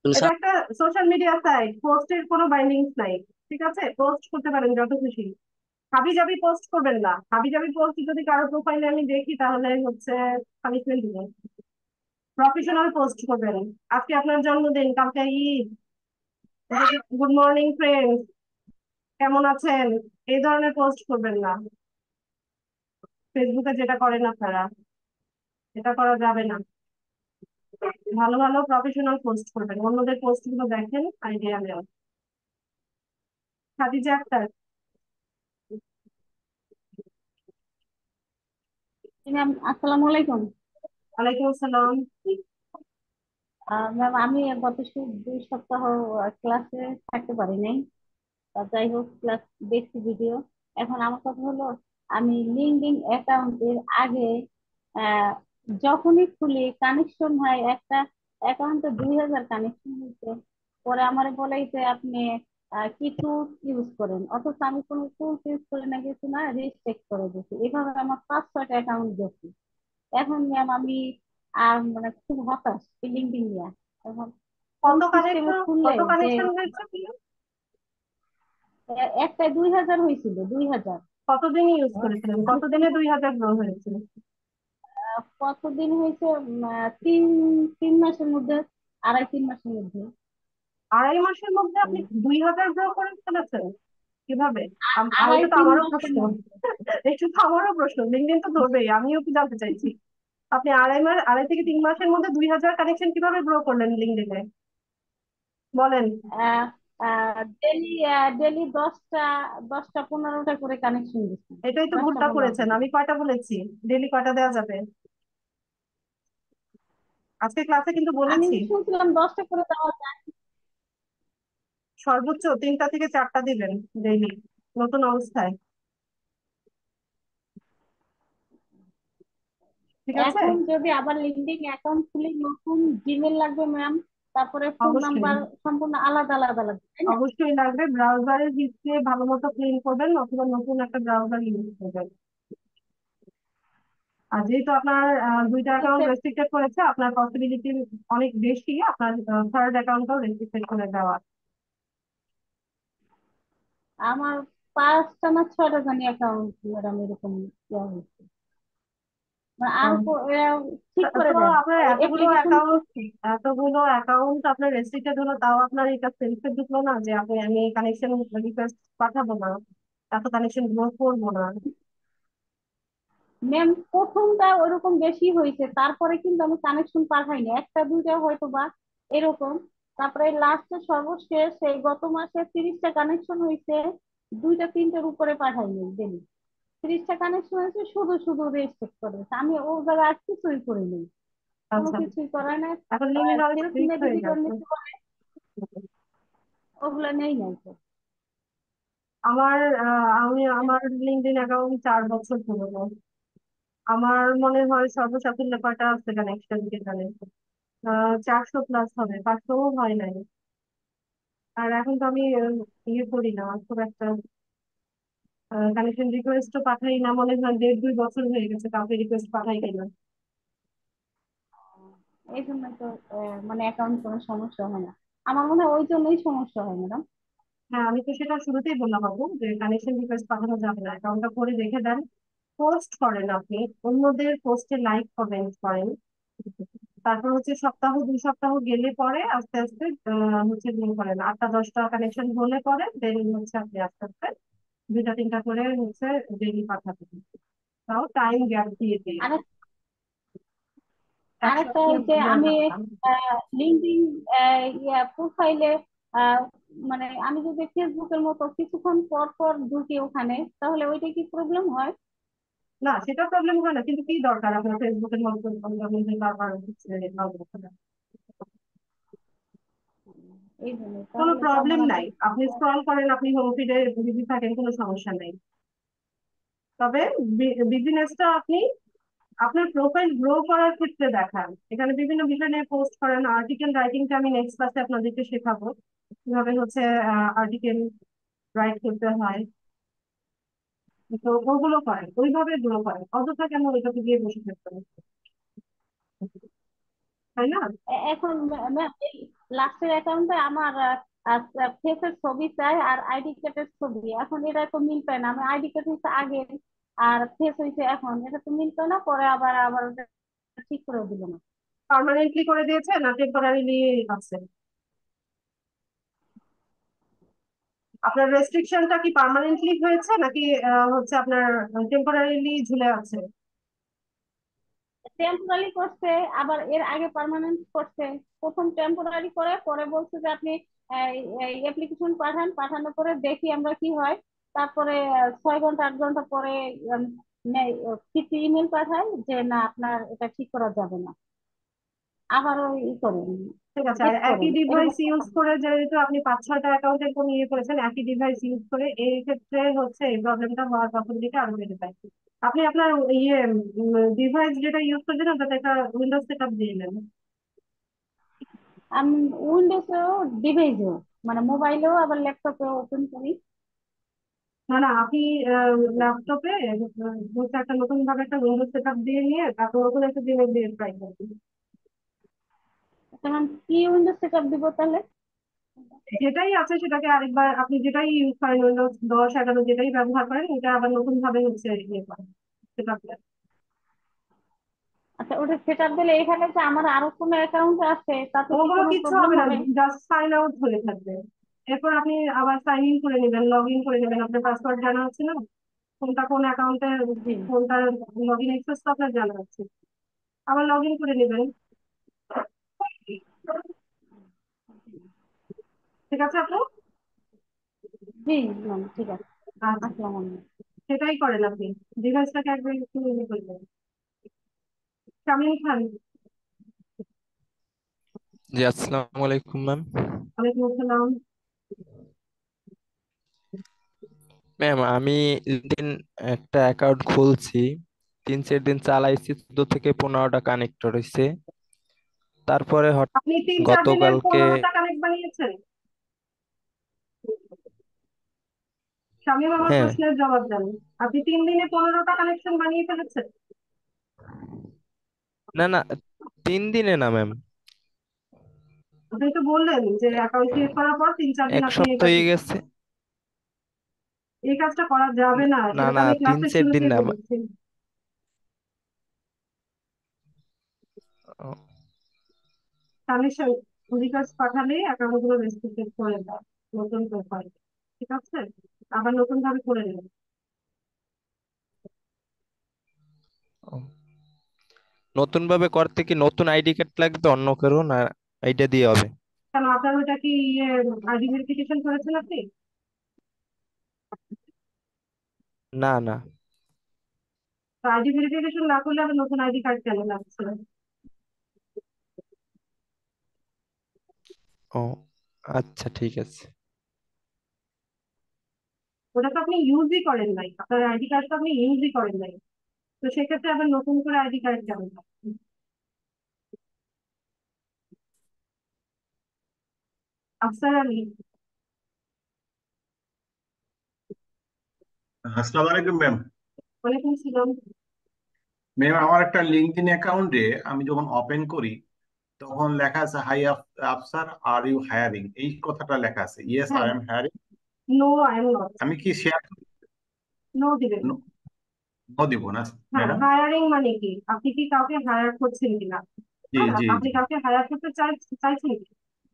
কোনো এটা একটা সোশ্যাল মিডিয়া সাইট, পোস্টের কোনো বাইন্ডিংস নাই। ঠিক আছে? পোস্ট করতে পারেন যত খুশি, হাবি জাবি পোস্ট করবেন না। হাবি জাবি পোস্ট যদি কারো প্রোফাইলে আমি দেখি তাহলে হচ্ছে পানিশমেন্ট দিবেন। প্রফেশনাল পোস্ট করবেন। আজকে আপনার জন্মদিন, কালকে ঈদ, গুড মর্নিং ফ্রেন্ড, কেমন আছেন, এই ধরনের পোস্ট করবেন না। ফেসবুকে যেটা করেন আপনারা, এটা করা যাবে না। ভালো ভালো প্রফেশনাল পোস্ট করবেন, অন্যদের পোস্ট গুলো দেখেন, আইডিয়া নেন। খাদিজা আক্তার, ম্যাম আসসালামু আলাইকুম। ওয়ালাইকুম আসসালাম। ম্যাম আমি গত 2 সপ্তাহ ক্লাসে থাকতে পারি নাই। যাই হোক ক্লাস দেখছি ভিডিও। এখন আমার কথা হলো, আমি লিঙ্কডইন অ্যাকাউন্টের আগে আহ, যখনই খুলি কানেকশন হয় একটা অ্যাকাউন্টে 2000 কানেকশন হয়েছে। পরে আমার বলে যে আপনি কি টুলস ইউজ করেন, অথচ আমি কোনো টুলস ইউজ করি না, কিছু না, রিস্ট্রিক্ট করে দিচ্ছি। এভাবে আমার 5-6টা অ্যাকাউন্ট গেছে। এখন ম্যাম আমি মানে খুব হতাশ এই লিঙ্কডইন নিয়ে। এখন কোন কত সিস্টেমে কানেকশন, খুললে কত যে কানেকশন হয়েছে? একটাই 2000 হয়েছিল, 2000। কতদিন ইউজ করেছিলেন, আমি কতদিনে 2000 গ্রো হয়েছিল? কতদিন হয়েছে? 3 মাসের মধ্যে, 2.5-3 মাসের মধ্যে। 2.5 মাসের মধ্যে আপনি 2000 গ্রো করে ফেলেছেন? কিভাবে? আর আড়াই এটা তো তিন আমারও মাসের প্রশ্ন। মধ্যে। এটা তো আমারও প্রশ্ন, লিঙ্কডইন তো ধরবেই, আমিও কি জানতে চাইছি। আপনি 2.5 মাস, 2.5 থেকে 3 মাসের মধ্যে 2000 কানেকশন কিভাবে গ্রো করলেন লিঙ্কডইনে? বলেন। ডেলি ডেলি 10টা 15টা করে কানেকশন দিচ্ছি। এটাই তো দশটা ভুলটা পনেরোটা করেছেন, করে। আমি কয়টা বলেছি? ডেলি কয়টা দেওয়া যাবে? আজকে ক্লাসে কিন্তু আমি বলেছি শুনছিলাম 10টা করে দেওয়া যায়। সর্বোচ্চ 3টা থেকে 4টা দিবেন ডেইলি, নতুন অবস্থায়। ঠিক আছে? এখন যদি আবার লিঙ্কডইন অ্যাকাউন্ট খুলি, নতুন জিমেল লাগবে ম্যাম, তারপরে ফোন অবশ্যই, নাম্বার সম্পূর্ণ আলাদা আলাদা লাগবে, তাই না? অবশ্যই লাগবে। ব্রাউজারের হিস্ট্রি ভালো মতো ক্লিন করবেন, অথবা নতুন একটা ব্রাউজার ইউজ করবেন। আর যেহেতু আপনার 2টা অ্যাকাউন্ট হচ্ছে রেস্ট্রিক্টেড করেছে, আপনার পসিবিলিটি অনেক বেশি আপনার থার্ড অ্যাকাউন্টও রেস্ট্রিক্টেড করে দেওয়া। আমার 5টা না 6টা জানি অ্যাকাউন্ট ম্যাডাম এরকম দেওয়া হয়েছে। মানে আর ঠিক করে তো দেন আপনার এতগুলো অ্যাপ্লিকেশন অ্যাকাউন্ট, করছি। আপনার রেস্ট্রিক্টেড হলো, তাও আপনার এটা সেলফে ঢুকলো না যে আমি কানেকশন রিকোয়েস্ট পাঠাবো না, এত কানেকশন গ্রো করবো না? ম্যাম প্রথমটা ওরকম বেশি হয়েছে, তারপরে কিন্তু আমি কানেকশন পাঠাইনি, একটা দুইটা হয়তো বা এরকম। তারপরে লাস্টে সর্বশেষ এই গত মাসে 30টা কানেকশন হয়েছে, দুইটা তিনটার উপরে পাঠাইনি ডেলি। 30টা কানেকশন হয়েছে, শুধু শুধু রেজিস্ট্রেট করেছে, আমি ও জায়গায় আর কিছুই করিনি, কোনো আচ্ছা, কিছুই করার নাই। এখন লিঙ্কডিন অনেক সেলফ স্ট্রিক্ট হয়ে নেভিগেটর গেছে। নিতে বলে, ওগুলা নেই নাই তো। আমার আমি আমার লিঙ্কডিন অ্যাকাউন্ট 4 বছর পুরনো। আমার মনে হয় সর্বসাকুল্যে কয়টা আছে কানেকশন কে জানে, 400+ হবে, 500ও হয় নাই। আর এখন তো আমি ইয়ে করি না খুব একটা, কানেকশন রিকোয়েস্টও পাঠাই না, মনে হয় 1.5-2 বছর হয়ে গেছে কাউকে রিকোয়েস্ট পাঠাই কিনা। এই জন্য তো মানে অ্যাকাউন্ট কোনো সমস্যা হয় না, আমার মনে হয় ওই জন্যই সমস্যা হয় ম্যাডাম। হ্যাঁ, আমি তো সেটা শুরুতেই বললাম আপু যে কানেকশন রিকোয়েস্ট পাঠানো যাবে না, অ্যাকাউন্টটা করে রেখে দেন। পোস্ট করেন আপনি, অন্যদের পোস্টে লাইক কমেন্ট করেন। তারপর হচ্ছে সপ্তাহ 2 সপ্তাহ গেলে পরে আস্তে আস্তে হচ্ছে ইয়ে করেন, 8টা 10টা কানেকশন হলে পরে দেন হচ্ছে আপনি আস্তে আস্তে 2টা 3টা করে হচ্ছে ডেইলি পাঠাতে দিন। তাও টাইম গ্যাপ দিয়ে দিন, আর এক আরেকটা সপ্তাহ ওই যে দেওয়া আমি যাবে না। লিঙ্কডিন প্রোফাইলে মানে আমি যদি ফেসবুকের মতো কিছুক্ষণ পর পর ঢুকি ওখানে, তাহলে ওইটা কি প্রবলেম হয়? না, সেটা প্রবলেম হয় না, কিন্তু কি দরকার আপনার ফেসবুকের মতো বারবার হচ্ছে log in করার? এই জন্য কোনো তাহলে তো আমার প্রবলেম আবার নাই, আপনি স্ক্রল করেন, আপনি হোম ফিডে বিজি থাকেন, কোনো সমস্যা নেই। তবে বিজনেসটা আপনি আপনার প্রোফাইল গ্রো করার ক্ষেত্রে দেখান, এখানে বিভিন্ন বিষয় নিয়ে পোস্ট করেন। আর্টিকেল রাইটিংটা আমি নেক্সট ক্লাসে আপনাদেরকে শেখাবো কিভাবে হচ্ছে আর্টিকেল রাইট করতে হয়। তো ওগুলো করেন, ওইভাবে গ্রো করেন, অযথা কেন ওইটাতে গিয়ে বসে থাকবেন, তাই না? এখন ম্যাম এই লাস্টের অ্যাকাউন্টে আমার ফেসের ছবি চাই আর আইডি কার্ডের ছবি, এখন এটা তো মিল পায় না, আমি আইডি কার্ড হয়েছে আগে আর ফেস হয়েছে এখন, এটা তো মিল পায় না, পরে আবার আবার ওটা ঠিক করে দিল না। পার্মানেন্টলি করে দিয়েছে না টেম্পোরারিলি আছে? আপনার রেস্ট্রিকশনটা কি পার্মানেন্টলি হয়েছে নাকি হচ্ছে আপনার টেম্পোরারিলি ঝুলে আছে? টেম্পোরারি করছে, আবার এর আগে পার্মানেন্ট করছে। প্রথম টেম্পোরারি করে পরে বলছে যে আপনি অ্যাপ্লিকেশন পাঠান, পাঠানোর পরে দেখি আমরা কি হয়। তারপরে 6 ঘন্টা 8 ঘন্টা পরে কিছু ইমেল পাঠায় যে না আপনার এটা ঠিক করা যাবে না, আবারও ই করেন, ঠিক আছে, আর চেক একই করেন ডিভাইস এরকম। ইউজ করে যেহেতু আপনি 5-6টা অ্যাকাউন্টের কোন ইয়ে করেছেন, একই ডিভাইস ইউজ করে, এই ক্ষেত্রে হচ্ছে এই প্রবলেমটা হওয়ার পসিবিলিটি আরো বেড়ে যায়। আপনি আপনার ইয়ে ডিভাইস যেটা ইউজ করছেন ওটাতে একটা উইন্ডোজ সেট আপ দিয়ে নেন। আমি উইন্ডোজেও ডিভাইসেও মানে মোবাইলেও আবার ল্যাপটপেও ওপেন করি। না না, আপনি ল্যাপটপে হচ্ছে একটা নতুন ভাবে একটা উইন্ডোজ সেট আপ দিয়ে নিয়ে তারপর নতুন একটা জিমেল দিয়ে ট্রাই করবেন। তখন কি উইন্ডোজ সেট আপ দিব তাহলে? যেটাই আছে সেটাকে আরেকবার, আপনি যেটাই ইউজ করেন উইন্ডোজ 10 11 যেটাই ব্যবহার করেন, এটা আবার নতুন ভাবে হচ্ছে ইয়ে করেন, সেট আপ। আচ্ছা, ওটা সেট আপ দিলে এখানে যে আমার আরো কোনো অ্যাকাউন্ট আছে তাতে কি ওগুলো কোনো কিচ্ছু প্রবলেম হবে না, হবে? জাস্ট সাইন আউট হয়ে থাকবে। এরপর আপনি আবার সাইন ইন করে নেবেন, লগ ইন করে নেবেন, আপনার পাসওয়ার্ড জানা আছে না, কোনটা কোন অ্যাকাউন্টে, জি। কোনটা লগ ইন অ্যাক্সেস তো আপনার জানা আছে, আবার লগ ইন করে নেবেন। ঠিক আছে আপু? জি ম্যাম, ঠিক আছে। আচ্ছা, আসসালামু আলাইকুম। সেটাই করেন আপনি, ডিভাইসটাকে একবার একটু ইয়ে করবেন। শামিম খান। জি আসসালামু আলাইকুম ম্যাম। ওয়ালাইকুম আসসালাম। ম্যাম আমি লিঙ্কডইন একটা অ্যাকাউন্ট খুলছি, 3 4 দিন চালাইছি, 14 থেকে 15টা কানেক্টর হয়েছে। তারপরে আপনি 3-4 দিনের গতকালকে 15টা কানেক্ট বানিয়েছেন? শামিম, আমার হ্যাঁ, প্রশ্নের জবাব দেন। আপনি 3 দিনে 15টা কানেকশন বানিয়ে ফেলেছেন? না না, 3 দিনে না ম্যাম, আপনি তো বললেন যে অ্যাকাউন্ট ক্রিয়েট করার পর 3-4 দিন এক আপনি সপ্তাহ হয়ে গেছে। এই কাজটা করা যাবে না, না এটা তো না, আমি তিন ক্লাসের চার দিন শুরুতেই না বলেছি। ও, পারমিশন রিকোয়েস্ট পাঠালে অ্যাকাউন্ট গুলো রেস্ট্রিক্টেড করে দাও, নতুন প্রোফাইল। ঠিক আছে, আবার নতুন ভাবে করে নেবেন। ও, নতুন ভাবে করতে কি নতুন আইডি কার্ড লাগবে অন্য কারো, না এইটা দিয়ে হবে? কেন আপনার ওটা কি আইডি ভেরিফিকেশন করেছেন আপনি? না না। আইডি ভেরিফিকেশন না করলে আবার নতুন আইডি কার্ড কেন লাগছে? ও আচ্ছা, ঠিক আছে। ওটা তো আপনি ইউজই করেন নাই, আপনার আইডি কার্ড তো আপনি ইউজই করেন নাই, তো সেক্ষেত্রে আবার নতুন করে আইডি কার্ড কেন লাগছে? আফসার আলী। আসসালামু আলাইকুম ম্যাম। ওয়ালাইকুম সালাম। ম্যাম, আমার একটা লিঙ্কডইন অ্যাকাউন্টে আমি যখন ওপেন করি তখন লেখা আছে hi Afsar, are you hiring, এই কথাটা লেখা আছে। ইয়েস, হ্যাঁ। I am hiring. No, I am not. আমি কি শেয়ার নো দিবেন। দিব না হ্যাঁ, ম্যাডাম? হায়ারিং মানে কি? আপনি কি কাউকে হায়ার করছেন কিনা? জি হ্যাঁ, জি আপনি জি। কাউকে হায়ার করতে চাইছেন কি?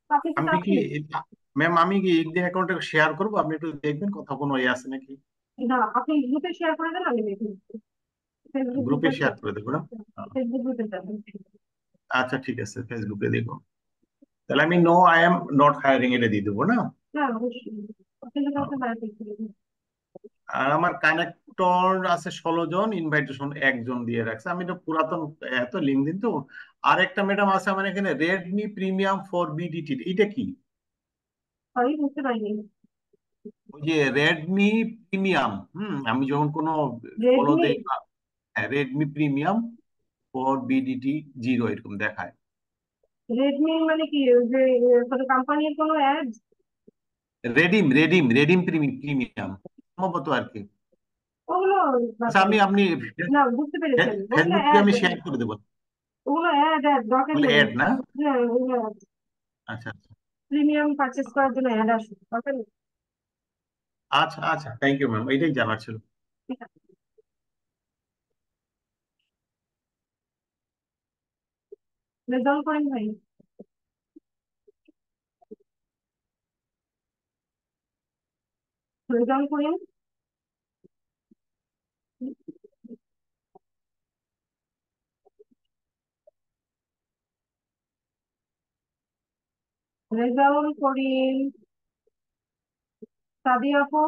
তো আপনি তো আমি কি চাচ্ছেন। ম্যাম, আমি কি লিঙ্কডইন অ্যাকাউন্টে শেয়ার করবো? আপনি একটু দেখবেন কথা কোনো ইয়ে আছে নাকি। না, আপনি গ্রুপে শেয়ার করে দেন, আমি দেখে নিচ্ছি। ফেসবুক গ্রুপে গ্রুপে শেয়ার করে দেবো না? ফেসবুক গ্রুপে যাবেন। আচ্ছা ঠিক আছে, ফেসবুকে দেখো। তাহলে আমি no I am not hiring এটা দিয়ে দেবো না? হ্যাঁ, অবশ্যই। আপনি তো কাউকে হায়ার করতে দেবেন। আর আমার কানেক্টর আছে 16 জন, ইনভাইটেশন একজন দিয়ে রাখছে। আমি তো পুরাতন, এত লিঙ্কডইন তো। আর একটা ম্যাডাম আছে আমার এখানে, রেডমি প্রিমিয়াম ফর বিডিটি, এটা কি? সরি, বুঝতে পারিনি। ওই যে রেডমি প্রিমিয়াম, আমি যখন কোনো ফলো রেডমি? দেই, রেডমি প্রিমিয়াম ফর বিডিটি 0 এরকম দেখায়। রেডমি মানে কি? ওই যে কোনো কোম্পানির কোনো অ্যাড? রেডিম প্রিমিয়াম সম্ভবত আর কি। ওগুলো বাদ আচ্ছা, দেন। আপনি না, বুঝতে পেরেছেন, ওগুলো ফেসবুকে অ্যাড। আমি শেয়ার করে দেবো। ওগুলো অ্যাড অ্যাড দরকার বলে নেই। অ্যাড না? হ্যাঁ, ওগুলো আচ্ছা আচ্ছা প্রিমিয়াম পারচেস করার জন্য অ্যাড আসবে, দরকার নেই। আচ্ছা আচ্ছা, থ্যাংক ইউ ম্যাম, এটাই জানার ছিল। ঠিক আছে, রেজাল্ট করেন ভাই। রেজাল্ট করেন। রেজাল্ট করিম। সাদিয়া আপু।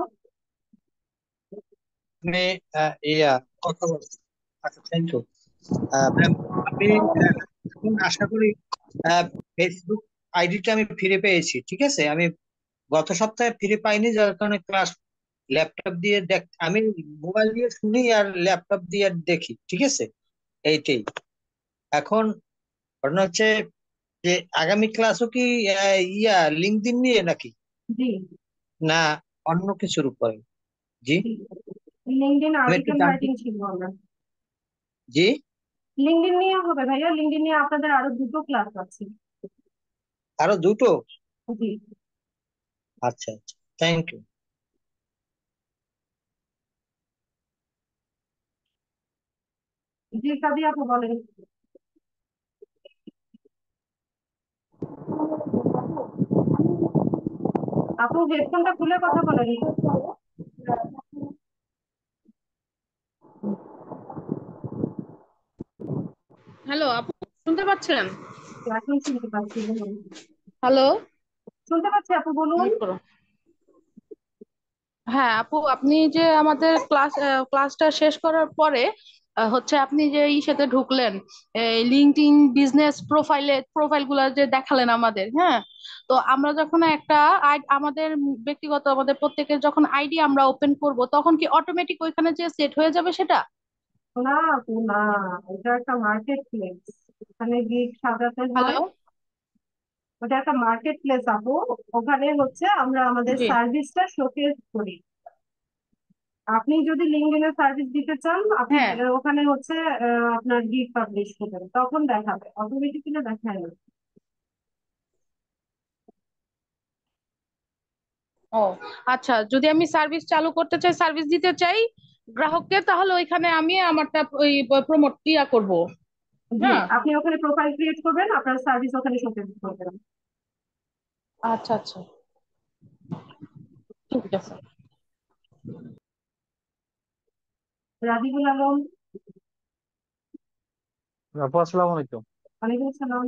আমি ইয়া কথা বলছি। আচ্ছা, থ্যাংক ইউ ম্যাম। আমি এখন আশা করি ফেসবুক আইডিটা আমি ফিরে পেয়েছি। ঠিক আছে, আমি গত সপ্তাহে ফিরে পাইনি, যার কারণে ক্লাস ল্যাপটপ দিয়ে আমি মোবাইল দিয়ে শুনি আর ল্যাপটপ দিয়ে দেখি। ঠিক আছে, এইটাই। এখন ঘটনা হচ্ছে যে আগামী ক্লাসও কি লিঙ্কডইন নিয়ে নাকি, জি। না অন্য কিছুর উপরে? জি, লিঙ্কডইন আমি একটু আর্টিকেল জানতে। রাইটিং শিখবো আমরা। জি, লিঙ্কডইন নিয়ে হবে ভাইয়া, লিঙ্কডইন নিয়ে আপনাদের আরো দুটো ক্লাস আছে। আরো দুটো? জি। আচ্ছা আচ্ছা, থ্যাংক ইউ। জি, সাদিয়া আপু বলেন। আপু হেডফোনটা খুলে কথা বলেন। হ্যালো আপু, শুনতে পাচ্ছেন? এখন শুনতে পাচ্ছি, বলুন। হ্যালো। শুনতে পাচ্ছি আপু, বলুন। মিউট করো। হ্যাঁ আপু, আপনি যে আমাদের ক্লাসটা শেষ করার পরে হচ্ছে আপনি যে সাথে ঢুকলেন, এই লিঙ্কডইন বিজনেস প্রোফাইল গুলা যে দেখালেন আমাদের, হ্যাঁ। তো আমরা যখন একটা আমাদের ব্যক্তিগত আমাদের প্রত্যেকের যখন আইডি আমরা ওপেন করব, তখন কি অটোমেটিক ওইখানে যে সেট হয়ে যাবে সেটা? না আপু, না। এটা একটা মার্কেট প্লেস, ওখানে গিগ সাজাতে হয়। হ্যালো। ওটা একটা মার্কেট প্লেস আপু। ওখানে হচ্ছে আমরা আমাদের জি। সার্ভিসটা শোকেস করি। আপনি যদি লিঙ্কডইনে সার্ভিস দিতে চান, আপনি হ্যাঁ। ওখানে হচ্ছে আপনার গিগ পাবলিশ করবেন, তখন দেখাবে, অটোমেটিক্যালি দেখায় না। ও আচ্ছা, যদি আমি সার্ভিস চালু করতে চাই, সার্ভিস দিতে চাই গ্রাহককে, তাহলে ওইখানে আমি আমারটা ওই প্রমোট করব। জি, হ্যাঁ। আপনি ওখানে প্রোফাইল ক্রিয়েট করবেন, আপনার সার্ভিস ওখানে শোকেস করবেন। আচ্ছা আচ্ছা, ঠিক আছে। রাজিবুল আলম। আপু আসসালামু আলাইকুম। ওয়ালাইকুম আসসালাম।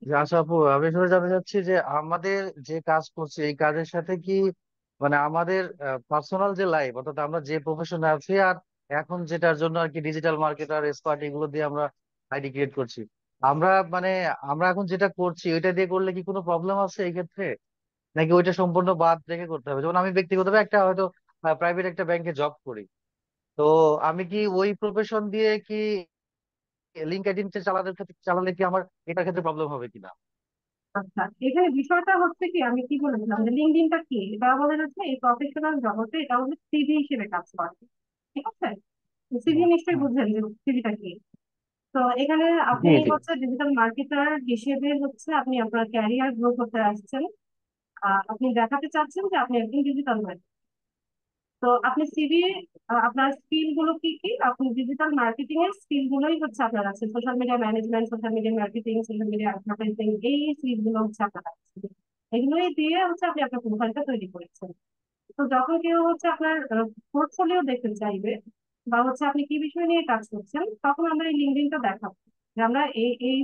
যে আচ্ছা আপু, আমি আসলে জানতে চাচ্ছি যে আমাদের যে কাজ করছি এই কাজের সাথে কি মানে আমাদের পার্সোনাল যে লাইফ, অর্থাৎ আমরা যে প্রফেশনে আছি আর এখন যেটার জন্য আর কি ডিজিটাল মার্কেটার এক্সপার্ট এগুলো দিয়ে আমরা আইডি ক্রিয়েট করছি, আমরা মানে আমরা এখন যেটা করছি ওইটা দিয়ে করলে কি কোনো প্রবলেম আছে এই ক্ষেত্রে, নাকি ওইটা সম্পূর্ণ বাদ রেখে করতে হবে? যেমন আমি ব্যক্তিগতভাবে একটা হয়তো প্রাইভেট একটা ব্যাংকে জব করি, তো আমি কি ওই প্রফেশন দিয়ে কি লিঙ্কডইন চালালে কি আমার এটার ক্ষেত্রে প্রবলেম হবে কিনা? আচ্ছা, এখানে বিষয়টা হচ্ছে কি, আমি কি বলেছিলাম যে লিঙ্কডইনটা কি, এটা আমাদের হচ্ছে এই প্রফেশনাল জগতে এটা হচ্ছে সিভি হিসেবে কাজ করে। ঠিক আছে, সিভি নিশ্চয়ই হুম। বুঝছেন যে সিভিটা কি। তো এখানে জি আপনি জি। হচ্ছে ডিজিটাল মার্কেটার হিসেবে হচ্ছে আপনি আপনার ক্যারিয়ার গ্রো করতে আসছেন। আপনি দেখাতে চাচ্ছেন যে আপনি একজন ডিজিটাল মার্কেটার। তো আপনি সিভি, আপনার স্কিল গুলো কি কি, আপনি ডিজিটাল মার্কেটিং এর স্কিল গুলোই হচ্ছে আপনার আছে, social media management, social media marketing, social media advertising, এই স্কিল গুলো হচ্ছে আপনার আছে। এগুলোই দিয়ে হচ্ছে আপনি আপনার প্রোফাইলটা তৈরি করেছেন। তো যখন কেউ হচ্ছে আপনার পোর্টফোলিও দেখতে চাইবে বা হচ্ছে আপনি কি বিষয় নিয়ে কাজ করছেন, তখন আমরা এই লিঙ্কডইনটা দেখাবো যে আমরা এই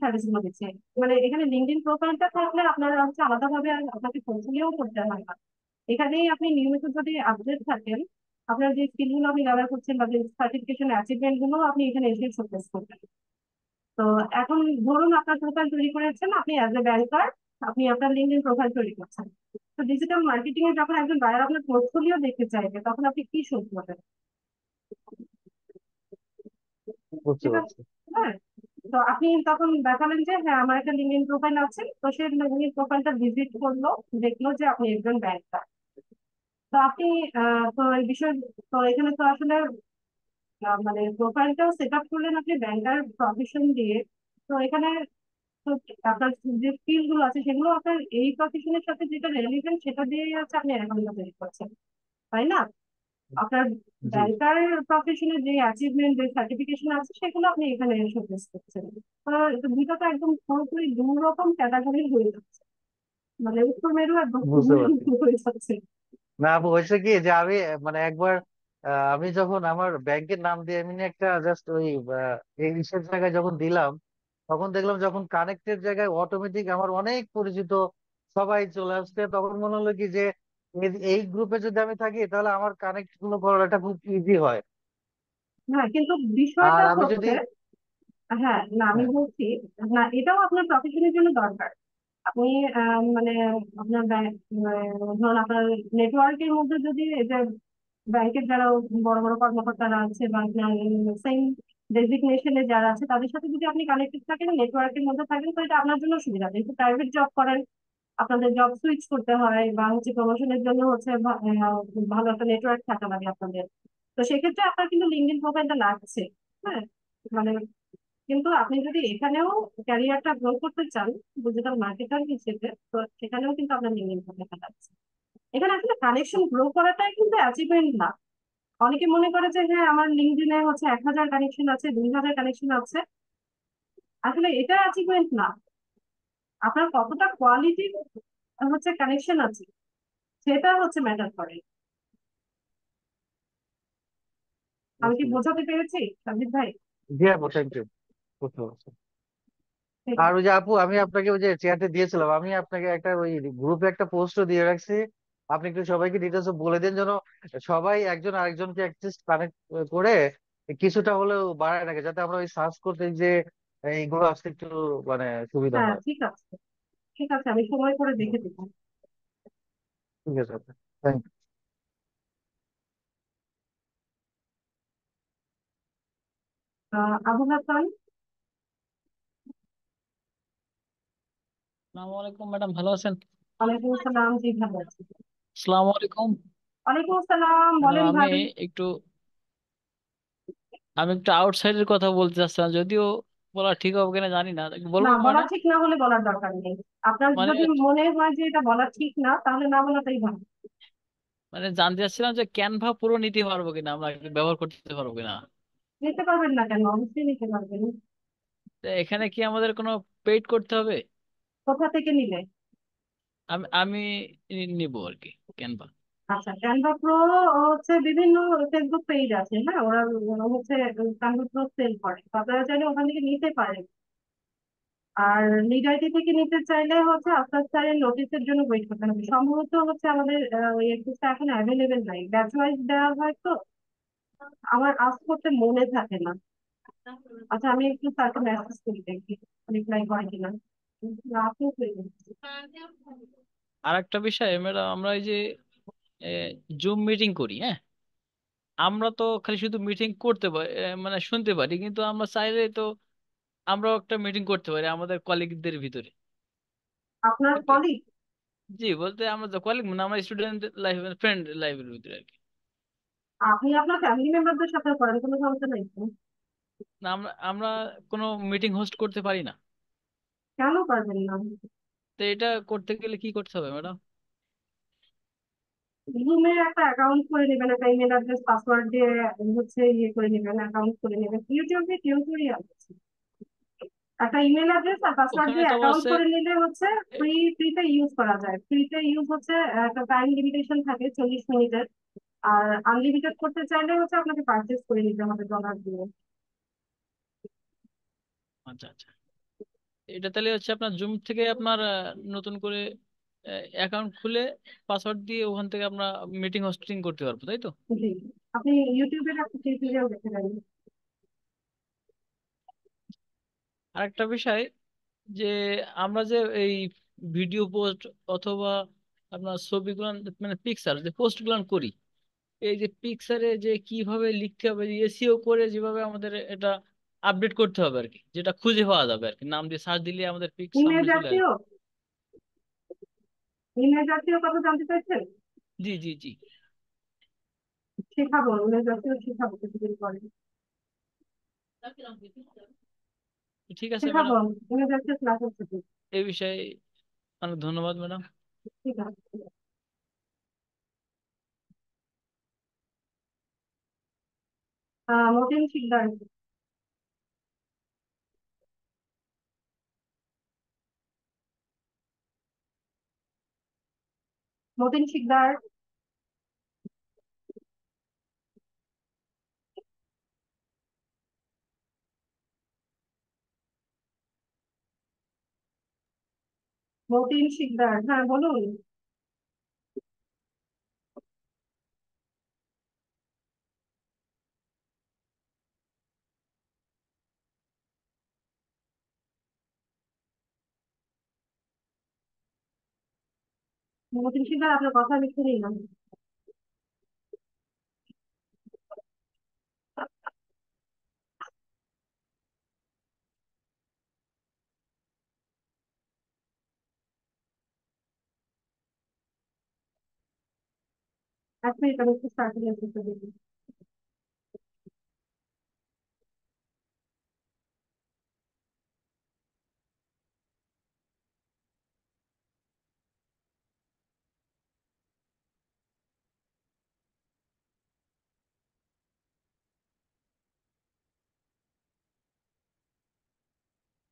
সার্ভিস গুলো দিচ্ছি। মানে এখানে লিঙ্কডইন প্রোফাইলটা থাকলে আপনারা হচ্ছে আলাদাভাবে আর আপনাকে পোর্টফোলিও করতে হয় না। এখানেই আপনি নিয়মিত যদি আপডেট থাকেন, আপনার যে স্কিল গুলো আপনি ব্যবহার করছেন বা যে সার্টিফিকেশন অ্যাচিভমেন্ট গুলো আপনি এখানে এসে শোকেস করবেন। তো এখন ধরুন আপনার প্রোফাইল তৈরি করেছেন, আপনি অ্যাজ এ ব্যাংকার আপনি আপনার লিঙ্কডইন প্রোফাইল তৈরি করছেন। তো ডিজিটাল মার্কেটিং এ যখন একজন বায়ার আপনার পোর্টফোলিও দেখতে চাইবে, তখন আপনি কি শো করবেন? বুঝতে ঠিক আছে, পারছি। হ্যাঁ। তো আপনি তখন দেখালেন যে হ্যাঁ আমার একটা লিঙ্কডইন প্রোফাইল আছে, তো সেই লিঙ্কডইন প্রোফাইলটা ভিজিট করলো, দেখলো যে আপনি একজন ব্যাংকার। তো আপনি তো এই বিষয়, তো এখানে তো আসলে মানে প্রোফাইলটাও সেট আপ করলেন আপনি ব্যাংকার প্রফেশন দিয়ে। তো এখানে তো আপনার যে স্কিল গুলো আছে সেগুলো আপনার এই প্রফেশনের সাথে যেটা রেলিভেন্ট সেটা দিয়েই হচ্ছে আপনি অ্যাকাউন্টটা তৈরি করছেন, তাই না? আপনার জি। ব্যাংকার প্রফেশনের যে অ্যাচিভমেন্ট, যে সার্টিফিকেশন আছে সেগুলো আপনি এখানে শোকেস করছেন। তো দুটো তো একদম পুরোপুরি দু রকম ক্যাটাগরি হয়ে যাচ্ছে, মানে উত্তর মেরু আর দক্ষিণ বুঝতে পারছি। মেরু হয়ে যাচ্ছে। না আপু, হয়েছে কি যে আমি মানে একবার আমি যখন আমার ব্যাংকের নাম দিয়ে এমনি একটা জাস্ট ওই এই রিসের জায়গায় যখন দিলাম, তখন দেখলাম যখন কানেক্টেড জায়গায় অটোমেটিক আমার অনেক পরিচিত সবাই চলে আসছে। তখন মনে হলো কি যে এই গ্রুপে যদি আমি থাকি তাহলে আমার কানেক্ট গুলো করাটা খুব ইজি হয়। হ্যাঁ, কিন্তু আর বিষয়টা আমি যদি হচ্ছে, হ্যাঁ না আমি হ্যাঁ বলছি, না এটাও আপনার প্রফেশনের জন্য দরকার। আপনি মানে আপনার ধরুন আপনার নেটওয়ার্কের মধ্যে যদি এটা ব্যাংকের যারা বড় বড় কর্মকর্তারা আছে বা আপনার সেম ডেজিগনেশনে যারা আছে তাদের সাথে যদি আপনি কানেক্টেড থাকেন, নেটওয়ার্কের মধ্যে থাকেন, তো এটা আপনার জন্য সুবিধা। যেহেতু প্রাইভেট জব করেন, আপনাদের জব সুইচ করতে হয় বা হচ্ছে প্রমোশনের জন্য হচ্ছে ভালো একটা নেটওয়ার্ক থাকা লাগে আপনাদের। তো সেক্ষেত্রে আপনার কিন্তু লিঙ্কডইন প্রোফাইলটা লাগছে। হ্যাঁ, মানে কিন্তু আপনি যদি এখানেও ক্যারিয়ারটা গ্রো করতে চান ডিজিটাল মার্কেটার হিসেবে, তো সেখানেও কিন্তু আপনার লিঙ্কডইন প্রোফাইলটা লাগছে। এখানে আসলে কানেকশন গ্রো করাটাই কিন্তু অ্যাচিভমেন্ট না। অনেকে মনে করে যে হ্যাঁ আমার লিঙ্কডইনে হচ্ছে 1,000 কানেকশন আছে, 2,000 কানেকশন আছে, আসলে এটা অ্যাচিভমেন্ট না। আপনার কতটা কোয়ালিটি হচ্ছে কানেকশন আছে সেটা হচ্ছে ম্যাটার করে। আমি কি বুঝতে পারছি। বোঝাতে পেরেছি সঞ্জিত ভাই? জি আপু, থ্যাংক ইউ। বুঝতে পারছি। ঠিক আর আছে। ওই যে আপু, আমি আপনাকে ওই যে চেয়ারটা দিয়েছিলাম, আমি আপনাকে একটা ওই গ্রুপে একটা পোস্টও দিয়ে রাখছি। আপনি একটু সবাইকে ডিটেলস বলে দিন যেন সবাই একজন আরেকজনকে অ্যাটলিস্ট কানেক্ট করে কিছুটা হলেও বাড়ায় রাখে, যাতে আমরা ওই সার্চ করতে যে এইগুলো আসতে একটু মানে সুবিধা হ্যাঁ হয়। ঠিক আছে, ঠিক আছে, আমি সময় করে দেখে দেবো। ঠিক আছে আপু, থ্যাংক ইউ। আবু হাসান। আসসালামু আলাইকুম ম্যাডাম, ভালো আছেন? ওয়ালাইকুম আসসালাম, জি ভালো আছি। আসসালামু আলাইকুম ওয়ালাইকুম আসসালাম, ম্যাডাম। বলেন আমি ভাবি। একটু আমি একটু আউটসাইডের কথা বলতে চাচ্ছিলাম, যদিও বলা ঠিক হবে কিনা জানি না, না, বলবো কি বলা ম্যাডাম? ঠিক না হলে বলার দরকার নেই। আপনার মানে যদি মনে হয় যে এটা বলা ঠিক না, তাহলে না বলাটাই ভালো। মানে জানতে চাচ্ছিলাম যে ক্যানভা পুরো নিতে পারবো কিনা, আমরা ব্যবহার করতে পারবো কিনা। নিতে পারবেন না কেন? অবশ্যই নিতে পারবেন। তো এখানে কি আমাদের কোনো পেইড করতে হবে? কোথা থেকে নিলে? আমি নিবো আর কি ক্যানভা। আচ্ছা, ক্যানভা প্রো হচ্ছে বিভিন্ন ফেসবুক পেজ আছে, হ্যাঁ, ওরা ওরা হচ্ছে ক্যানভা প্রো সেল করে, তো আপনারা চাইলে ওখান থেকে নিতে পারেন। আর লিড আইডি থেকে নিতে চাইলে হচ্ছে আফটার স্যারের নোটিশের জন্য ওয়েট করতে হবে। সম্ভবত হচ্ছে আমাদের ওই অ্যাক্সেসটা এখন অ্যাভেলেবেল নাই, ব্যাচ ওয়াইজ দেওয়া হয় তো, আমার আজ করতে মনে থাকে না। আচ্ছা, আমি একটু স্যারকে মেসেজ করি দেখি রিপ্লাই করে কিনা। আপনি করে দিন। আর একটা বিষয় ম্যাডাম, আমরা এই যে জুম মিটিং করি, হ্যাঁ, আমরা তো খালি শুধু মিটিং করতে পারি, মানে শুনতে পারি, কিন্তু আমরা চাইলে তো আমরাও একটা মিটিং করতে পারি আমাদের কলিগদের ভিতরে। আপনার কিন্তু কলিগ? জি, বলতে আমরা তো কলিগ মানে আমরা স্টুডেন্ট লাইফ, ফ্রেন্ড লাইফের ভিতরে আর কি। আপনি আপনার ফ্যামিলি মেম্বারদের সাথে করেন, কোনো সমস্যা নেই তো? না, আমরা আমরা কোনো মিটিং হোস্ট করতে পারি না। কেন পারবেন না? তো এটা করতে গেলে কি করতে হবে ম্যাডাম? জুমে একটা অ্যাকাউন্ট করে নেবেন, একটা ইমেল অ্যাড্রেস পাসওয়ার্ড দিয়ে হচ্ছে ইয়ে করে নেবেন, অ্যাকাউন্ট করে নেবেন। ইউটিউবে টিউটোরিয়াল আছে, একটা ইমেল অ্যাড্রেস আর পাসওয়ার্ড ওখানে দিয়ে তো অ্যাকাউন্ট বলছে করে নিলে হচ্ছে এ, ফ্রিতে ইউজ করা যায়। ফ্রিতে ইউজ হচ্ছে একটা টাইম লিমিটেশন থাকে 40 মিনিটের। আর আনলিমিটেড করতে চাইলে হচ্ছে আপনাকে পারচেস করে নিতে হবে ডলার দিয়ে। আচ্ছা আচ্ছা, এটা তাহলে হচ্ছে আপনার জুম থেকে আপনার নতুন করে অ্যাকাউন্ট খুলে পাসওয়ার্ড দিয়ে ওখান থেকে আমরা মিটিং হোস্টিং করতে পারবো, তাই তো? জি, আপনি ইউটিউবের একটা টিউটোরিয়াল দেখে নেন। আরেকটা বিষয় যে আমরা যে এই ভিডিও পোস্ট অথবা আপনার ছবিগুলো, মানে পিকচার যে পোস্ট গুলো করি, এই যে পিকচারে যে কিভাবে লিখতে হবে, এসইও করে যেভাবে আমাদের এটা আপডেট করতে হবে আর কি, যেটা খুঁজে পাওয়া যাবে আর কি, নাম দিয়ে সার্চ দিলে আমাদের পিক ইমেজ সামনে চলে জাতীয়, আসবে। ইমেজ জাতীয় কথা জানতে চাইছেন? জি জি জি। শেখাবো, ইমেজ জাতীয় শেখাবো কিছুদিন পরে। ঠিক আছে শেখাবো, ম্যাডাম, ইমেজ জাতীয় ক্লাস হচ্ছে। এই বিষয়ে অনেক ধন্যবাদ ম্যাডাম। ঠিক আছে। মতিন শিকদার। মতিন শিকদার। মতিন শিকদার, হ্যাঁ বলুন। মতিন শিকদার, আপনার কথা আমি শুনি না। এক মিনিট, আমি একটু স্টার্টিং এর দিকে দেখি।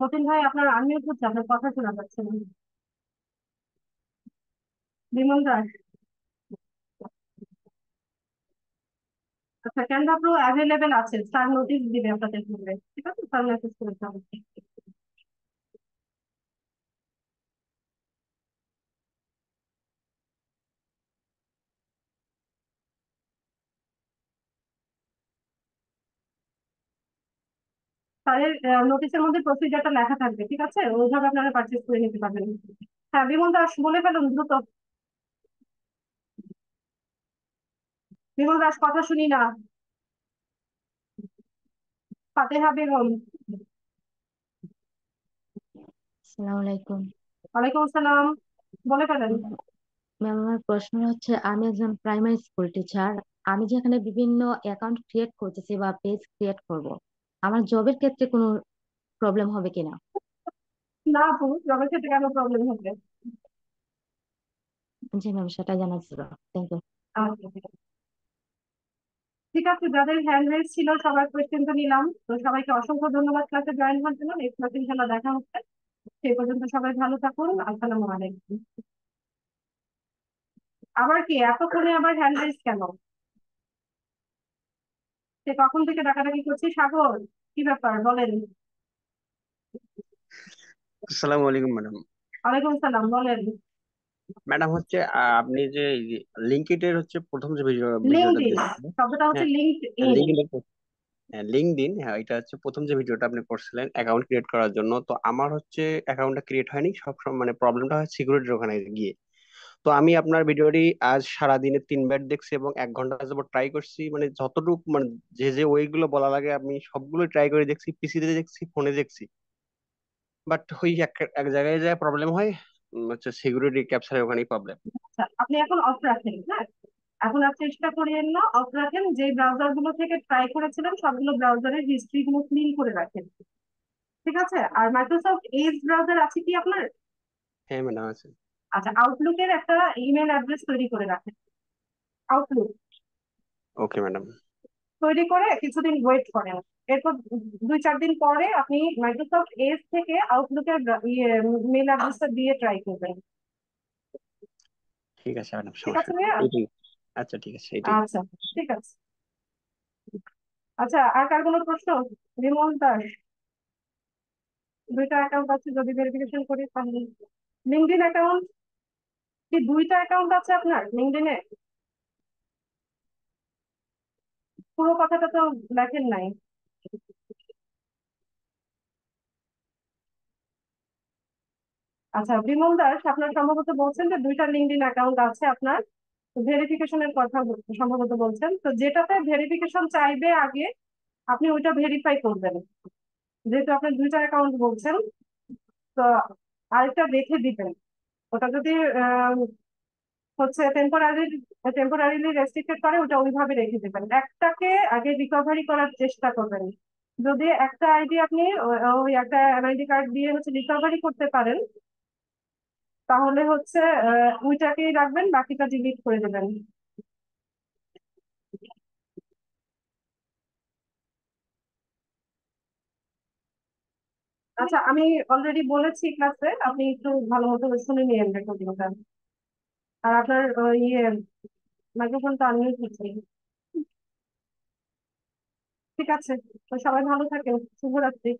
মতিন ভাই, আপনার আনমিউট হচ্ছে, আপনার কথা শোনা যাচ্ছে না। বিমল দাস। আচ্ছা, ক্যানভা প্রো অ্যাভেলেবেল আছে, স্যার নোটিশ দিবে আপনাদের গ্রুপে, ঠিক আছে, স্যার মেসেজ করেছে আমাকে। স্যারের নোটিশের মধ্যে প্রসিজারটা লেখা থাকবে, ঠিক আছে, ওইভাবে আপনারা পারচেস করে নিতে পারবেন। হ্যাঁ বিমল দাস, বলে ফেলুন দ্রুত। বিমল দাস, কথা শুনি না। ফাতেহা বেগম। আসসালামু আলাইকুম। ওয়ালাইকুম আসসালাম, বলে ফেলেন। ম্যাম, আমার প্রশ্ন হচ্ছে, আমি একজন প্রাইমারি স্কুল টিচার। আমি যেখানে বিভিন্ন অ্যাকাউন্ট ক্রিয়েট করতেছি বা পেজ ক্রিয়েট করব, আমার জবের ক্ষেত্রে কোনো প্রবলেম হবে কিনা? না আপু, জবের ক্ষেত্রে কেন প্রবলেম হবে? জি ম্যাম, সেটা জানার ছিল। Thank you. আচ্ছা, ঠিক আছে, যাদের হ্যান্ড রেজ ছিল সবার কোয়েশ্চেন তো নিলাম, তো সবাইকে অসংখ্য ধন্যবাদ ক্লাসে জয়েন হওয়ার জন্য। নেক্সট ক্লাসে ইনশাল্লাহ দেখা হচ্ছে। সেই পর্যন্ত সবাই ভালো থাকুন। আসসালামু আলাইকুম। আবার কি এতক্ষণে আবার হ্যান্ড রেজ কেন? সে কখন থেকে ডাকাডাকি করছি। সাগর, কি ব্যাপার বলেন। আসসালামু আলাইকুম ম্যাডাম। ওয়ালাইকুম সালাম, বলেন। ম্যাডাম হচ্ছে আপনি যে লিঙ্কিটের হচ্ছে প্রথম যে ভিডিওটা লিঙ্কডইন, দিয়েছিলেন। শব্দটা হচ্ছে হ্যাঁ, লিঙ্কডইন। লিঙ্কডিন। হ্যাঁ, লিঙ্কডিন। হ্যাঁ, এটা হচ্ছে প্রথম যে ভিডিওটা আপনি করছিলেন অ্যাকাউন্ট ক্রিয়েট করার জন্য। তো আমার হচ্ছে অ্যাকাউন্টটা ক্রিয়েট হয়নি সব সময়, মানে প্রবলেমটা হয় সিকিউরিটির ওখানে গিয়ে। তো আমি আপনার ভিডিওটি আজ সারাদিনে 3 বার দেখছি এবং 1 ঘন্টা যাবত ট্রাই করছি, মানে যতটুকু মানে যে যে ওইগুলো বলা লাগে আমি সবগুলো ট্রাই করে দেখছি, পিসিতে দেখছি, ফোনে দেখছি। বাট ওই এক এক জায়গায় যায় প্রবলেম হয়, হচ্ছে সিকিউরিটি ক্যাপচারের ওখানেই প্রবলেম। আচ্ছা, আপনি এখন অফ রাখেন, হ্যাঁ? এখন আর চেষ্টা করিয়েন না, অফ রাখেন। যে ব্রাউজার গুলো থেকে ট্রাই করেছিলেন সবগুলো ব্রাউজারের হিস্ট্রি গুলো ক্লিন করে রাখেন, ঠিক আছে? আর মাইক্রোসফট এজ ব্রাউজার আছে কি আপনার? হ্যাঁ ম্যাডাম আছে। আচ্ছা, আউটলুকের একটা ইমেল অ্যাড্রেস তৈরি করে রাখেন। Outlook okay madam. তৈরি করে কিছুদিন ওয়েট করেন। এরপর 2-4 দিন পরে আপনি মাইক্রোসফট এজ থেকে আউটলুকের মেল অ্যাড্রেসটা দিয়ে ট্রাই করবেন। ঠিক আছে ম্যাডাম, ঠিক সমস্যা আছে নেই, ভাইয়া? এটাই। আচ্ছা ঠিক আছে, এটাই। আচ্ছা, ঠিক আছে। আচ্ছা, আর কার কোনো প্রশ্ন? বিমল দাস, 2টা অ্যাকাউন্ট আছে, যদি ভেরিফিকেশন করি তাহলে। লিঙ্কডইন অ্যাকাউন্ট কি 2টা অ্যাকাউন্ট আছে আপনার লিঙ্কডইনে? পুরো কথাটা তো লেখেন নাই। আচ্ছা, বিমল দাস, আপনার সম্ভবত বলছেন যে 2টা লিঙ্কডইন অ্যাকাউন্ট আছে আপনার, ভেরিফিকেশনের কথা সম্ভবত বলছেন। তো যেটাতে ভেরিফিকেশন চাইবে আগে, আপনি ওইটা ভেরিফাই করবেন। যেহেতু আপনি 2টা অ্যাকাউন্ট বলছেন, তো আরেকটা রেখে দিবেন। ওটা যদি হচ্ছে টেম্পোরারিলি রেস্ট্রিক্টেড করে, ওটা ওইভাবে রেখে দেবেন। একটাকে আগে রিকভারি করার চেষ্টা করবেন। যদি একটা আইডি আপনি ওই একটা এনআইডি কার্ড দিয়ে হচ্ছে রিকভারি করতে পারেন, তাহলে হচ্ছে ওইটাকেই রাখবেন, বাকিটা ডিলিট করে দেবেন। আচ্ছা, আমি অলরেডি বলেছি ক্লাসে, আপনি একটু ভালো মতো শুনে নিয়েন রেকর্ডিংটা। আর আপনার ইয়ে মাইক্রোফোনটা আনমিউট হচ্ছে। ঠিক আছে, তো সবাই ভালো থাকেন, শুভরাত্রি।